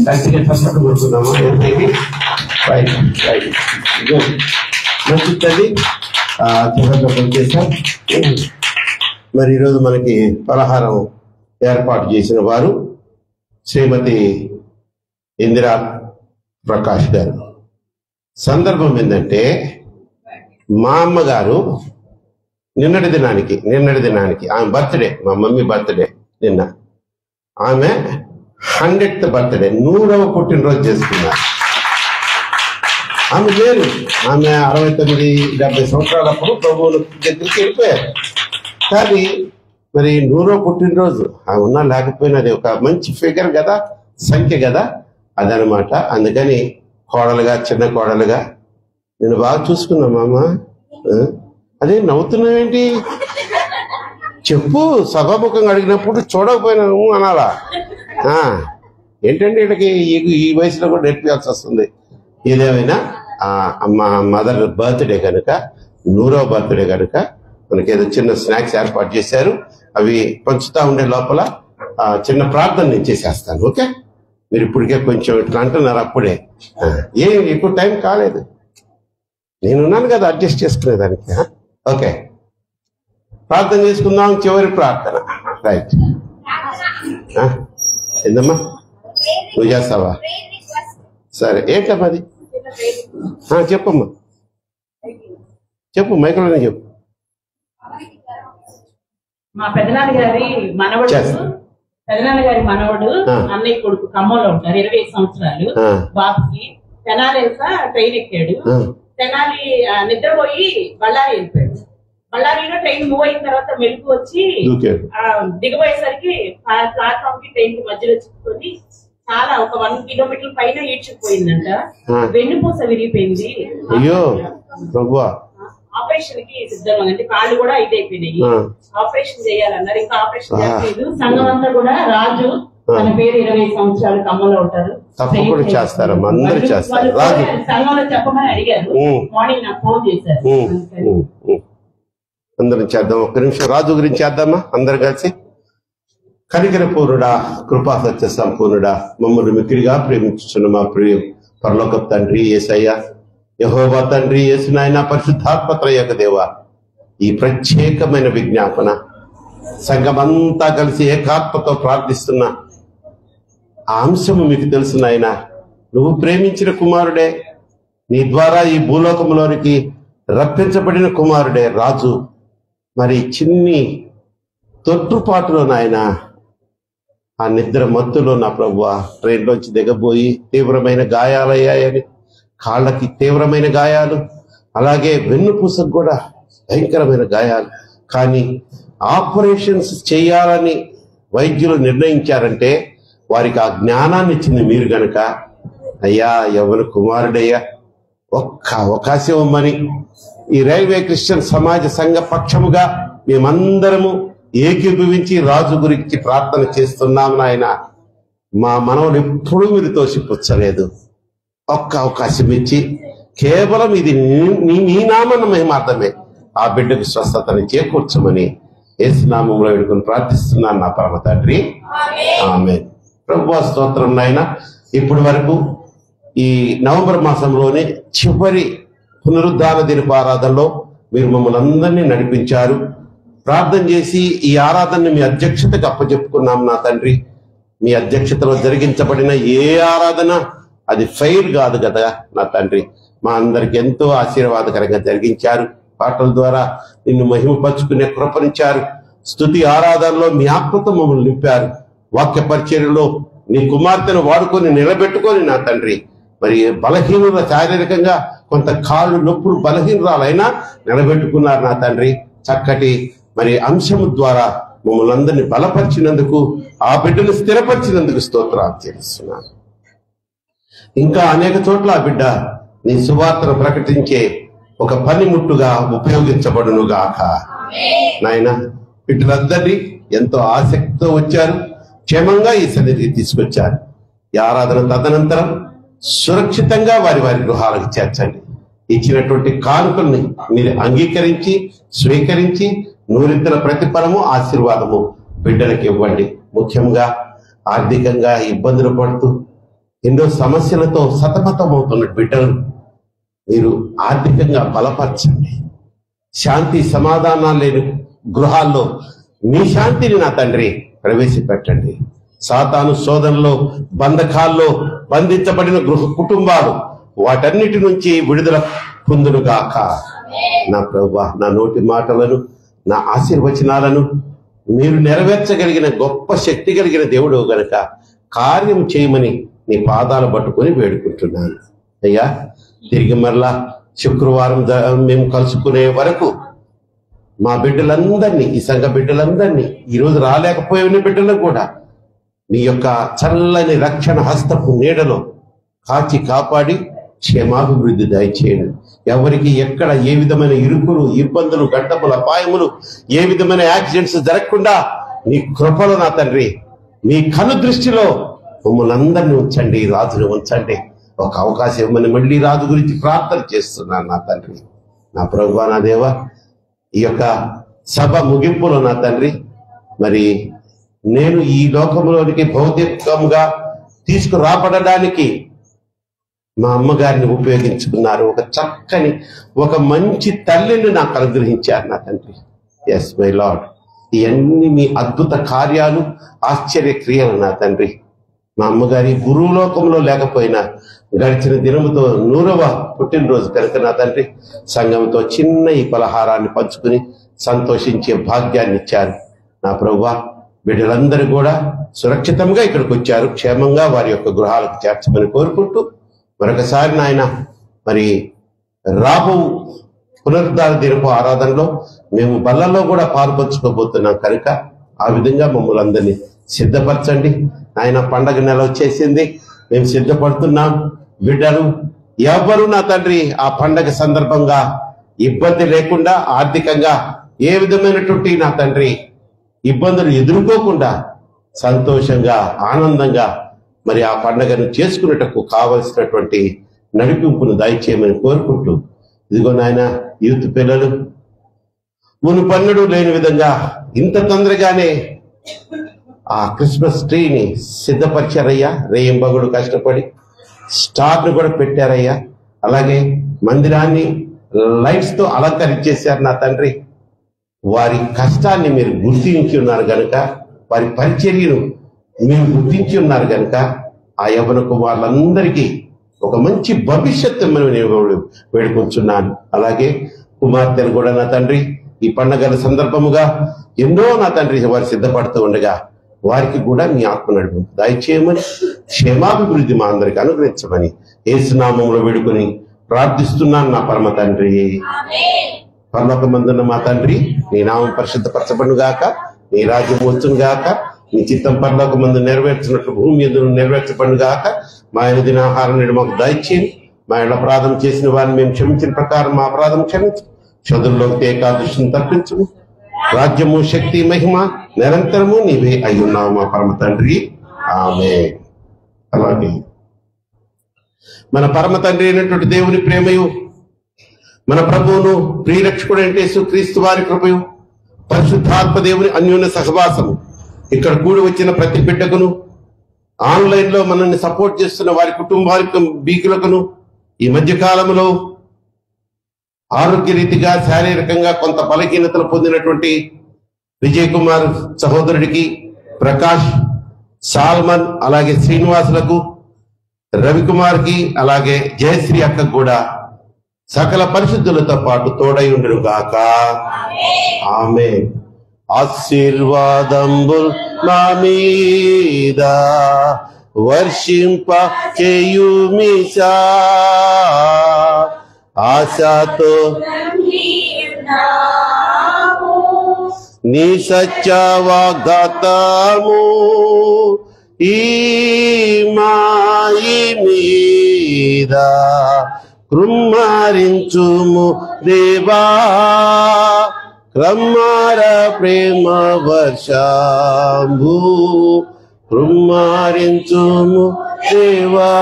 గట్టిగా చప్పట్లు కొడుతున్నామా? రైట్ రైట్ గుడ్, మంచిది. చివరిలో చేశాం. మరి ఈరోజు మనకి పలహారం ఏర్పాటు చేసిన వారు శ్రీమతి ఇందిరా ప్రకాష్ గారు. సందర్భం ఏంటంటే మా అమ్మగారు నిన్నటి దినానికి ఆమె బర్త్డే, మా మమ్మీ బర్త్డే నిన్న. ఆమె 100th బర్త్డే, 100వ పుట్టినరోజు చేసుకున్నారు. ఆమె లేరు, ఆమె 69-70 సంవత్సరాలప్పుడు ప్రభువుల దగ్గరికి వెళ్ళిపోయారు. కానీ మరి 100వ పుట్టినరోజు ఆమె ఉన్నా లేకపోయినా అది ఒక మంచి ఫిగర్ కదా, సంఖ్య కదా, అదనమాట. అందుకని కోడలుగా, చిన్న కోడలుగా నేను బాగా చూసుకున్నా అమ్మ. అదే నవ్వుతున్నావేంటి? చెప్పు, సభాముఖంగా అడిగినప్పుడు చూడకపోయినా అనాలా? ఏంటంటే వీళ్ళకి ఈ వయసులో కూడా నేర్పించాల్సి వస్తుంది. ఏదేమైనా మా మదర్ బర్త్డే కనుక, 100వ బర్త్డే కనుక మనకి ఏదో చిన్న స్నాక్స్ ఏర్పాటు చేశారు. అవి పంచుతా ఉండే లోపల చిన్న ప్రార్థన నేను చేసేస్తాను. ఓకే, మీరు ఇప్పటికే కొంచెం ఇట్లా అంటున్నారు, అప్పుడే ఏం ఎక్కువ టైం కాలేదు, నేనున్నాను కదా అడ్జస్ట్ చేసుకునేదానికి. ఓకే, ప్రార్థన చేసుకుందాం. చివరి ప్రార్థన. రైట్, ఏందమ్మా నువ్వు చేస్తావా? సరే, ఏంటమ్మా అది? చెప్పమ్మా, చెప్పు, మైక్రోనే చెప్పు. మా పెదనాన్నగారి మనవడు అన్నయ్య కొడుకు ఖమ్మంలో ఉంటారు, 25 సంవత్సరాలు. బాబుకి తెనాలి ట్రైన్ ఎక్కాడు. తెనాలి నిద్రపోయి బళ్ళారి వెళ్ళిపోయాడు. బళ్ళారిలో ట్రైన్ మూవ్ అయిన తర్వాత మెలకు వచ్చి దిగబోయేసరికి ప్లాట్ఫామ్ కి ట్రైన్ కి మధ్యలో చిక్కుకొని చాలా ఒక 1 కిలోమీటర్ పైన ఈడ్చుకుపోయిందంట. వెన్నుపూస విరిగిపోయింది. ఆపరేషన్ కి సిద్ధంగా అంటే కాళ్ళు కూడా ఇదైపోయినాయి. ఆపరేషన్ చేయాలన్నారు, ఇంకా ఆపరేషన్ చేయలేదు. సంఘం అంతా కూడా రాజు, తన పేరు 20 సంవత్సరాలు ఖమ్మంలో ఉంటారు. తప్పకుండా చేస్తారమ్మా, అందరూ చేస్తారు. సంఘంలో చెప్పమని అడిగారు, మార్నింగ్ నాకు ఫోన్ చేశారు. అందరం చేద్దాం. ఒక్క నిమిషం రాజు గురించి చేద్దామా అందరు కలిసి. కనికర పూర్ణుడా, కృపా సత్య సంపూర్ణుడా, మమ్మల్ని మిక్కిలిగా ప్రేమించుచున్న మా ప్రియ పరలోక తండ్రి యేసయ్య, యెహోవా తండ్రి, యేసు నాయన, పరిశుద్ధాత్మ త్రయేక దేవా, ఈ ప్రత్యేకమైన విజ్ఞాపన సంఘమంతా కలిసి ఏకాత్మతో ప్రార్థిస్తున్న ఆ అంశము మీకు తెలుసు నాయన. నువ్వు ప్రేమించిన కుమారుడే, నీ ద్వారా ఈ భూలోకంలోనికి రప్పించబడిన కుమారుడే రాజు. మరి చిన్ని తొట్టుపాటులో నాయన, ఆ నిద్ర మత్తులో నా ప్రభువా ట్రైన్లోంచి దిగబోయి తీవ్రమైన గాయాలయ్యాయని, కాళ్ళకి తీవ్రమైన గాయాలు, అలాగే వెన్నుపూసకు కూడా భయంకరమైన గాయాలు. కానీ ఆపరేషన్స్ చేయాలని వైద్యులు నిర్ణయించారంటే వారికి ఆ జ్ఞానాన్ని ఇచ్చింది మీరు గనక, అయ్యా ఎవరు కుమారుడయ్యా, ఒక్క అవకాశం ఇవ్వమని ఈ రైల్వే క్రిస్టియన్ సమాజ సంఘ పక్షముగా మేమందరము ఏకీభవించి రాజు గురించి ప్రార్థన చేస్తున్నాము నాయన. మా మనవులు ఎప్పుడూ మీరు తోసిపుచ్చలేదు. ఒక్క అవకాశం ఇచ్చి కేవలం ఇది నీ నామన్న మహిమార్థమే ఆ బిడ్డకు స్వస్థతని చేకూర్చమని యేసు నామములో వేడుకొని ప్రార్థిస్తున్నాను నా పరమ తండ్రి, ఆమేన్. ప్రభువా స్తోత్రం నాయన. ఇప్పటి వరకు ఈ నవంబర్ మాసంలోనే చివరి పునరుద్ధాన దినపు ఆరాధనలో మీరు మమ్మల్ని అందరినీ నడిపించారు. ప్రార్థన చేసి ఈ ఆరాధనని మీ అధ్యక్షతకు అప్పచెప్పుకున్నాం నా తండ్రి. మీ అధ్యక్షతలో జరిగించబడిన ఏ ఆరాధన అది ఫెయిల్ కాదు కదా నా తండ్రి. మా అందరికి ఎంతో ఆశీర్వాదకరంగా జరిగించారు. పాటల ద్వారా నిన్ను మహిమపరుచుకునే కృపనిచ్చారు. స్తుతి ఆరాధనలో మీ ఆత్మతో మమ్మల్ని నింపారు. వాక్య పరిచర్యలో నీ కుమార్తెను వాడుకొని నిలబెట్టుకొని నా తండ్రి, మరి బలహీనుల శారీరకంగా కొంత కాళ్ళు నొప్పులు బలహీనరాలైనా నిలబెట్టుకున్నారు నా తండ్రి. చక్కటి మరి అంశము ద్వారా మమ్మల్ని అందరినీ బలపరిచినందుకు, ఆ బిడ్డను స్థిరపరిచినందుకు స్తోత్రాలు చెల్లిస్తున్నాను. ఇంకా అనేక చోట్ల ఆ బిడ్డ నీ సువార్తను ప్రకటించే ఒక పనిముట్టుగా ఉపయోగించబడును గాక నాయన. బిడ్డలందరినీ ఎంతో ఆసక్తితో వచ్చారు, క్షేమంగా ఈ సన్నిధికి తీసుకొచ్చారు. ఈ ఆరాధన తదనంతరం సురక్షితంగా వారి వారి గృహాలకు చేర్చండి. ఇచ్చినటువంటి కానుకల్ని మీరు అంగీకరించి స్వీకరించి నూరింతల ప్రతిఫలము ఆశీర్వాదము బిడ్డలకు ఇవ్వండి. ముఖ్యంగా ఆర్థికంగా ఇబ్బందులు పడుతూ ఎన్నో సమస్యలతో సతమతమవుతున్న బిడ్డలు మీరు ఆర్థికంగా బలపరచండి. శాంతి సమాధానాలు లేని గృహాల్లో మీ శాంతిని నా తండ్రి ప్రవేశపెట్టండి. సాతాను శోధనలో బంధకాల్లో బంధించబడిన కుటుంబాలు వాటన్నిటి నుంచి విడుదల పొందునుగాక. నా ప్రభువా, నా నోటి మాటలను, నా ఆశీర్వచనాలను మీరు నెరవేర్చగలిగిన గొప్ప శక్తి కలిగిన దేవుడు గనక కార్యం చేయమని నీ పాదాలు పట్టుకొని వేడుకుంటున్నాను అయ్యా. తిరిగి మరలా శుక్రవారం మేము కలుసుకునే వరకు మా బిడ్డలందరినీ, ఈ సంఘ బిడ్డలందరినీ, ఈరోజు రాలేకపోయిన బిడ్డలను కూడా మీ యొక్క చల్లని రక్షణ హస్తపు నీడలో కాచి కాపాడి క్షేమాభివృద్ధి దయచేయండి. ఎవరికి ఎక్కడ ఏ విధమైన ఇరుకులు, ఇబ్బందులు, గడ్డములు, అపాయములు, ఏ విధమైన యాక్సిడెంట్స్ జరగకుండా మీ కృపలో నా తండ్రి, మీ కను దృష్టిలో మమ్మల్ని అందరినీ ఉంచండి, రాజుని ఉంచండి. ఒక అవకాశం ఇవ్వమని మళ్ళీ రాజు గురించి ప్రార్థన చేస్తున్నాను నా తండ్రి. నా ప్రభువా, నా దేవ, ఈ యొక్క సభ ముగింపులో నా తండ్రి, మరి నేను ఈ లోకంలోనికి భౌతికంగా తీసుకురాబడడానికి మా అమ్మగారిని ఉపయోగించుకున్నారు. ఒక చక్కని, ఒక మంచి తల్లిని నాకు అనుగ్రహించారు నా తండ్రి. ఎస్ మై లార్డ్, ఇవన్నీ మీ అద్భుత కార్యాలు, ఆశ్చర్య క్రియలు నా తండ్రి. మా అమ్మగారి గురులోకంలో లేకపోయినా గడిచిన దినముతో 100వ పుట్టినరోజు కనుక నా తండ్రి సంఘంతో చిన్న ఈ పలహారాన్ని పంచుకుని సంతోషించే భాగ్యాన్ని ఇచ్చారు. నా ప్రభువా, బిడ్డలందరూ కూడా సురక్షితంగా ఇక్కడికి వచ్చారు. క్షేమంగా వారి యొక్క గృహాలకు చేర్చమని కోరుకుంటూ మరొకసారి నాయన, మరి రాబో పునరుద్ధార దినపు ఆరాధనలో మేము బల్లలో కూడా పాల్పంచుకోబోతున్నాం కనుక ఆ విధంగా మమ్మల్ని అందరినీ సిద్ధపరచండి నాయన. పండగ నెల వచ్చేసింది, మేము సిద్ధపడుతున్నాం. బిడ్డలు ఎవరు నా తండ్రి ఆ పండగ సందర్భంగా ఇబ్బంది లేకుండా, ఆర్థికంగా ఏ విధమైనటువంటి నా తండ్రి ఇబ్బందులు ఎదుర్కోకుండా సంతోషంగా, ఆనందంగా మరి ఆ పండగను చేసుకున్నటకు కావలసినటువంటి నడిపింపును దయచేయమని కోరుకుంటూ, ఇదిగో నాయన, యూత్ పిల్లలు మునుపన్నడు లేని విధంగా ఇంత తొందరగానే ఆ క్రిస్మస్ ట్రీని సిద్ధపరిచారయ్యా. రేయింబగుడు కష్టపడి స్టార్ను కూడా పెట్టారయ్యా. అలాగే మందిరాన్ని లైట్స్ తో అలంకరించేశారు నా తండ్రి. వారి కష్టాన్ని మీరు గుర్తించి ఉన్నారు గనుక, వారి పరిచర్యను మీరు గుర్తించి ఉన్నారు గనుక ఆ యవ్వనకు వాళ్ళందరికీ ఒక మంచి భవిష్యత్తు నేను వేడుకొంచున్నాను. అలాగే కుమార్తెను కూడా నా తండ్రి ఈ పండగల సందర్భముగా ఎన్నో నా తండ్రి వారు సిద్ధపడుతూ ఉండగా వారికి కూడా మీ ఆత్మ నడుపు దయచేయమని, క్షేమాభివృద్ధి మా అందరికి అనుగ్రహించమని యేసునామములో వేడుకొని ప్రార్థిస్తున్నాను నా పరమ తండ్రి. పరలోకమందున్న మా తండ్రి, నీ నామం పరిశుద్ధపరచబడును గాక, నీ రాజ్యం వచ్చును గాక, నీ చిత్తం పరలోకమందు నెరవేర్చినట్లు భూమి యందు నెరవేర్చబడును గాక. మా ఆయన దినాహారం నేడు మాకు దయచేయండి. మా ఇళ్ళ అపరాధం చేసిన వారిని మేము క్షమించిన ప్రకారం మా అపరాధం క్షమించు. శోధనలోకి ఏకాదశిని తప్పించు. రాజ్యము, శక్తి, మహిమ నిరంతరము నీవే అయి ఉన్నావు మా పరమ తండ్రి. ఆమేన్. అలాగే మన పరమ తండ్రి అయినటువంటి దేవుని ప్రేమయు, మన ప్రభువును ప్రియరక్షకుడు అంటే క్రీస్తు వారి కృపయు, పరిశుద్ధాత్మ దేవుని అన్యోన్య సహవాసము ఇక్కడ కూడి వచ్చిన ప్రతి బిడ్డకును, ఆన్లైన్ లో మనల్ని సపోర్ట్ చేస్తున్న వారి కుటుంబాలకు, బీకులకును, ఈ మధ్య కాలంలో ఆరోగ్య రీతిగా, శారీరకంగా కొంత బలహీనతలు పొందినటువంటి విజయ్ కుమార్ సహోదరుడికి, ప్రకాష్, సాల్మన్, అలాగే శ్రీనివాసులకు, రవికుమార్ కి, అలాగే జయశ్రీ అక్కకు కూడా సకల పరిశుద్ధులతో పాటు తోడై ఉండును గాక. ఆమేన్. ఆశీర్వాదంబుల్ నా మీద వర్షింప చేయుమిషా, ఆశతో నీ సత్య వాగ్దానము ఈ మాయి మీద కృమ్మరించుము దేవా, క్రమ్మర ప్రేమ వర్షంబు కృమ్మరించుము దేవా.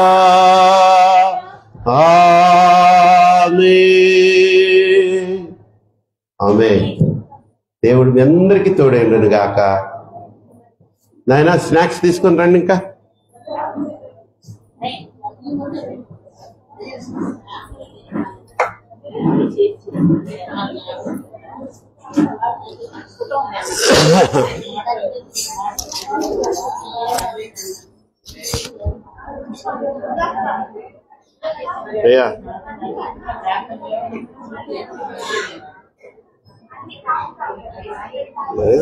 ఆమేన్. ఆమేన్. దేవుడు మీ అందరికీ తోడైండును గాక. నాయన, స్నాక్స్ తీసుకొని రండి. ఇంకా అయ్యా మరి